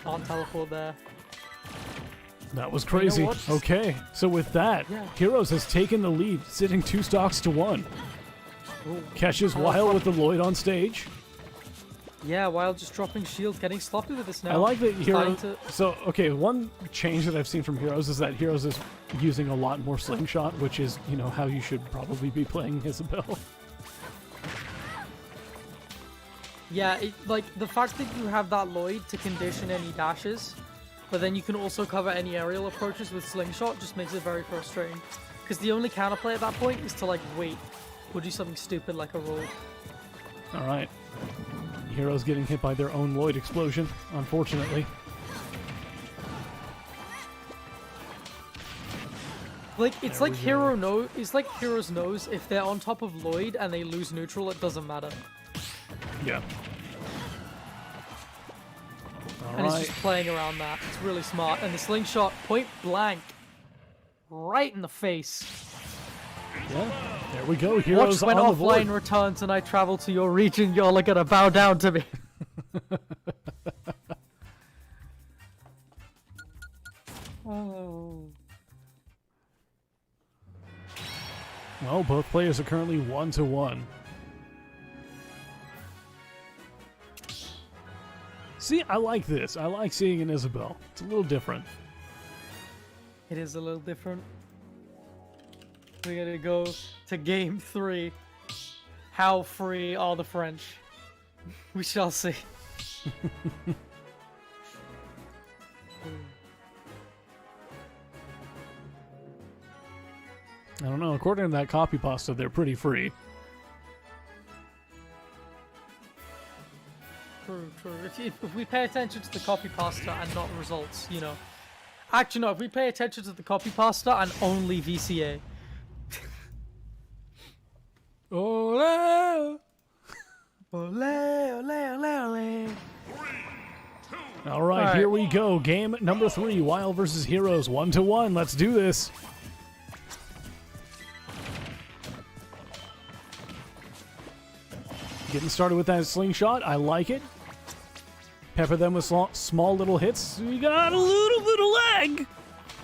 Can't teleport there. That was crazy. what? Okay, so with that, Yeah. Heroes has taken the lead, sitting 2 stocks to 1. Ooh. Catches Oh, Weil fuck. with the Lloyd on stage. Yeah, Weil just dropping shield, getting sloppy with this now. I like that Starting Heroes... to- So, okay, one change that I've seen from Heroes is that Heroes is using a lot more slingshot, which is, you know, how you should probably be playing Isabel. Yeah, like the fact that you have that Lloyd to condition any dashes, but then you can also cover any aerial approaches with slingshot just makes it very frustrating. Because the only counterplay at that point is to like wait, or do something stupid like a roll. Alright. Heroes getting hit by their own Lloyd explosion, unfortunately. Like it's There like we go. Heroes knows if they're on top of Lloyd and they lose neutral, it doesn't matter. Yeah. And it's Alright. just playing around that. It's really smart. And the slingshot, point blank, right in the face. Yeah. There we go. Watch Heroes when on the offline board. returns and I travel to your region, y'all are gonna bow down to me. Oh. Well, both players are currently 1-1. See, I like this. I like seeing an Isabel. It's a little different. It is a little different. We're gonna go to game 3. How free are the French? We shall see. I don't know. According to that copy pasta, they're pretty free. True. If we pay attention to the copy pasta and not results, you know. Actually, no. If we pay attention to the copy pasta and only VCA. Ole! Ole. All right, here we go. Game number 3, Wild versus Heroes, 1-1. Let's do this. Getting started with that slingshot. I like it. Pepper them with small little hits. We got a little bit of lag.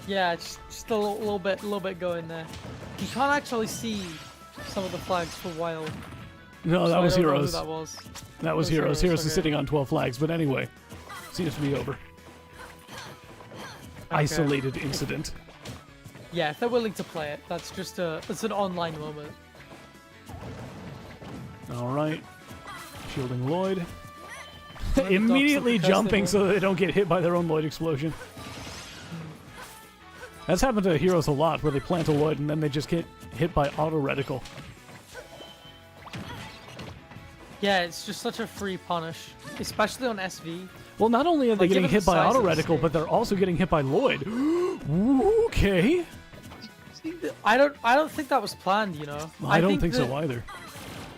Yeah, just a little bit going there. You can't actually see some of the flags for Wild. No, that So was I don't know who Heroes. that was. That was Heroes. Heroes, Heroes is okay. sitting on 12 flags, but anyway, seems to be over. Isolated incident. Yeah, if they're willing to play it, it's an online moment. All right, shielding Lloyd. the dogs Immediately look detestable. jumping so they don't get hit by their own Lloyd explosion. That's happened to Heroes a lot, where they plant a Lloyd and then they just get hit by auto reticle. Yeah, it's just such a free punish, especially on SV. Well, not only are they Like, getting given hit the by size auto of the reticle, stage. but they're also getting hit by Lloyd. Okay. I don't think that was planned, you know. I don't think that, so either.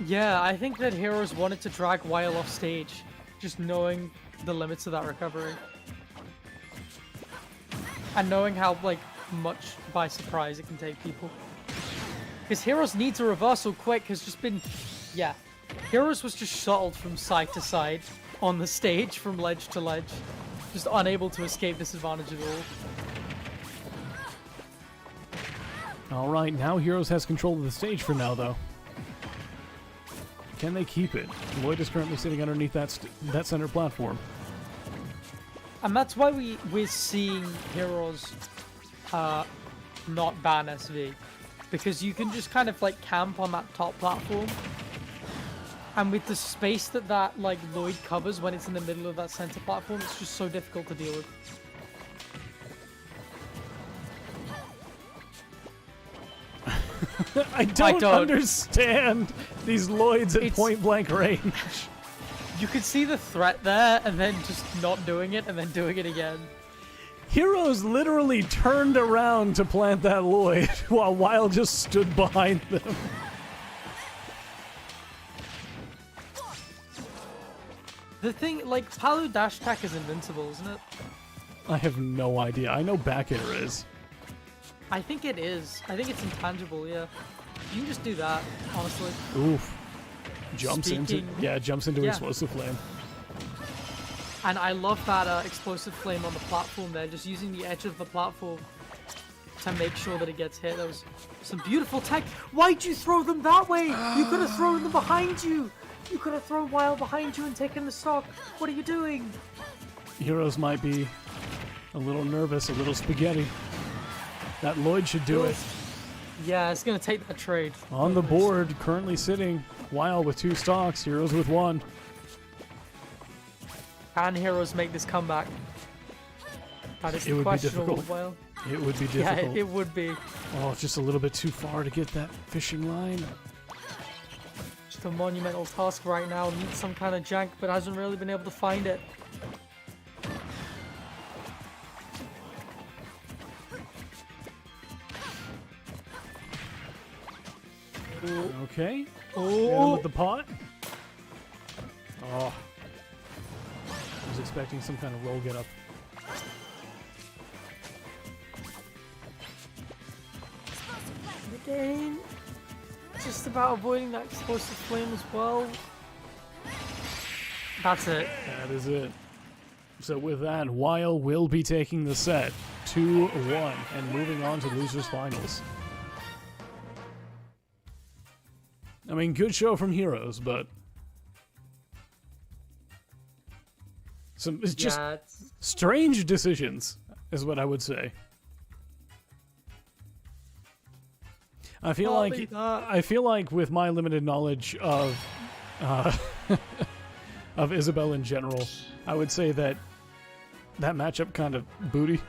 Yeah, I think that Heroes wanted to drag Wild off stage, just knowing the limits of that recovery. And knowing how, like, much by surprise it can take people. Because Heroes needs a reversal quick has just been... Yeah. Heroes was just shuttled from side to side on the stage, from ledge to ledge. Just unable to escape disadvantage at all. All right, now Heroes has control of the stage for now, though. Can they keep it? Lloyd is currently sitting underneath that center platform. And that's why we're seeing Heroes not ban SV. Because you can just kind of like camp on that top platform. And with the space that like Lloyd covers when it's in the middle of that center platform, it's just so difficult to deal with. I don't understand these Lloyds at It's- point blank range. You could see the threat there and then just not doing it and then doing it again. Heroes literally turned around to plant that Lloyd while Wild just stood behind them. The thing, like, Palu dash attack is invincible, isn't it? I have no idea. I know back air is. I think it is. I think it's intangible, yeah. You can just do that, honestly. Oof. Jumps into Yeah. explosive flame. And I love that explosive flame on the platform there, just using the edge of the platform to make sure that it gets hit. That was some beautiful tech. Why'd you throw them that way? You could have thrown them behind you. You could have thrown Wild behind you and taken the stock. What are you doing? Heroes might be a little nervous, a little spaghetti. That Lloyd should do it. Yeah, it's gonna take that trade. On the board, currently sitting Wild with 2 stocks, Heroes with 1. Can Heroes make this comeback? That is It would be questionable. difficult. Well, It would be yeah, difficult. it would be. Oh, it's just a little bit too far to get that fishing line. Just a monumental task right now. Needs some kind of jank, but hasn't really been able to find it. Okay. Hit him Oh, with the pot. Oh. I was expecting some kind of roll get up. again. Just about avoiding that explosive flame as well. That's it. That is it. So with that, Wild will be taking the set 2-1 and moving on to losers finals. I mean, good show from Heroes, but it's just Yeah, it's, strange decisions, is what I would say. I feel like with my limited knowledge of of Isabelle in general, I would say that matchup kind of booty.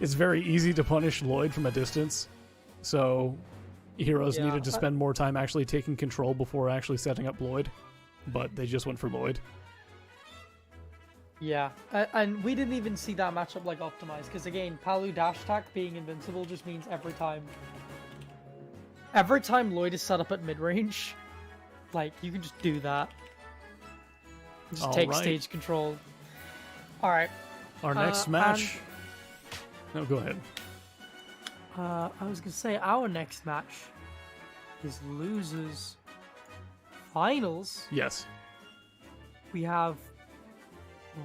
it's very easy to punish Lloyd from a distance. So heroes Yeah, needed to spend more time actually taking control before actually setting up Lloyd. But they just went for Lloyd. Yeah, and we didn't even see that matchup like optimized, because again, Palu dash attack being invincible just means every time Lloyd is set up at mid-range, like, you can just do that. Just All take right. stage control. Alright. Our next match... No, go ahead. I was gonna say, our next match is losers finals. Yes. We have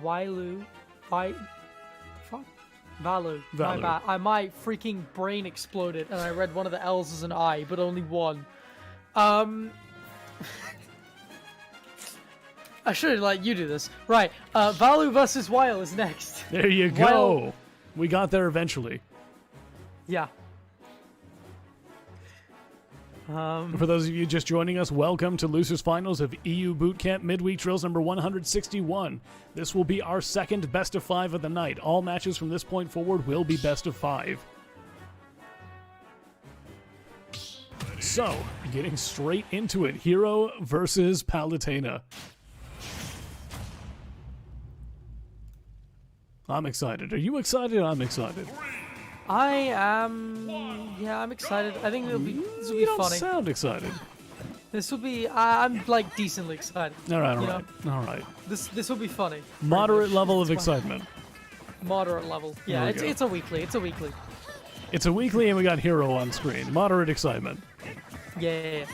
Valu. My Valu. bad. My freaking brain exploded, and I read one of the L's as an I, but only one. I should let you do this. Right. Valu versus Weil is next. There you go. We got there eventually. Yeah. For those of you just joining us, welcome to Losers Finals of EU Bootcamp Midweek Drills number 161. This will be our second best of 5 of the night. All matches from this point forward will be best of 5. So, getting straight into it, Hero versus Palutena. I'm excited. Are you excited? I'm excited. I am. Yeah, I'm excited. I think this will be You don't funny. sound excited. This will be. I'm like decently excited. All right, all You right, all right. This will be funny. Moderate level of It's fine. excitement. Moderate level. Yeah, There we it's go. it's a weekly. It's a weekly. It's a weekly and we got Hero on screen. Moderate excitement. Yeah.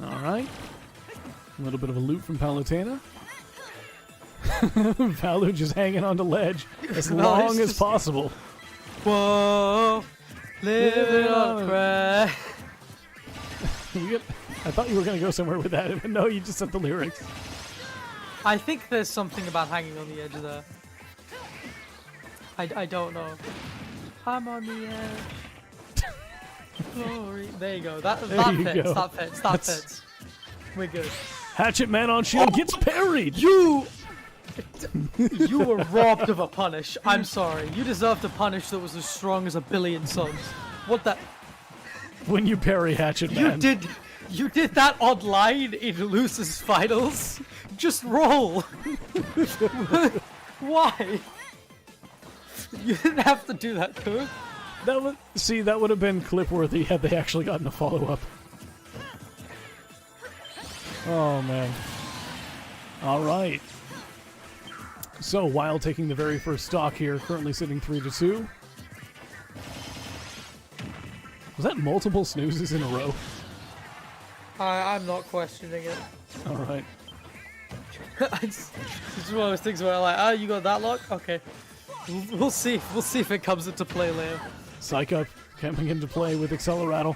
All right. A little bit of a loot from Palutena. Palu just hanging on the ledge as No, long it's as just- possible. Whoa, living on a prayer. I thought you were going to go somewhere with that, but no, you just said the lyrics. I think there's something about hanging on the edge of there. I don't know. I'm on the edge. Glory. There you go. That you fits. go. That fits. That fits. We're good. Hatchet Man on shield gets parried. You were robbed of a punish. I'm sorry. You deserved a punish that was as strong as a billion suns. What the? When you parry Hatchet Man. You did that odd line in Losers Finals. Just roll. Why? You didn't have to do that, too. That would have been clip worthy had they actually gotten a follow up. Oh man. All right. So, Weil taking the very first stock here, currently sitting 3-2. Was that multiple snoozes in a row? I'm not questioning it. All right. It's just one of those things where I'm like, you got that lock? Okay. We'll see. We'll see if it comes into play later. Psych Up coming into play with Acceleratle.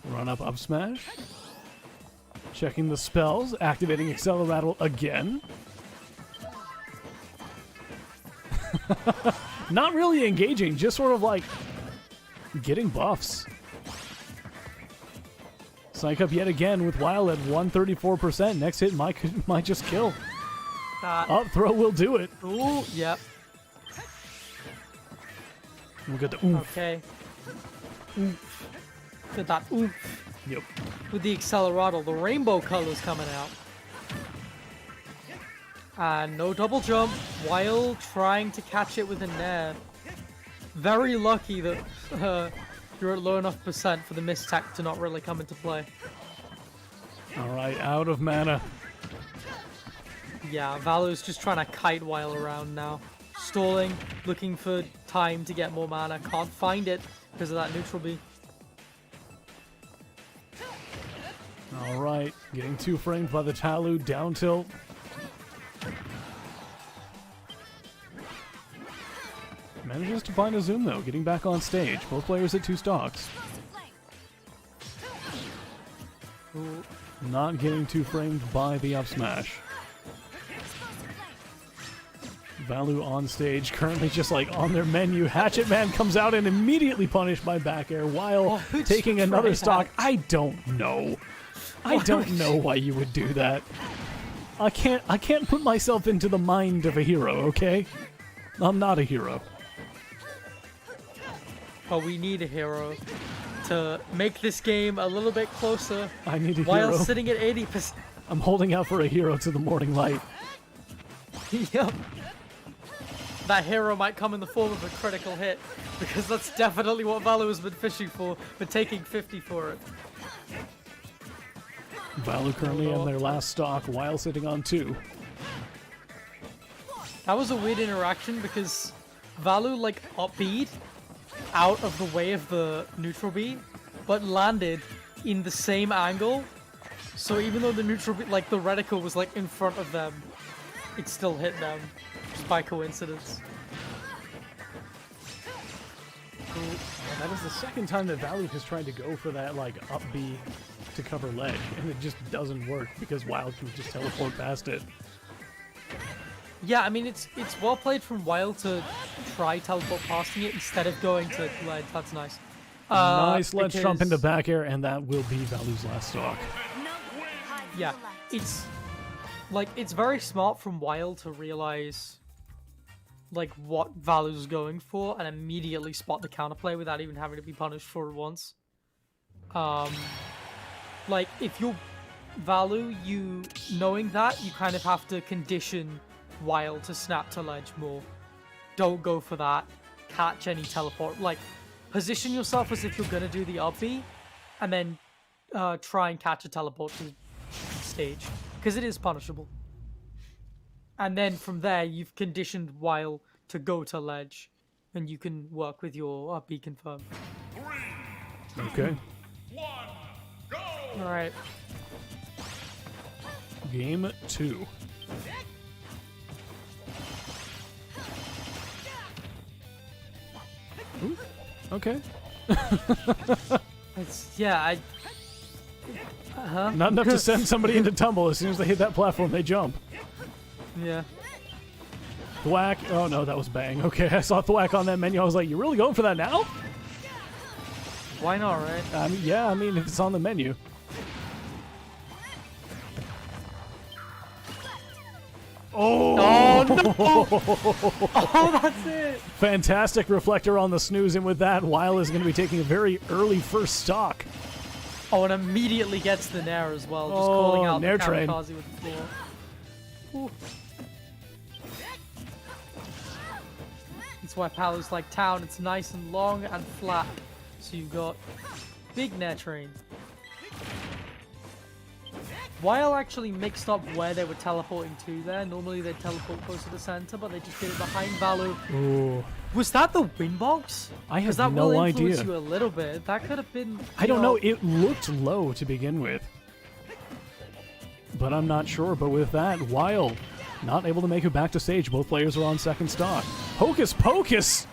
Run up smash. Checking the spells, activating Acceleratle again. Not really engaging, just sort of like getting buffs. Psych Up yet again with Weil at 134%. Next hit might just kill. Up throw will do it. Ooh, yep. We'll get the oomph. Okay. Oomph. Get that oomph. Yep. With the Acceleratle, the rainbow colors coming out. And no double jump, while trying to catch it with a nair. Very lucky that you're at low enough percent for the mistack to not really come into play. Alright, out of mana. Yeah, Valu's just trying to kite Weil around now. Stalling, looking for time to get more mana. Can't find it because of that neutral B. Alright, getting 2 framed by the Talu, down tilt. Manages to find a zoom though, getting back on stage. Both players at 2 stocks. Ooh. Not getting 2 framed by the up smash. Valu on stage, currently just like on their menu. Hatchet Man comes out and immediately punished by back air while Oh, who taking tried another that? stock. I don't know. I don't know why you would do that. I can't put myself into the mind of a hero, okay? I'm not a hero. But we need a hero to make this game a little bit closer I need a while hero. sitting at 80%. I'm holding out for a hero to the morning light. Yep. That hero might come in the form of a critical hit, because that's definitely what Valu has been fishing for, but taking 50 for it. Valu currently in their last stock while sitting on 2. That was a weird interaction because Valu like up-B'd out of the way of the neutral B, but landed in the same angle. So even though the neutral B, like the reticle was like in front of them, it still hit them just by coincidence. That is the second time that Valu has tried to go for that like up B to cover ledge, and it just doesn't work because Wild can just teleport past it. Yeah, I mean it's well played from Wild to try teleport passing it instead of going to ledge. That's nice. Nice ledge jump because- into back air, and that will be Valu's last stock. Yeah, it's like it's very smart from Wild to realize like what Valu's going for and immediately spot the counterplay without even having to be punished for it once. Like if you're Valu, you knowing that you kind of have to condition Wild to snap to ledge more. Don't go for that. Catch any teleport. Like position yourself as if you're gonna do the up B, and then try and catch a teleport to stage, because it is punishable. And then from there, you've conditioned Weil to go to ledge, and you can work with your up B confirm. Okay. All right. Game 2. Ooh, okay. Yeah, Not enough to send somebody into tumble. As soon as they hit that platform, they jump. yeah. Thwack. Oh no, that was bang. Okay, I saw thwack on that menu. I was like, you really going for that now? Why not, right? I mean, yeah, I mean, if it's on the menu. Oh! No! Oh, that's it! Fantastic reflector on the snooze, and with that, Weil is going to be taking a very early first stock. Oh, and immediately gets the Nair as well, just Oh, calling out Nair the train. kamikaze with the floor. Ooh. That's why Palu's like town, it's nice and long and flat. So you've got big Nair train. Weil actually mixed up where they were teleporting to there. Normally they teleport close to the center, but they just did it behind Valu. Ooh. Was that the win box? I have Because that no will influence idea. you a little bit. That could have been. I don't know. It looked low to begin with. But I'm not sure. But with that, Weil not able to make it back to stage. Both players are on second stock. Hocus pocus!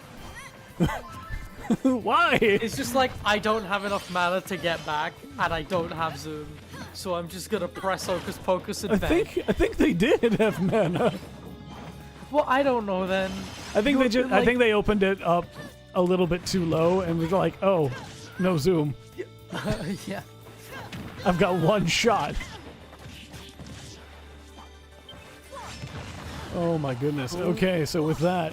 Why? It's just like, I don't have enough mana to get back, and I don't have Zoom. So I'm just gonna press Hocus Pocus and beg. I think they did have mana. Well, I don't know then. I think I think they opened it up a little bit too low and was like, oh, no zoom. Yeah. I've got one shot. Oh my goodness. Okay, so with that,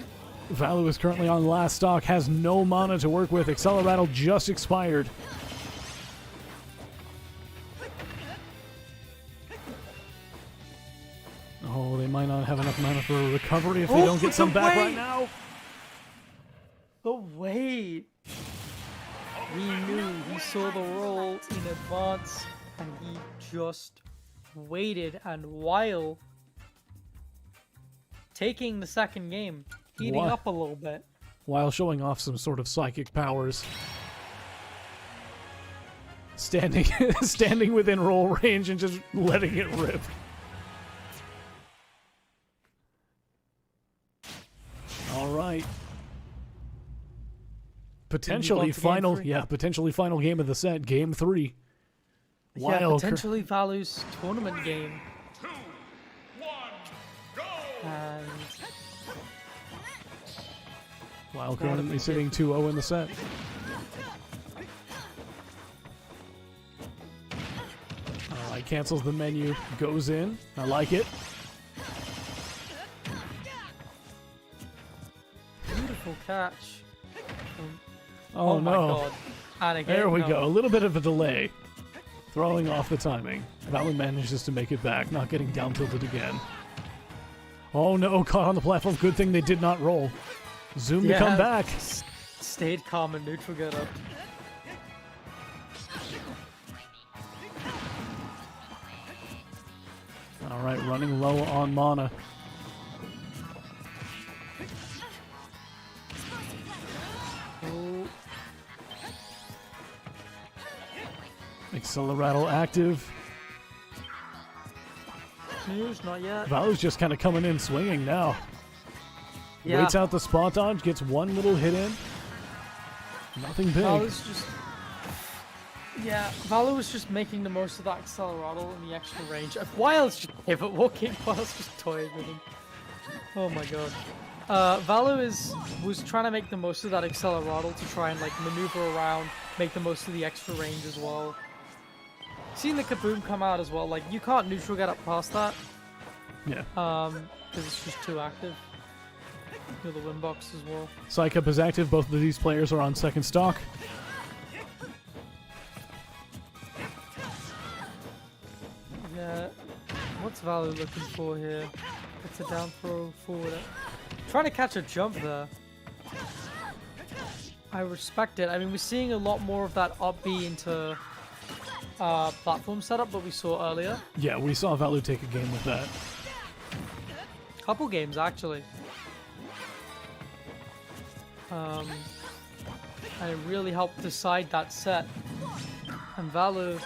Valu is currently on last stock, has no mana to work with. Acceleratle just expired. Oh, they might not have enough mana for a recovery if they don't get some back right now. But wait. He knew, he saw the roll in advance, and he just waited. And while taking the second game, heating What? up a little bit. While showing off some sort of psychic powers. Standing within roll range and just letting it rip. All right. Potentially final, potentially final game of the set, game 3. Yeah, Wild potentially Valu's tournament game. And Wild currently sitting 2-0 in the set. Alright, cancels the menu, goes in. I like it. Beautiful catch. Oh, my no. god. And again, There we no. go. A little bit of a delay. Throwing off the timing. Valu manages to make it back, not getting down tilted again. Oh no, caught on the platform. Good thing they did not roll. Zoom to come back. Stayed calm and neutral get up. Alright, running low on mana. Oh, Acceleratle active. news, not yet. Valu's just kind of coming in swinging now. Yeah. Waits out the spot dodge, gets one little hit in. Nothing big. Valu's just... Yeah, Valu was just making the most of that Acceleratle and the extra range. Wild's just pivot walking, Wild's just toying with him. Oh my god. Valu was trying to make the most of that Acceleratle to try and like maneuver around, make the most of the extra range as well. Seeing the Kaboom come out as well, like you can't neutral get up past that. Yeah. Because it's just too active. You're the win box as well. Psych Up is active. Both of these players are on second stock. Yeah. What's Valu looking for here? It's a down throw forward. Trying to catch a jump there. I respect it. I mean, we're seeing a lot more of that up B into platform setup that we saw earlier. Yeah, we saw Valu take a game with that. Couple games, actually. And it really helped decide that set. And Valu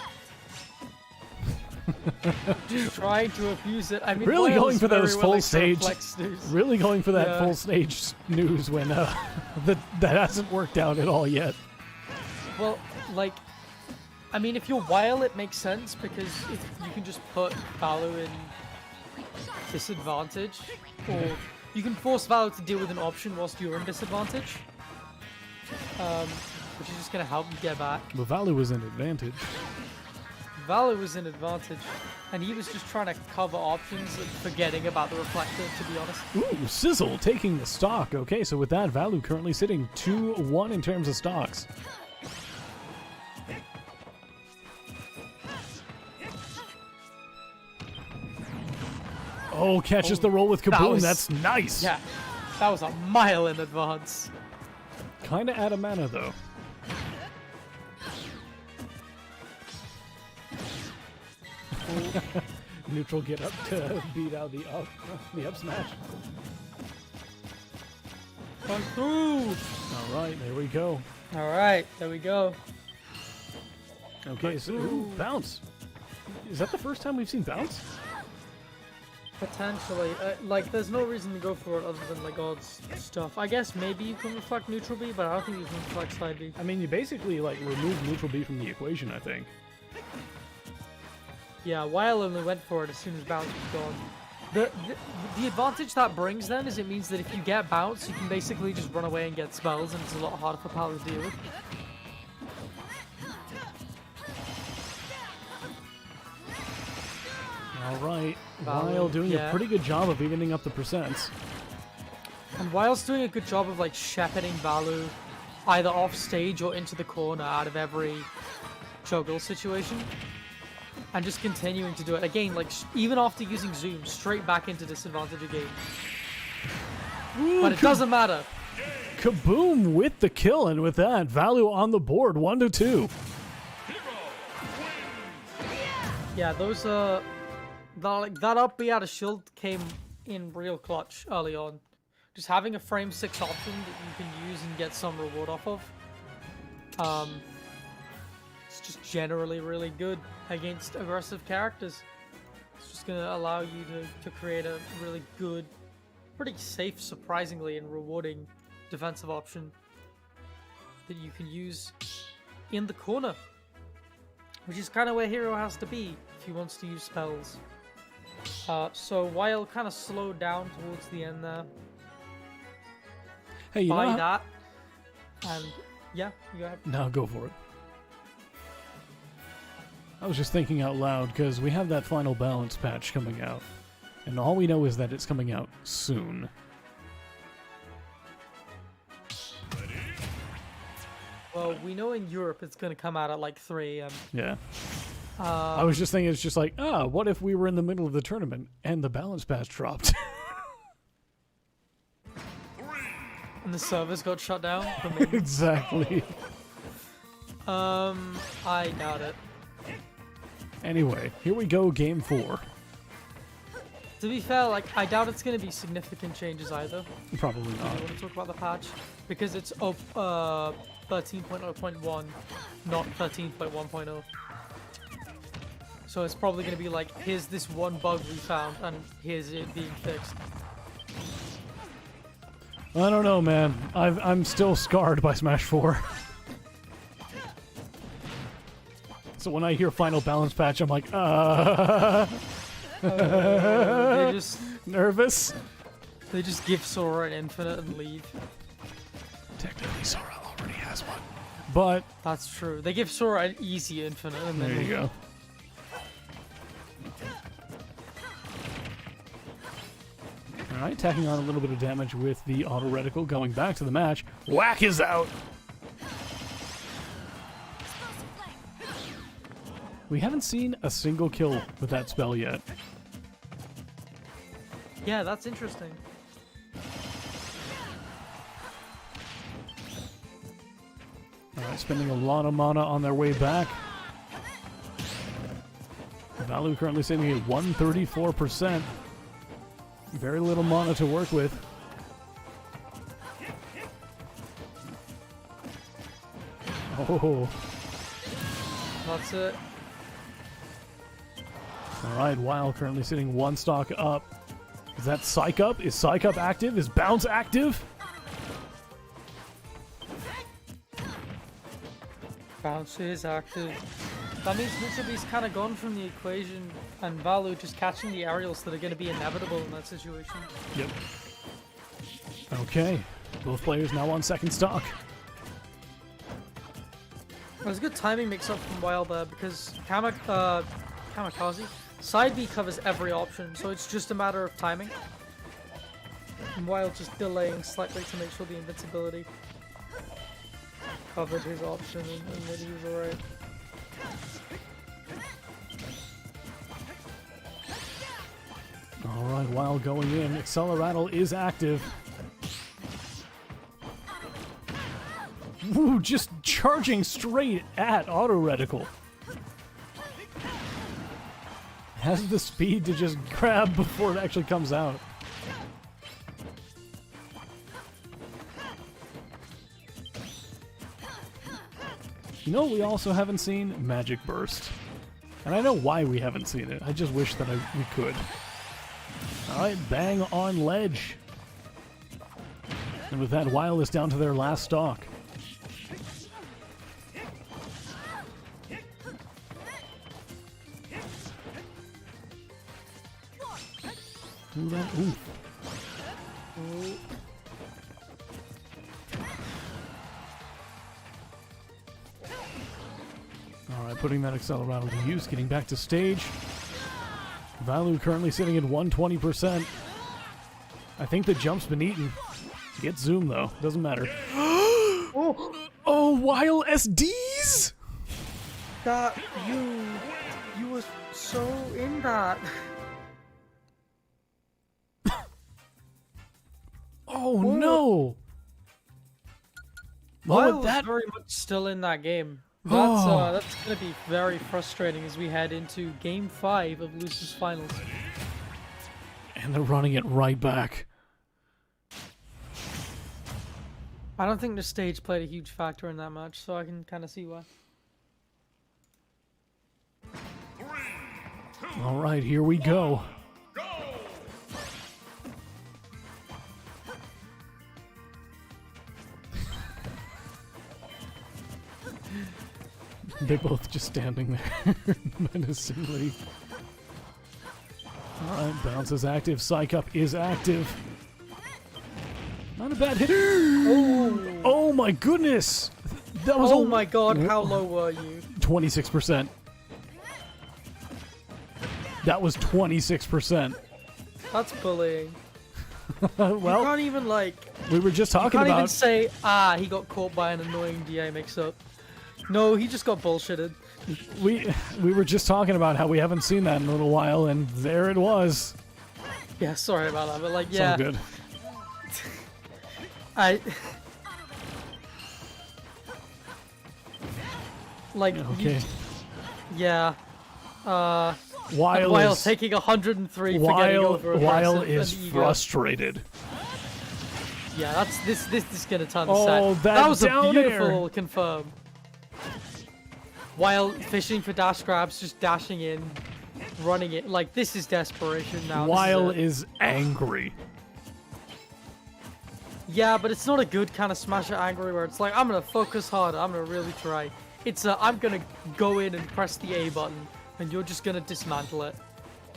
just trying to abuse it. I mean, Really Boyle going is for very those willing full to stage. flex news. Really going for that Yeah. full stage news when that hasn't worked out at all yet. Well, like, I mean, if you're Weil, it makes sense because if you can just put Valu in disadvantage, or you can force Valu to deal with an option whilst you're in disadvantage, which is just gonna help you get back. But Valu was an advantage. Valu was in advantage, and he was just trying to cover options and forgetting about the reflector, to be honest. Ooh, Sizzle taking the stock. Okay, so with that, Valu currently sitting 2-1 in terms of stocks. Oh, catches the roll with Kaboom. was- That's nice. Yeah, that was a mile in advance. Kind of out of mana, though. Neutral get up to beat out the up smash. Come through! All right, there we go. Alright, there we go. Okay, so ooh, bounce. Is that the first time we've seen bounce? Potentially. Like, there's no reason to go for it other than, like, odds stuff. I guess maybe you can reflect neutral B, but I don't think you can reflect side B. I mean, you basically like remove neutral B from the equation, I think. Yeah, Weil only went for it as soon as bounce was gone. The advantage that brings then is it means that if you get bounce, you can basically just run away and get spells, and it's a lot harder for Palu to deal with. All right, Valu, Weil doing yeah. a pretty good job of evening up the percents. And Weil's doing a good job of like shepherding Valu either off stage or into the corner out of every juggle situation. And just continuing to do it. Again, like even after using Zoom, straight back into disadvantage again. Ooh, But it doesn't matter. Kaboom with the kill, and with that, Valu on the board, 1-2. Yeah, those that up B out of shield came in real clutch early on. Just having a frame 6 option that you can use and get some reward off of. It's just generally really good against aggressive characters. It's just going to allow you to create a really good, pretty safe, surprisingly, and rewarding defensive option that you can use in the corner. Which is kind of where Hero has to be if he wants to use spells. So Weil kind of slowed down towards the end there. Hey, you By know that. And yeah, you go ahead. No, go for it. I was just thinking out loud, because we have that final balance patch coming out. And all we know is that it's coming out soon. Well, we know in Europe it's going to come out at like 3 a.m. Yeah. I was just thinking, it's just like, what if we were in the middle of the tournament and the balance patch dropped? And the servers got shut down. Exactly. I doubt it. Anyway, here we go, game 4. To be fair, like, I doubt it's going to be significant changes either. Probably I not. want to talk about the patch because it's up 13.0.1, not 13.1.0. So it's probably going to be like, here's this one bug we found, and here's it being fixed. I don't know, man. I'm still scarred by Smash 4. So when I hear final balance patch, I'm like, They just nervous. give Sora an infinite and leave. Technically, Sora already has one. But That's true. They give Sora an easy infinite and then there you go. Alright, tacking on a little bit of damage with the auto reticle, going back to the match. Whack is out! We haven't seen a single kill with that spell yet. Yeah, that's interesting. Alright, spending a lot of mana on their way back. Valu currently sitting at 134%. Very little mana to work with. Oh. That's it. Alright, Weil currently sitting 1 stock up. Is that Psych Up? Is Psych Up active? Is Bounce active? Bounce is active. That means Mitsubi's kind of gone from the equation, and Valu just catching the aerials that are going to be inevitable in that situation. Yep. Okay. Both players now on 2nd stock. There's a good timing mix-up from Wild there, because Kamikaze, side B covers every option, so it's just a matter of timing. And Wild just delaying slightly to make sure the invincibility covered his option and that he was alright. Alright, Weil going in. Acceleratle is active. Woo, just charging straight at auto reticle. Has the speed to just grab before it actually comes out. You know what we also haven't seen? Magic Burst. And I know why we haven't seen it. I just wish that we could. Alright, bang on ledge. And with that, Weil is down to their last stock. Ooh, that, ooh. Alright, putting that Acceleratle to use, getting back to stage. Valu currently sitting at 120%. I think the jump's been eaten. Get zoom though, doesn't matter. Oh, Weil SDs! That you were so in that. Oh no! Wild Oh, was that very much still in that game. That's gonna be very frustrating as we head into Game 5 of Lucis Finals. and they're running it right back. I don't think the stage played a huge factor in that match, so I can kind of see why. All right, here we go. They're both just standing there menacingly. Alright, Bounce is active. Psych Up is active. Not a bad hit. Oh my goodness! That was Oh my god, how low were you? 26%. That was 26%. That's bullying. You Well, can't even like. we were just You talking can't even about... say, he got caught by an annoying DI mix-up. No, he just got bullshitted. We were just talking about how we haven't seen that in a little while, and there it was. Yeah, sorry about that, but like, It's yeah. all good. Like, Okay. yeah. Weil Weil is... taking 103 for getting over Weil aggressive is and ego. frustrated. Yeah, that's this is gonna turn the Oh, set. that That was a down beautiful confirm. While fishing for dash grabs, just dashing in, running it. Like, this is desperation now. Weil This is is angry. yeah, but it's not a good kind of smasher angry where it's like, I'm gonna focus harder, I'm gonna really try. It's I'm gonna go in and press the A button, and you're just gonna dismantle it.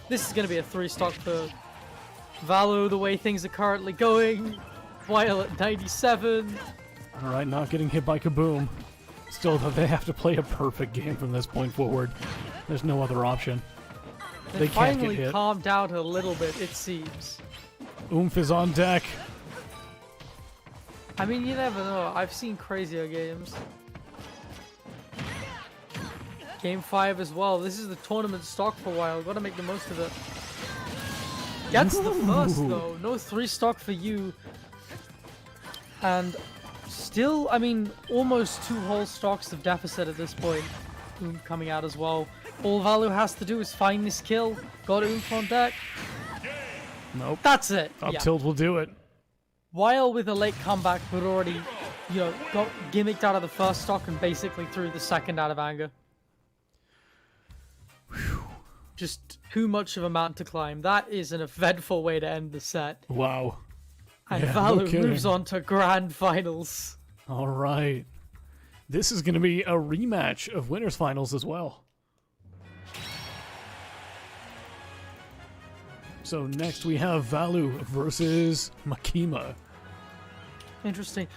This is gonna be a 3-stock for Valu, the way things are currently going. Weil at 97. Alright, not getting hit by Kaboom. Still, though, they have to play a perfect game from this point forward. There's no other option. They can't get Finally hit. calmed down a little bit, it seems. Oomph is on deck. I mean, you never know. I've seen crazier games. Game 5 as well. This is the tournament stock for a while. Gotta make the most of it. Gets the first, though. No 3-stock for you. And still, I mean, almost 2 whole stocks of deficit at this point. Oomph coming out as well. All Valu has to do is find this kill. Got Oomph on deck. Nope. That's it. Up Yeah. tilt will do it. Weil with a late comeback, but already, you know, got gimmicked out of the first stock and basically threw the second out of anger. Just too much of a mountain to climb. That is an eventful way to end the set. Wow. And Yeah, no Valu kidding. moves on to grand finals. All right. This is going to be a rematch of winners finals as well. So next we have Valu versus Makima. Interesting.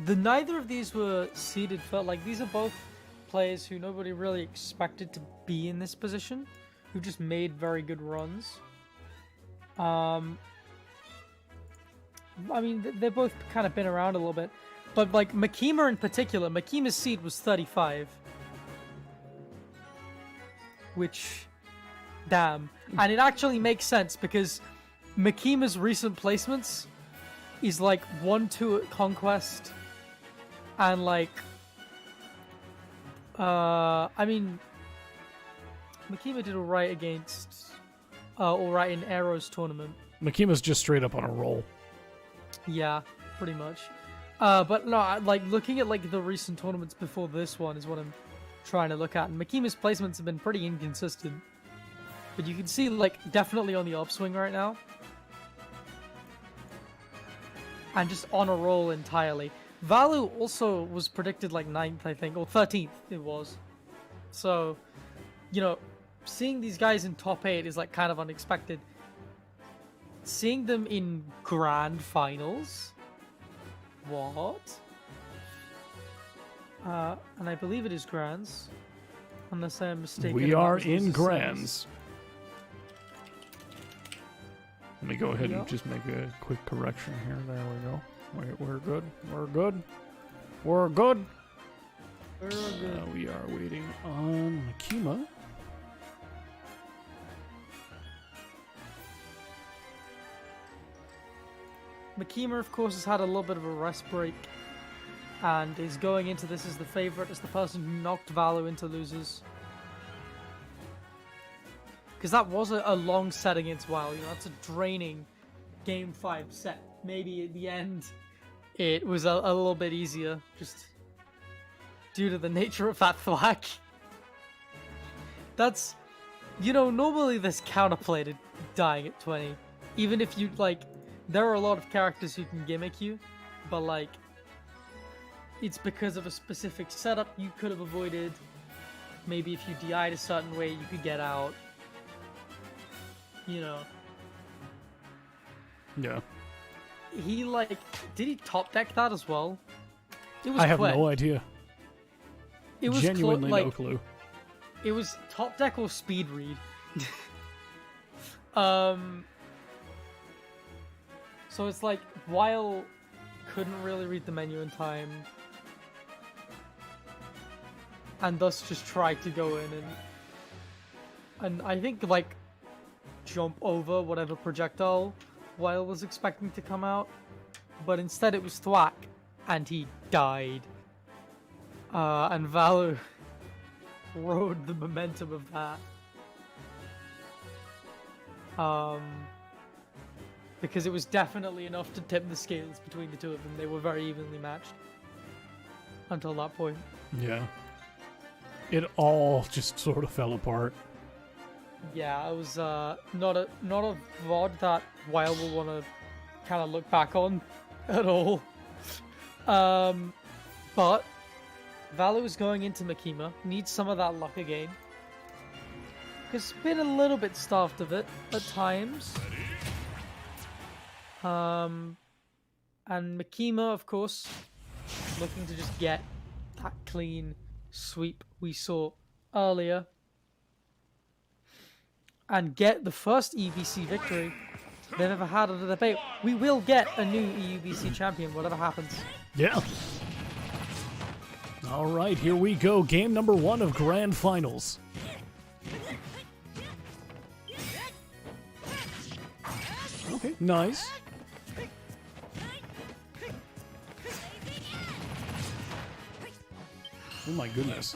Neither of these were seeded for, like, these are both players who nobody really expected to be in this position, who just made very good runs. I mean, they've both kind of been around a little bit. But, like, Makima in particular, Makima's seed was 35. Which, damn. And it actually makes sense because Makima's recent placements is, like, 1-2 at Conquest. And, like, I mean, Makima did alright against, alright in Arrow's tournament. Makima's just straight up on a roll. Yeah, pretty much. But no, like looking at like the recent tournaments before this one is what I'm trying to look at. And Makima's placements have been pretty inconsistent, but you can see like definitely on the upswing right now, and just on a roll entirely. Valu also was predicted like 9th, I think, or 13th it was. So, you know, seeing these guys in top 8 is like kind of unexpected. Seeing them in grand finals? What? And I believe it is grands. Unless I'm mistaken. We and that are was in the grands. Let me go ahead Yep. and just make a quick correction here. There we go. We're good. We're good. We're good. Very good. We are waiting on Makima. Makima, of course, has had a little bit of a rest break. And is going into this as the favorite, as the person who knocked Valu into losers. Because that was a long set against Weil. You know, that's a draining Game 5 set. Maybe at the end, it was a little bit easier, just due to the nature of that flag. That's, you know, normally this counterplayed dying at 20. Even if you, like, there are a lot of characters who can gimmick you, but, like, it's because of a specific setup you could have avoided. Maybe if you DI'd a certain way, you could get out. You know. Yeah. He, like, did he top deck that as well? It was I have quick. no idea. It was Genuinely like, no clue. It was top deck or speed read. So it's like, while couldn't really read the menu in time, and thus just tried to go in and I think like jump over whatever projectile Weil was expecting to come out, but instead it was thwack, and he died. And Valor rode the momentum of that. Because it was definitely enough to tip the scales between the two of them. They were very evenly matched until that point. Yeah. It all just sort of fell apart. Yeah, it was not a VOD that Weil will want to kind of look back on at all. But Valor is going into Makima, needs some of that luck again. Because it's been a little bit starved of it at times. And Makima, of course, looking to just get that clean sweep we saw earlier. And get the first EUBC victory they've ever had under the debate. We will get a new EUBC champion, whatever happens. Yeah. All right, here we go. Game number 1 of Grand Finals. Okay, nice. Oh my goodness.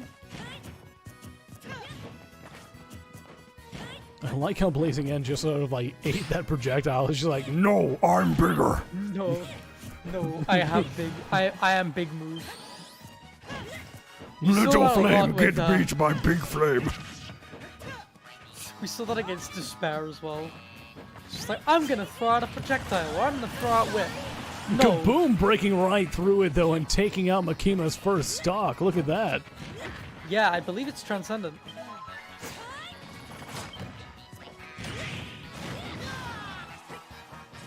I like how Blazing End just sort of like ate that projectile. It's just like, no, I'm bigger. No, I am big move. You saw Little that a flame lot get with, beat by big flame. We saw that against Despair as well. It's just like, I'm gonna throw out a projectile, or I'm gonna throw out whip. No. Kaboom breaking right through it though and taking out Makima's first stock. Look at that. Yeah, I believe it's Transcendent.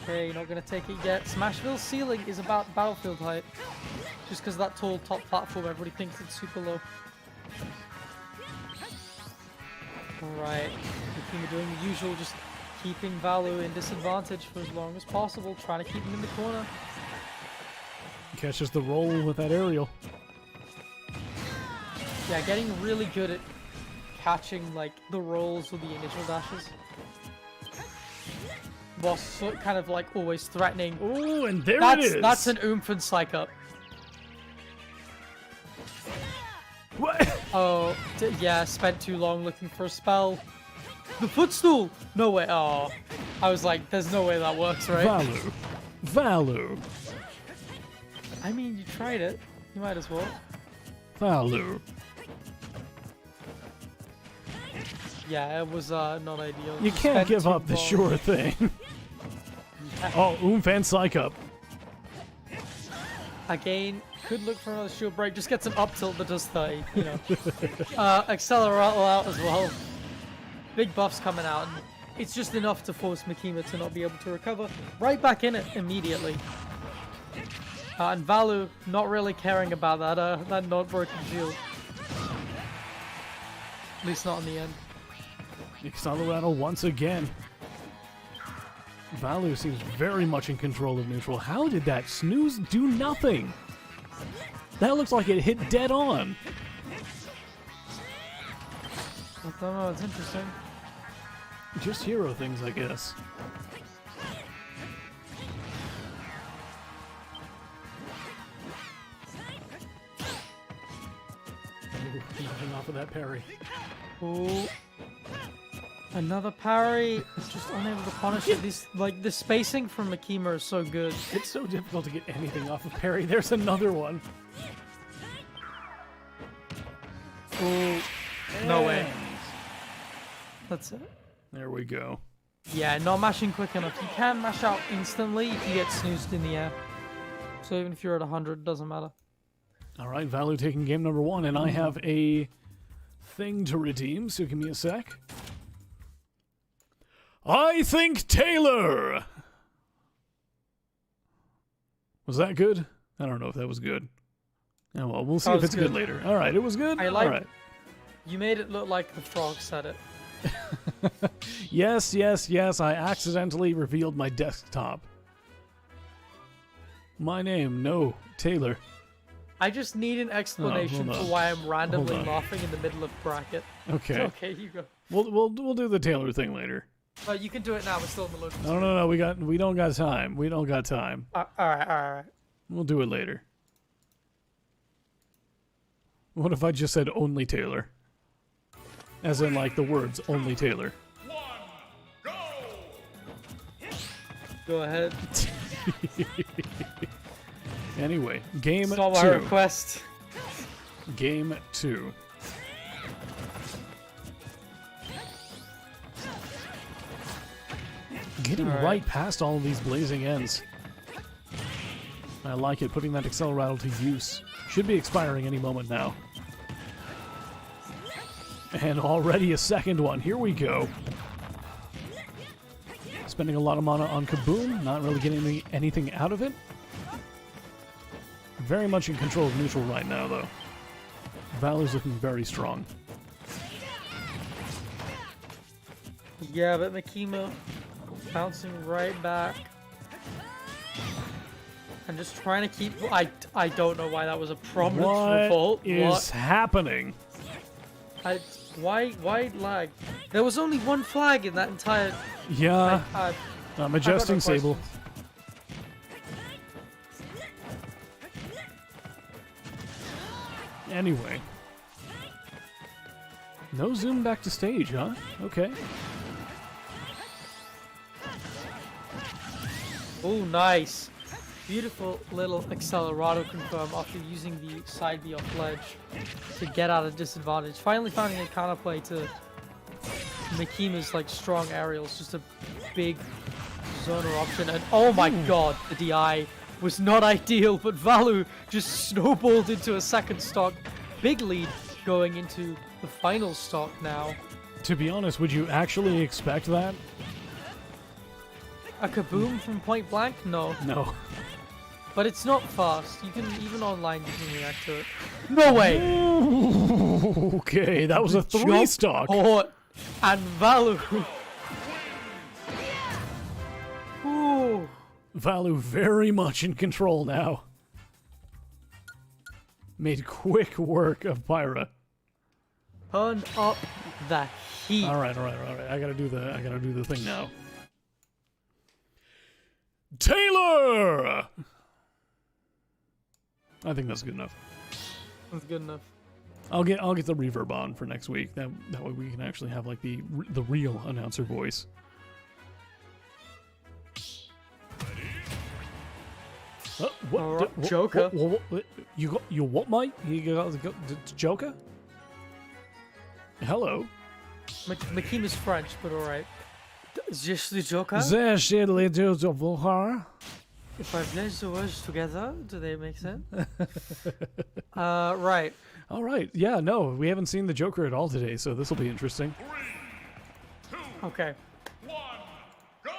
Okay, not gonna take it yet. Smashville's ceiling is about battlefield height. Just because that tall top platform, everybody thinks it's super low. Alright, Makima doing the usual, just keeping Valu in disadvantage for as long as possible, trying to keep him in the corner. Catches the roll with that aerial. Yeah, getting really good at catching like the rolls or the initial dashes. While kind of like always threatening. Oh, and there it is. That's an oomph and psych up. What? Oh, yeah, spent too long looking for a spell. The footstool! No way. Oh, I was like, there's no way that works, right? Valu. I mean, you tried it. You might as well. Valu. Yeah, it was not ideal. You can't give up the sure thing. Oh, oomph and psych up. Again, could look for another shield break. Just gets an up tilt that does 30, you know. Accelerate out as well. Big buffs coming out. And it's just enough to force Makima to not be able to recover. Right back in it immediately. And Valu not really caring about that not broken shield. At least not in the end. Accelerate once again. Valu seems very much in control of neutral. How did that snooze do nothing? That looks like it hit dead on. I don't know, it's interesting. Just hero things, I guess. Ooh, nothing off of that parry. Ooh. Another parry. It's just unable to punish it. These, like, the spacing from Makima is so good. It's so difficult to get anything off of parry. There's another one. Ooh. No way. That's it. There we go. Yeah, not mashing quick enough. You can mash out instantly if you get snoozed in the air. So even if you're at 100, it doesn't matter. All right, Valu taking game number 1, and I have a thing to redeem, so give me a sec. I think Taylor! Was that good? I don't know if that was good. Oh, well, we'll see if it's good later. All right, it was good? I like All right. You made it look like the frog said it. Yes, yes, yes, I accidentally revealed my desktop. My name, no, Taylor. I just need an explanation hold for on. why I'm randomly Hold on. laughing in the middle of bracket. Okay. Okay, you go. We'll do the Taylor thing later. You can do it now. We're still in the loading. No, we don't got time. We don't got time. All right. We'll do it later. What if I just said only Taylor? As in, like, the words only Taylor. Go ahead. Anyway, game It's not my 2. request. Game 2. Getting All right. right past all of these blazing ends. I like it, putting that Acceleratle to use. Should be expiring any moment now. And already a second one. Here we go. Spending a lot of mana on Kaboom, not really getting anything out of it. Very much in control of neutral right now, though. Value's looking very strong. Yeah, but Makima bouncing right back. I'm just trying to keep. I don't know why that was a prominent revolt. What is happening? Why lag? There was only one flag in that entire. Yeah, I'm adjusting no Sable. questions. Anyway. No zoom back to stage, huh? Okay. Oh, nice. Beautiful little Accelerato confirm after using the side B off ledge to get out of disadvantage. Finally finding a counterplay to Makima's like strong aerials, just a big zoner option. And oh my god, the DI was not ideal, but Valu just snowballed into a second stock. Big lead going into the final stock now. To be honest, would you actually expect that? A Kaboom from point blank? No. No. But it's not fast. You can, even online, you can react to it. No way! Okay, that was a 3-stock. Port and Valu. Ooh. Valu very much in control now. Made quick work of Pyra. Turn up the heat. All right. I gotta do the thing now. Taylor. I think that's good enough. That's good enough. I'll get the reverb on for next week. That way we can actually have like the real announcer voice. What? All right, Joker. What? You what, mate? You got Joker? Hello. Makima's French, but alright. Just the Joker? If I blend the words together, do they make sense? Right. All right. Yeah, no, we haven't seen the Joker at all today, so this will be interesting. 3, 2, Okay. 1, go!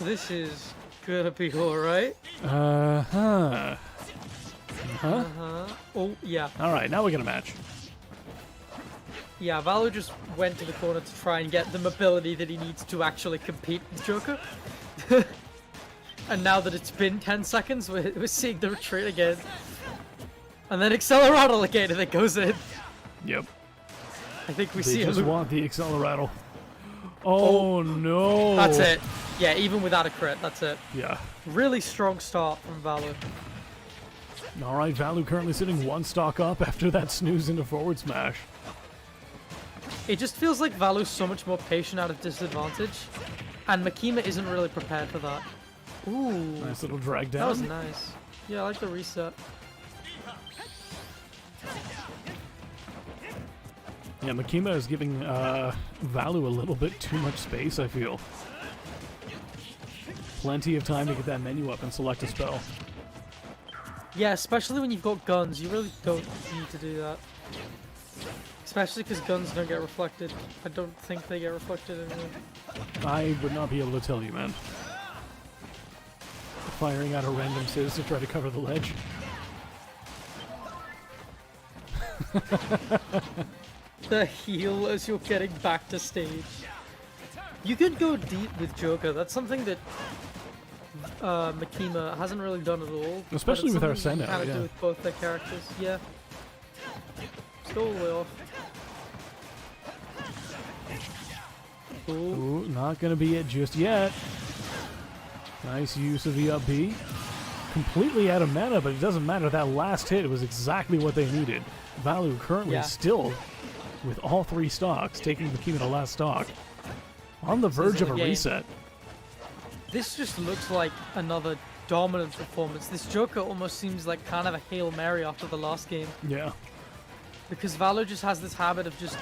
This is gonna be alright. Uh-huh. Oh, yeah. All right, now we got a match. Yeah, Valu just went to the corner to try and get the mobility that he needs to actually compete with Joker. And now that it's been 10 seconds, we're seeing the retreat again. And then Acceleratle again, and it goes in. Yep. I think we They see a just loop. want the Acceleratle. Oh, no. That's it. Yeah, even without a crit, that's it. Yeah. Really strong start from Valu. All right, Valu currently sitting 1 stock up after that snooze into forward smash. It just feels like Valu's so much more patient out of disadvantage. And Makima isn't really prepared for that. Ooh. Nice little drag down. That was nice. Yeah, I like the reset. Yeah, Makima is giving Valu a little bit too much space, I feel. Plenty of time to get that menu up and select a spell. Yeah, especially when you've got guns, you really don't need to do that. Especially because guns don't get reflected. I don't think they get reflected anyway. I would not be able to tell you, man. Firing out a random sizz to try to cover the ledge. The heal as you're getting back to stage. You can go deep with Joker. That's something that Makima hasn't really done at all. Especially with Arsena, Arsena, kind of yeah. do with both their characters. Yeah. Still all the way off. Ooh. Ooh, not gonna be it just yet. Nice use of the up B. Completely out of mana, but it doesn't matter. That last hit was exactly what they needed. Valu currently still with all 3 stocks, taking Makima to last stock. On the verge of a reset. This just looks like another dominant performance. This Joker almost seems like kind of a Hail Mary after the last game. Yeah. Because Valo just has this habit of just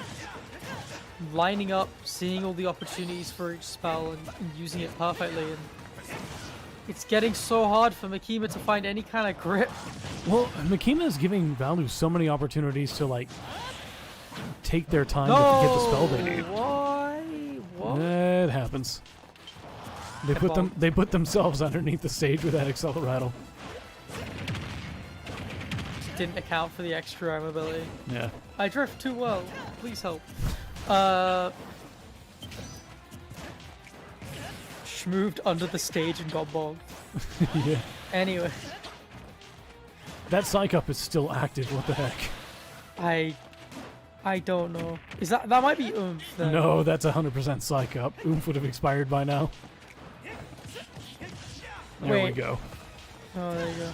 lining up, seeing all the opportunities for each spell and using it perfectly. And it's getting so hard for Makima to find any kind of grip. Well, Makima is giving Valu so many opportunities to, like, take their time to get the spell they need. Why? What? It happens. They put themselves underneath the stage with that Acceleratle. Didn't account for the extra arm ability. Yeah. I drift too well. Please help. Moved under the stage and got bogged. Yeah. Anyway, That Psych Up is still active, what the heck? I don't know. Is that might be Oomph then? No, that's 100% Psych Up. Oomph would have expired by now. There we Wait. go. Oh, there you go.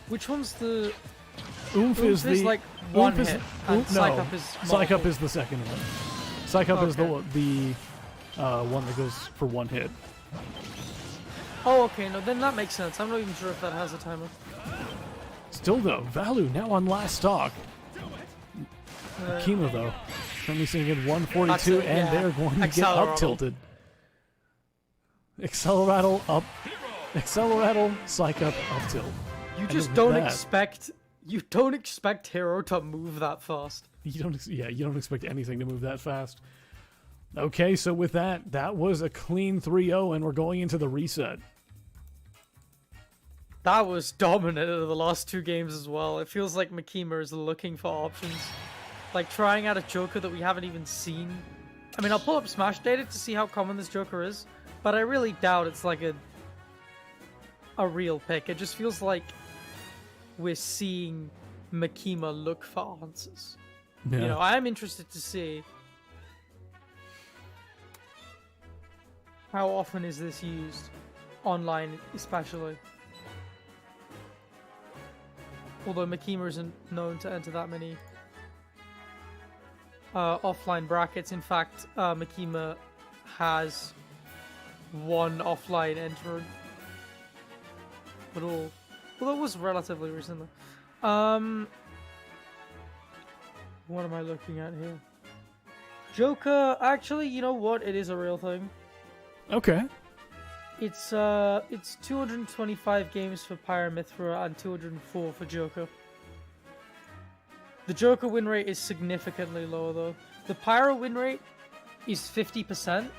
Which one's the... Oomph is the... like one Oomph is- hit, and no, Psych Up is Psych Up multiple. is the second one. Psych Up is the Okay. one that goes for 1 hit. Oh, okay, no, then that makes sense. I'm not even sure if that has a timer. Still though, Valu now on last stock. Makima though, currently sitting at 142, That's it, and yeah. they're going to get up tilted. Acceleratle up, Acceleratle, Psych Up, up tilt. You And just with don't that- expect... You don't expect Hero to move that fast. You don't expect anything to move that fast. Okay, so with that, that was a clean 3-0, and we're going into the reset. That was dominant in the last 2 games as well. It feels like Makima is looking for options. Like trying out a Joker that we haven't even seen. I mean, I'll pull up Smash data to see how common this Joker is, but I really doubt it's like a real pick. It just feels like we're seeing Makima look for answers. Yeah. You know, I am interested to see how often is this used online, especially. Although Makima isn't known to enter that many offline brackets. In fact, Makima has 1 offline entrant at all. Well, that was relatively recently. What am I looking at here? Joker, actually, you know what? It is a real thing. Okay. It's 225 games for Pyramithra and 204 for Joker. The Joker win rate is significantly lower though. The Pyro win rate is 50%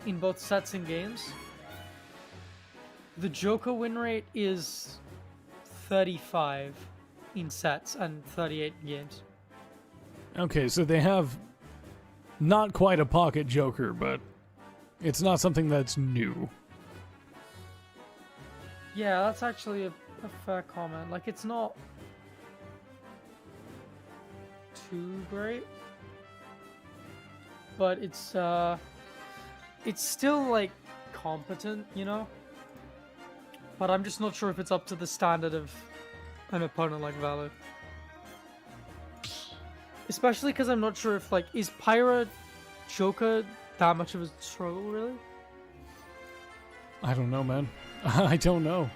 in both sets and games. The Joker win rate is 35 in sets and 38 in games. Okay, so they have not quite a pocket Joker, but it's not something that's new. Yeah, that's actually a fair comment. Like, it's not too great, but it's still like competent, you know. But I'm just not sure if it's up to the standard of an opponent like Valor. Especially because I'm not sure if, like, is Pyra Joker that much of a struggle, really? I don't know, man. I don't know.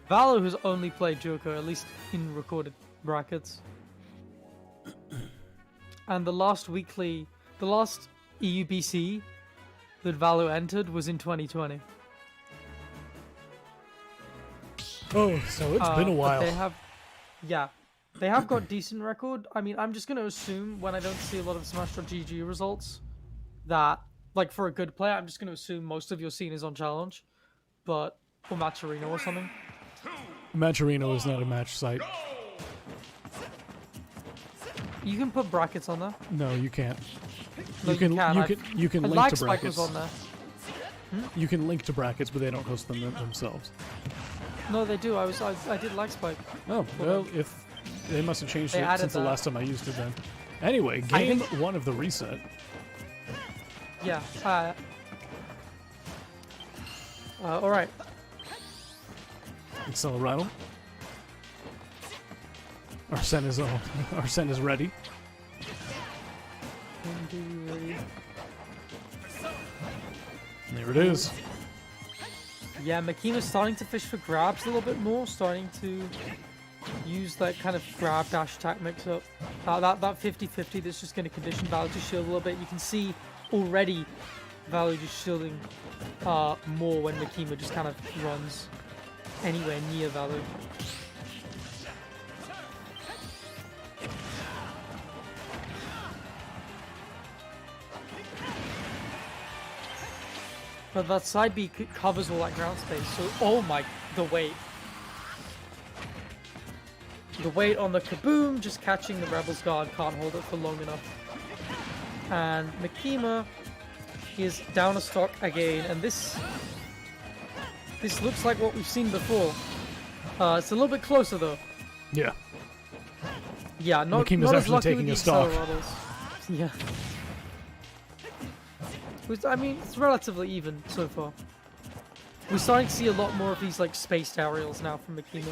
Valor has only played Joker, at least in recorded brackets. And the last EUBC that Valor entered was in 2020. Oh, so it's been a But while. they have got decent record. I mean, I'm just going to assume when I don't see a lot of Smash.gg results that like for a good player, I'm just going to assume most of your scene is on challenge, but or match arena or something. Match arena is not a match site. You can put brackets on there. No, you can't. No, you can link Lag to Spike brackets. was on there. You can link to brackets, but they don't host them themselves. No, they do. I did Lag Spike. Oh, well, if they must have changed They it added since the that. last time I used it then. Anyway, I game think- 1 of the reset. Yeah. All right. Accelerato. Arsene is ready. There it is. Yeah, Makima's starting to fish for grabs a little bit more, starting to use that kind of grab dash attack mix up. That 50-50 that's just going to condition Valor to shield a little bit. You can see already Valor just shielding more when Makima just kind of runs anywhere near Valor. But that side B covers all that ground space, so oh my, the weight. The weight on the kaboom, just catching the Rebel's guard, can't hold it for long enough. And Makima is down a stock again, and this looks like what we've seen before. It's a little bit closer though. Yeah. Yeah, not, Makima's not as actually lucky taking with a the stock. Accelerators. Yeah. I mean, it's relatively even so far. We're starting to see a lot more of these like spaced aerials now from Makima.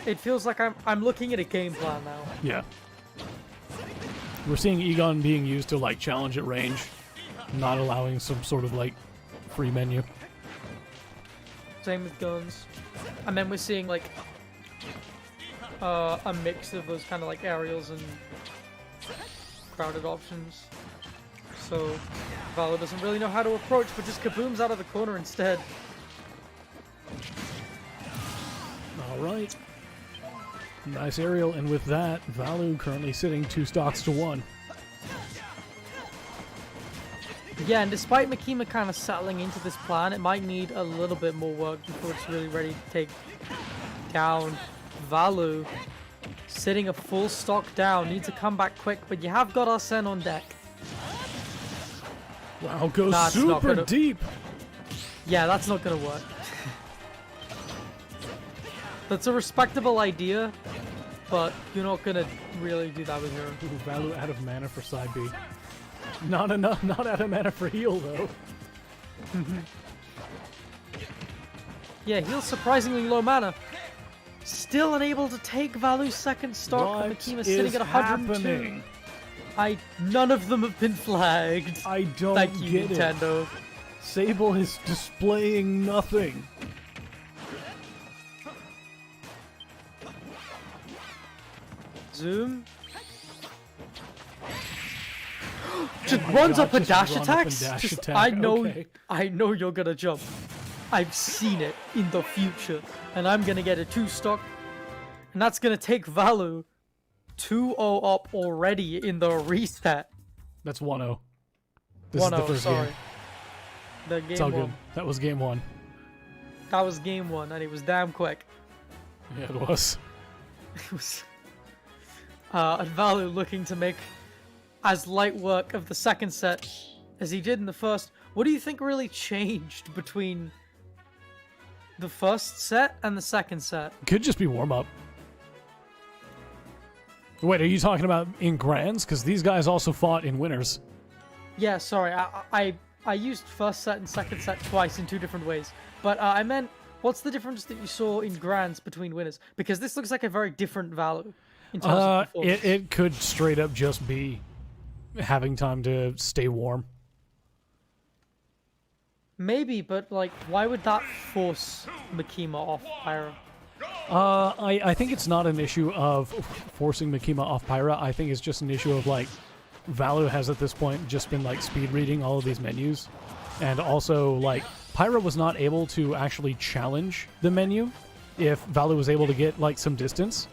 It feels like I'm looking at a game plan now. Yeah. We're seeing Egon being used to like challenge at range, not allowing some sort of like free menu. Same with guns. And then we're seeing like a mix of those kind of like aerials and crowded options. So Valor doesn't really know how to approach, but just kabooms out of the corner instead. All right. Nice aerial, and with that, Valu currently sitting 2 stocks to 1. Yeah, and despite Makima kind of settling into this plan, it might need a little bit more work before it's really ready to take down Valu. Sitting a full stock down, needs to come back quick, but you have got Arsene on deck. Wow, goes That's not super gonna- deep. Yeah, that's not gonna work. That's a respectable idea, but you're not gonna really do that with her. Ooh, Valu out of mana for side B. Not enough, not out of mana for heal though. Yeah, heal's surprisingly low mana. Still unable to take Valu's second stock. What Makima's is sitting at 102. happening? None of them have been flagged. I don't Thank you, get it. Nintendo. Sable is displaying nothing. Zoom. Just my runs God, up and just dash run up and attacks. dash Just- attack, okay. I know you're gonna jump. I've seen it in the future, and I'm gonna get a 2 stock, and that's gonna take Valu 2-0 up already in the reset. That's 1-0. This is 1-0, the first sorry. game. The game It's all one. good. That was game 1. That was game 1, and it was damn quick. Yeah, it was. It was. And Valu looking to make as light work of the second set as he did in the first. What do you think really changed between the first set and the second set? Could just be warm up. Wait, are you talking about in grands? Because these guys also fought in winners. Yeah, sorry, I used first set and second set twice in 2 different ways. But I meant, what's the difference that you saw in grands between winners? Because this looks like a very different Valu in terms of performance. It could straight up just be having time to stay warm. Maybe, but like, why would that force Makima off Pyra? I think it's not an issue of forcing Makima off Pyra. I think it's just an issue of like Valu has at this point just been like speed reading all of these menus, and also like Pyra was not able to actually challenge the menu if Valu was able to get like some distance.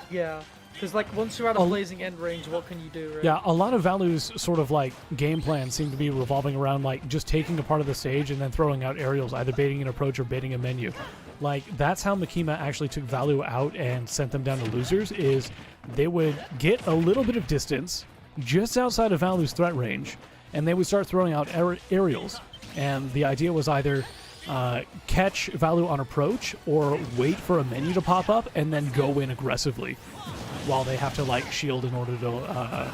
Yeah, Because like once you're out of blazing end range, what can you do? Right? Yeah, a lot of Valu's sort of like game plan seem to be revolving around like just taking a part of the stage and then throwing out aerials, either baiting an approach or baiting a menu. Like that's how Makima actually took Valu out and sent them down to losers. Is they would get a little bit of distance just outside of Valu's threat range, and they would start throwing out aerials. And the idea was either catch Valu on approach or wait for a menu to pop up and then go in aggressively while they have to like shield in order to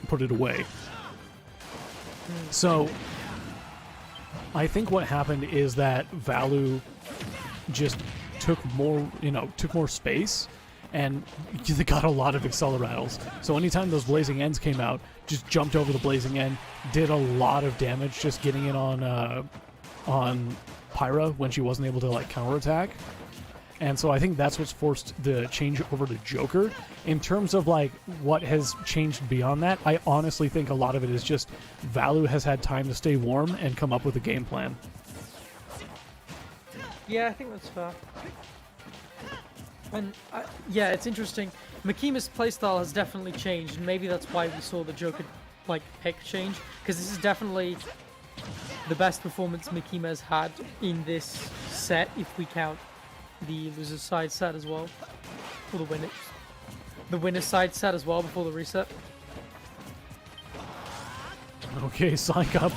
put it away. So I think what happened is that Valu just took more space, and they got a lot of acceleratals. So anytime those blazing ends came out, just jumped over the blazing end, did a lot of damage just getting it on Pyra when she wasn't able to like counterattack. And so I think that's what's forced the change over to Joker. In terms of like what has changed beyond that, I honestly think a lot of it is just Valu has had time to stay warm and come up with a game plan. Yeah, I think that's fair. And yeah, it's interesting. Makima's playstyle has definitely changed, and maybe that's why we saw the Joker like pick change, because this is definitely the best performance Makima has had in this set, if we count the loser's side set as well, or the winner's side set as well before the reset. Okay, psych up.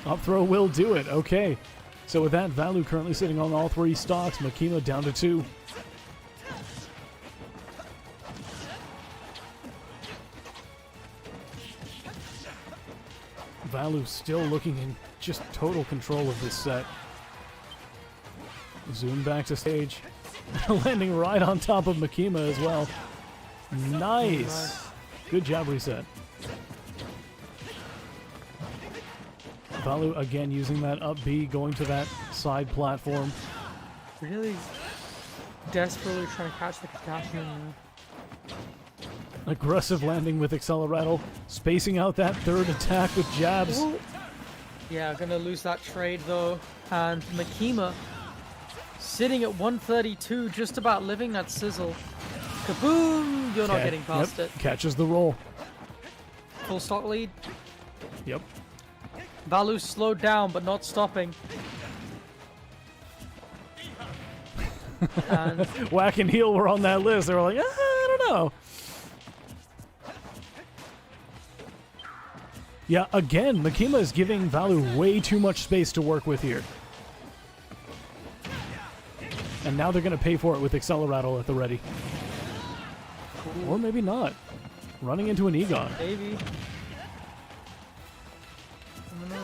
Up throw will do it. Okay. So with that, Valu currently sitting on all three stocks. Makima down to 2. Valu still looking in just total control of this set. Zoom back to stage. Landing right on top of Makima as well. Nice. Good job, reset. Valu again using that up B, going to that side platform. Really desperately trying to catch the Kakashi. Aggressive landing with Acceleratle, spacing out that third attack with jabs. Ooh. Yeah, gonna lose that trade though. And Makima sitting at 132, just about living that sizzle. Kaboom! You're not getting past it. Catches the roll. Full stock lead. Yep. Valu slowed down, but not stopping. And Whack and Heal were on that list. They were like, I don't know. Yeah, again, Makima is giving Valu way too much space to work with here. And now they're going to pay for it with Acceleratle at the ready. Or maybe not. Running into an Egon. maybe.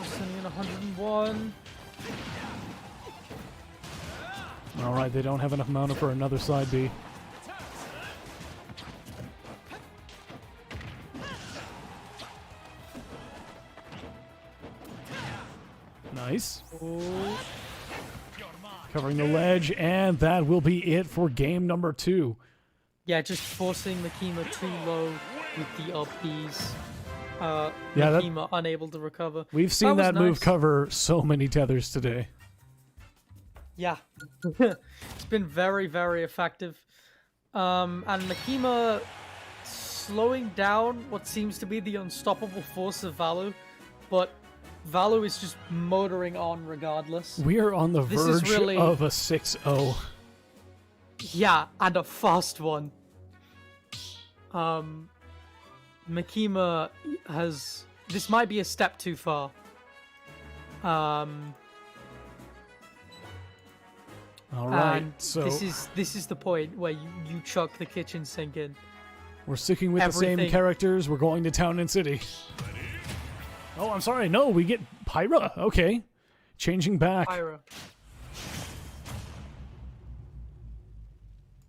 Sending in 101. Alright, they don't have enough mana for another side B. Nice. Oh. Covering the ledge, and that will be it for game number 2. Yeah, just forcing Makima too low with the up Bs. Yeah, Makima unable to recover. We've seen that was move nice. cover so many tethers today. Yeah. It's been very, very effective. And Makima slowing down what seems to be the unstoppable force of Valu, but Valu is just motoring on regardless. We are on the This is verge really- of a 6-0. Yeah, and a fast one. Makima has... This might be a step too far. All right, And so this is the point where you chuck the kitchen sink in. we're sticking with the same everything- characters. We're going to Town and City. Oh, I'm sorry. No, we get Pyra. Okay. Changing back. Pyra.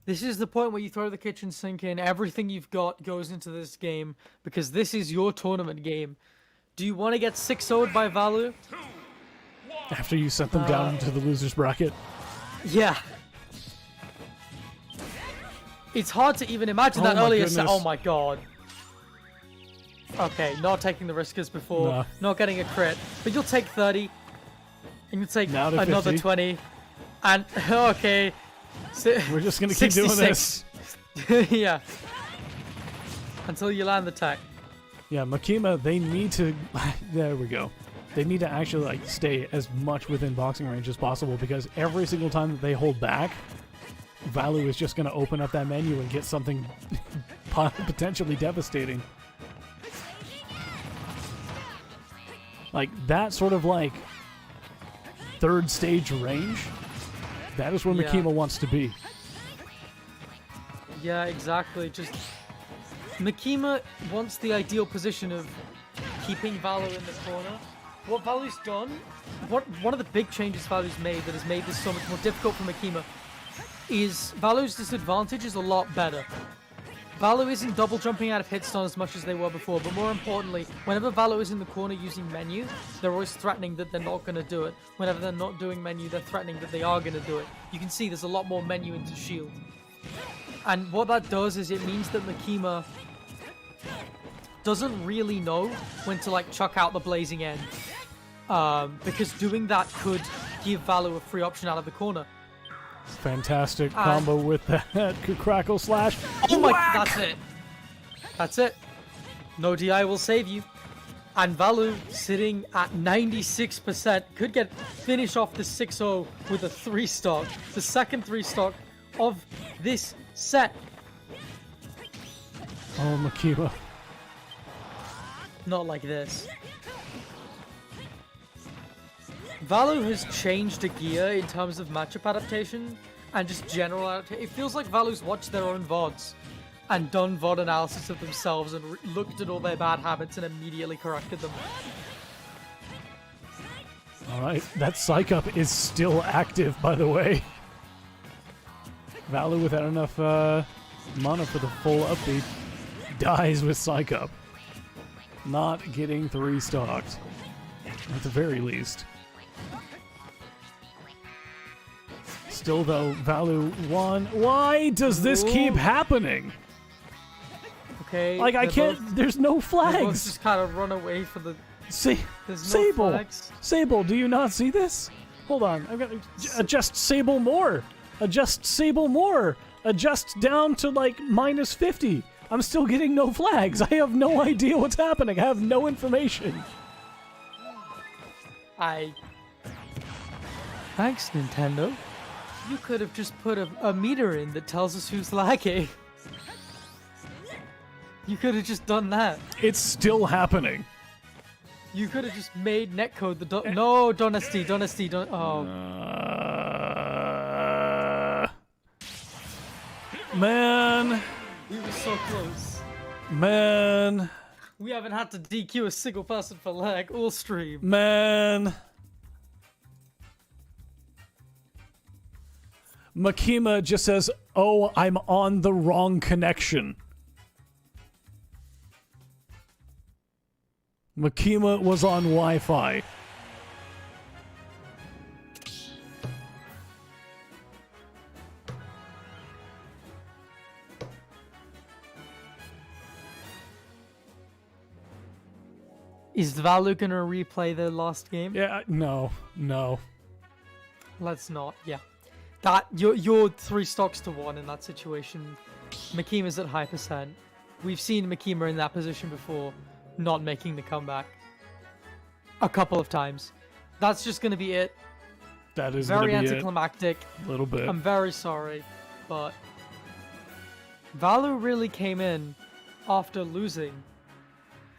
This is the point where you throw the kitchen sink in. Everything you've got goes into this game because this is your tournament game. Do you want to get 6-0'd by Valu? After you sent them down into the loser's bracket. Yeah. It's hard to even imagine Oh that my earlier set. goodness. Oh my god. Okay, not taking the risk as before. Nah. Not getting a crit. But you'll take 30. And you'll take Now to another 50. 20. And, okay. We're just going to keep doing 66. this. Yeah. Until you land the tech. Yeah, Makima, they need to... There we go. They need to actually like stay as much within boxing range as possible, because every single time that they hold back, Valu is just going to open up that menu and get something potentially devastating. Like, that sort of like third stage range, that is where Yeah. Makima wants to be. Yeah, exactly. Just Makima wants the ideal position of keeping Valu in the corner. What Valu's done, one of the big changes Valu's made that has made this so much more difficult for Makima is Valu's disadvantage is a lot better. Valu isn't double jumping out of hit stun as much as they were before, but more importantly, whenever Valu is in the corner using menu, they're always threatening that they're not going to do it. Whenever they're not doing menu, they're threatening that they are going to do it. You can see there's a lot more menu into shield. And what that does is it means that Makima doesn't really know when to like chuck out the blazing end. Because doing that could give Valu a free option out of the corner. Fantastic combo with that crackle slash. Oh my, that's it. That's it. No DI will save you. And Valu sitting at 96% could finish off the 6-0 with a 3-stock. The second 3-stock of this set. Oh, Makima. Not like this. Valu has changed a gear in terms of matchup adaptation and just general adaptation. It feels like Valu's watched their own VODs and done VOD analysis of themselves and looked at all their bad habits and immediately corrected them. Alright, that Psych Up is still active, by the way. Valu, without enough mana for the full upbeat, dies with Psych Up. Not getting 3-stocked. At the very least. Still, though, Valu won. Why does this keep happening? Okay. Like, I can't... there's no They both flags! just kind of run away for the... See, There's no Sable! flags. Sable, do you not see this? Hold on, I've got to adjust Sable more! Adjust Sable more! Adjust down to, like, minus 50! I'm still getting no flags! I have no idea what's happening! I have no information! Thanks, Nintendo. You could have just put a meter in that tells us who's lagging. You could have just done that. It's still happening. You could have just made netcode the no, Dynasty, oh. Man. We were so close. Man. We haven't had to DQ a single person for lag all stream. Man. Makima just says, "Oh, I'm on the wrong connection." Makima was on Wi-Fi. Is Valu gonna replay the last game? Yeah, no. Let's not. Yeah, that you're 3 stocks to 1 in that situation. Makima's at high percent. We've seen Makima in that position before, not making the comeback a couple of times. That's just gonna be it. That is Very gonna be anticlimactic. a little bit. I'm very sorry, but Valu really came in after losing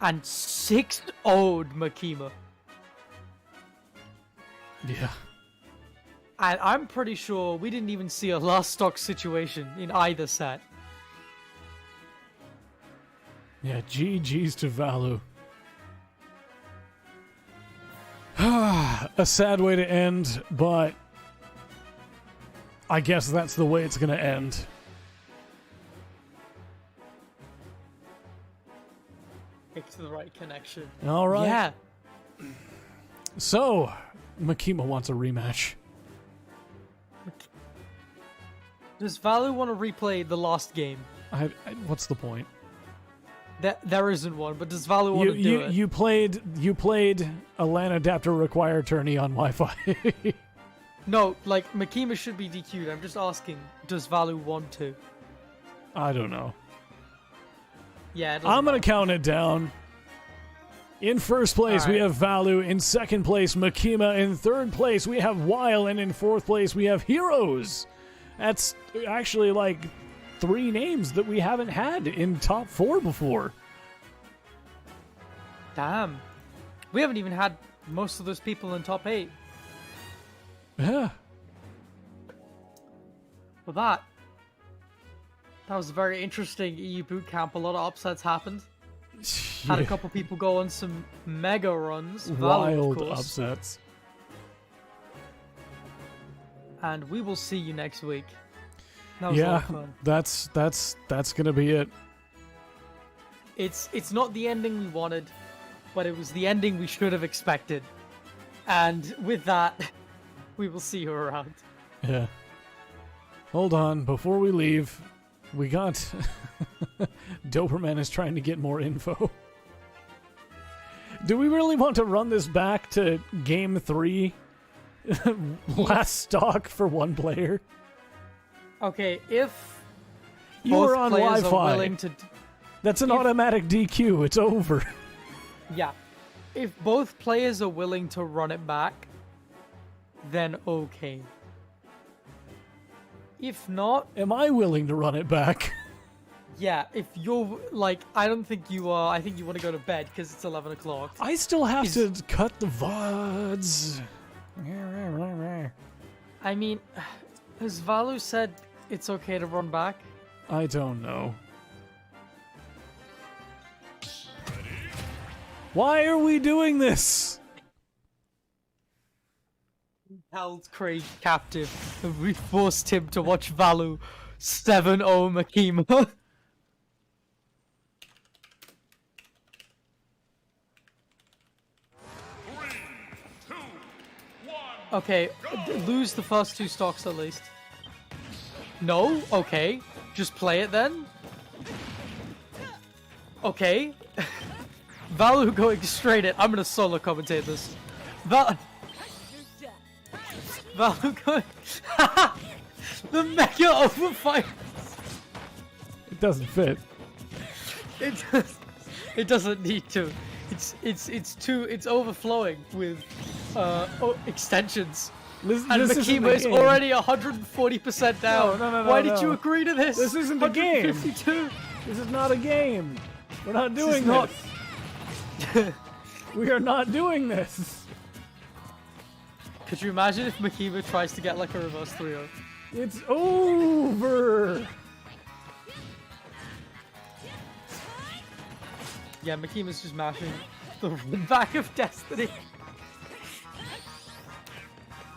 and 6-0'd Makima. Yeah. And I'm pretty sure we didn't even see a last stock situation in either set. Yeah, GG's to Valu. A sad way to end, but I guess that's the way it's gonna end. It's the right connection. All right. Yeah. So, Makima wants a rematch. Does Valu want to replay the last game? What's the point? There isn't one, but does Valu want to do it? You played a LAN adapter required tourney on Wi-Fi. No, like Makima should be DQ'd. I'm just asking, does Valu want to? I don't know. Yeah, it I'm doesn't going to count it down. In first place, we have Valu. In second place, Makima. In third place, we have Weil. And in fourth place, we have Heroes. That's actually like 3 names that we haven't had in top 4 before. Damn. We haven't even had most of those people in top 8. Yeah. But that was very interesting EU Bootcamp. A lot of upsets happened. Had a couple people go on some mega runs. Valve, Wild of course. upsets. And we will see you next week. That was a lot of fun. that's gonna be it. It's not the ending we wanted, but it was the ending we should have expected. And with that, we will see you around. Yeah. Hold on, before we leave, we got Doberman is trying to get more info. Do we really want to run this back to game 3? Last stock for 1 player? Okay, if You both were on players are Wi-Fi. willing to, That's an automatic DQ. It's over. yeah, if both players are willing to run it back, then okay. If not, Am I willing to run it back? yeah, if you're like, I don't think you are. I think you want to go to bed because it's 11 o'clock. I still have to cut the VODs. I mean, has Valu said it's okay to run back? I don't know. Why are we doing this? Held Craig captive, and we forced him to watch Valu 7-0 Makima. 3, 2, 1. Okay, lose the first 2 stocks at least. No? Okay. Just play it then? Okay. Valu going straight in. I'm gonna solo commentate this. Valu going... The mega overfire! It doesn't fit. It doesn't need to. It's overflowing with extensions. And This isn't Makima the is game. already 140% down. No, Why did no. you agree to this? This isn't the game. 152. This is not a game. We're not This doing is not. this. We are not doing this. Could you imagine if Makima tries to get like a reverse 3-0? It's over. Yeah, Makima's just mashing the back of Destiny.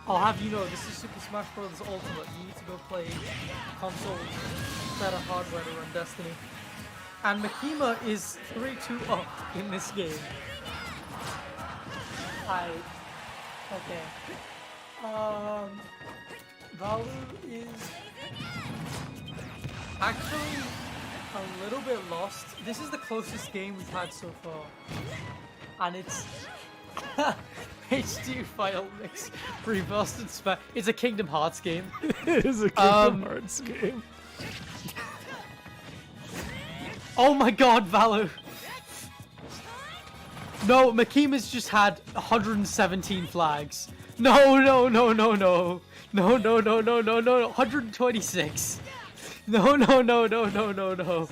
I'll have you know, this is Super Smash Bros. Ultimate. You need to go play console, better hardware to run Destiny. And Makima is 3-2 up in this game. Okay. Valu is actually a little bit lost. This is the closest game we've had so far. And it's HD file mix reversed and spec. It's a Kingdom Hearts game. It is a Kingdom Hearts game. Oh my god, Valu! No, Makima's just had 117 flags. No, no, no, no, no. No, no, no, no, no, no. 126. No, no, no, no, no, no, no.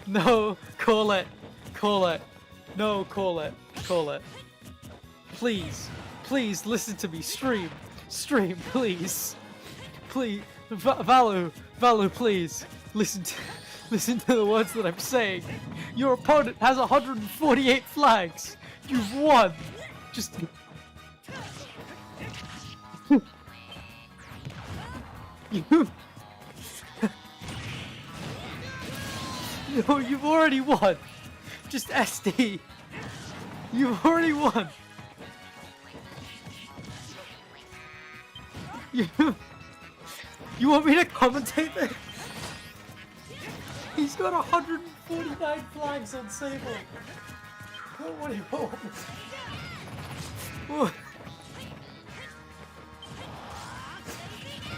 No, call it. Call it. No, call it. Call it. Please. Please, listen to me. Stream. Stream, please. Please. Valu. Valu, please. Listen to the words that I'm saying. Your opponent has 148 flags. You've won. Just... No, you've already won. Just SD. You've already won. You want me to commentate this? He's got 149 flags on Sable. What do you want?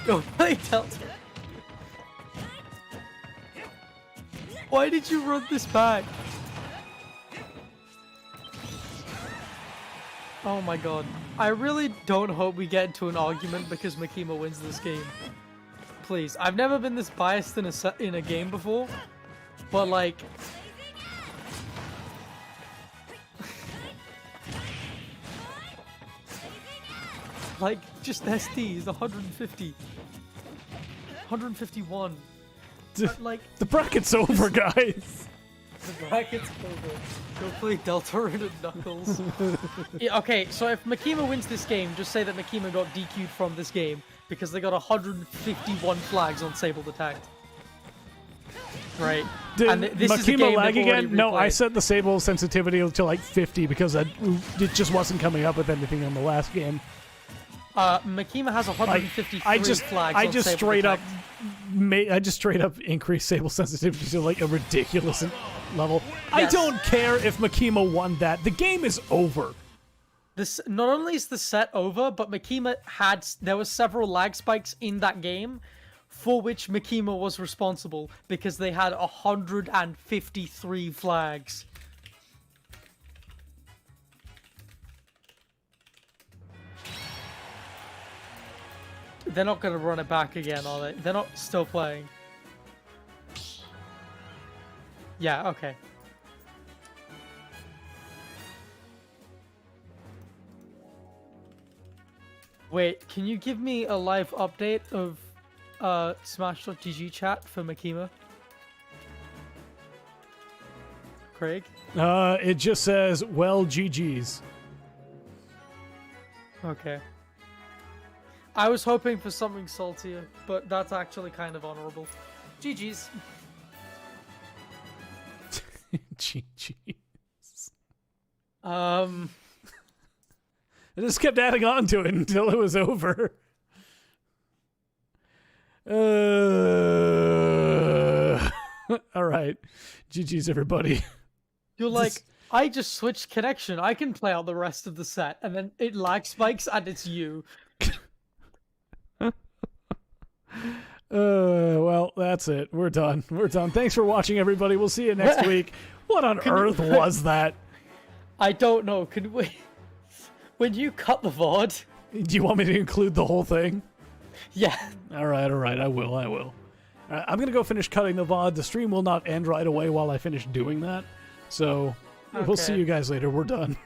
Go play Delta. Why did you run this back? Oh my god. I really don't hope we get into an argument because Makima wins this game. Please. I've never been this biased in a game before, but like... like, just SD is 150. 151. Like... The bracket's over, guys! The bracket's over. Go play Deltarune and Knuckles. Yeah, okay, so if Makima wins this game, just say that Makima got DQ'd from this game because they got 151 flags on Sable Detect. Right. Did and this is a Makima game lag they've already again? No, I replayed. set the Sable sensitivity to like 50 because it just wasn't coming up with anything on the last game. Makima has 153 flags I on just Sable straight up, Detect. I just straight up increased Sable sensitivity to like a ridiculous level. I Yes. don't care if Makima won that. The game is over. This not only is the set over, but Makima there were several lag spikes in that game for which Makima was responsible because they had 153 flags. They're not going to run it back again, are they? They're not still playing. Yeah, okay. Wait, can you give me a live update of Smash.gg chat for Makima? Craig? It just says, well, GG's. Okay. I was hoping for something saltier, but that's actually kind of honorable. GG's. GG's. Um, I just kept adding on to it until it was over. All right. GG's, everybody. you're like, I just switched connection. I can play out the rest of the set, and then it lag spikes, and it's you. Well, that's it. We're done. We're done. Thanks for watching, everybody. We'll see you next week. What on earth was that? I don't know. Could we... When you cut the VOD... Do you want me to include the whole thing? Yeah. All right. I will. I'm going to go finish cutting the VOD. The stream will not end right away while I finish doing that. So we'll see Okay. you guys later. We're done.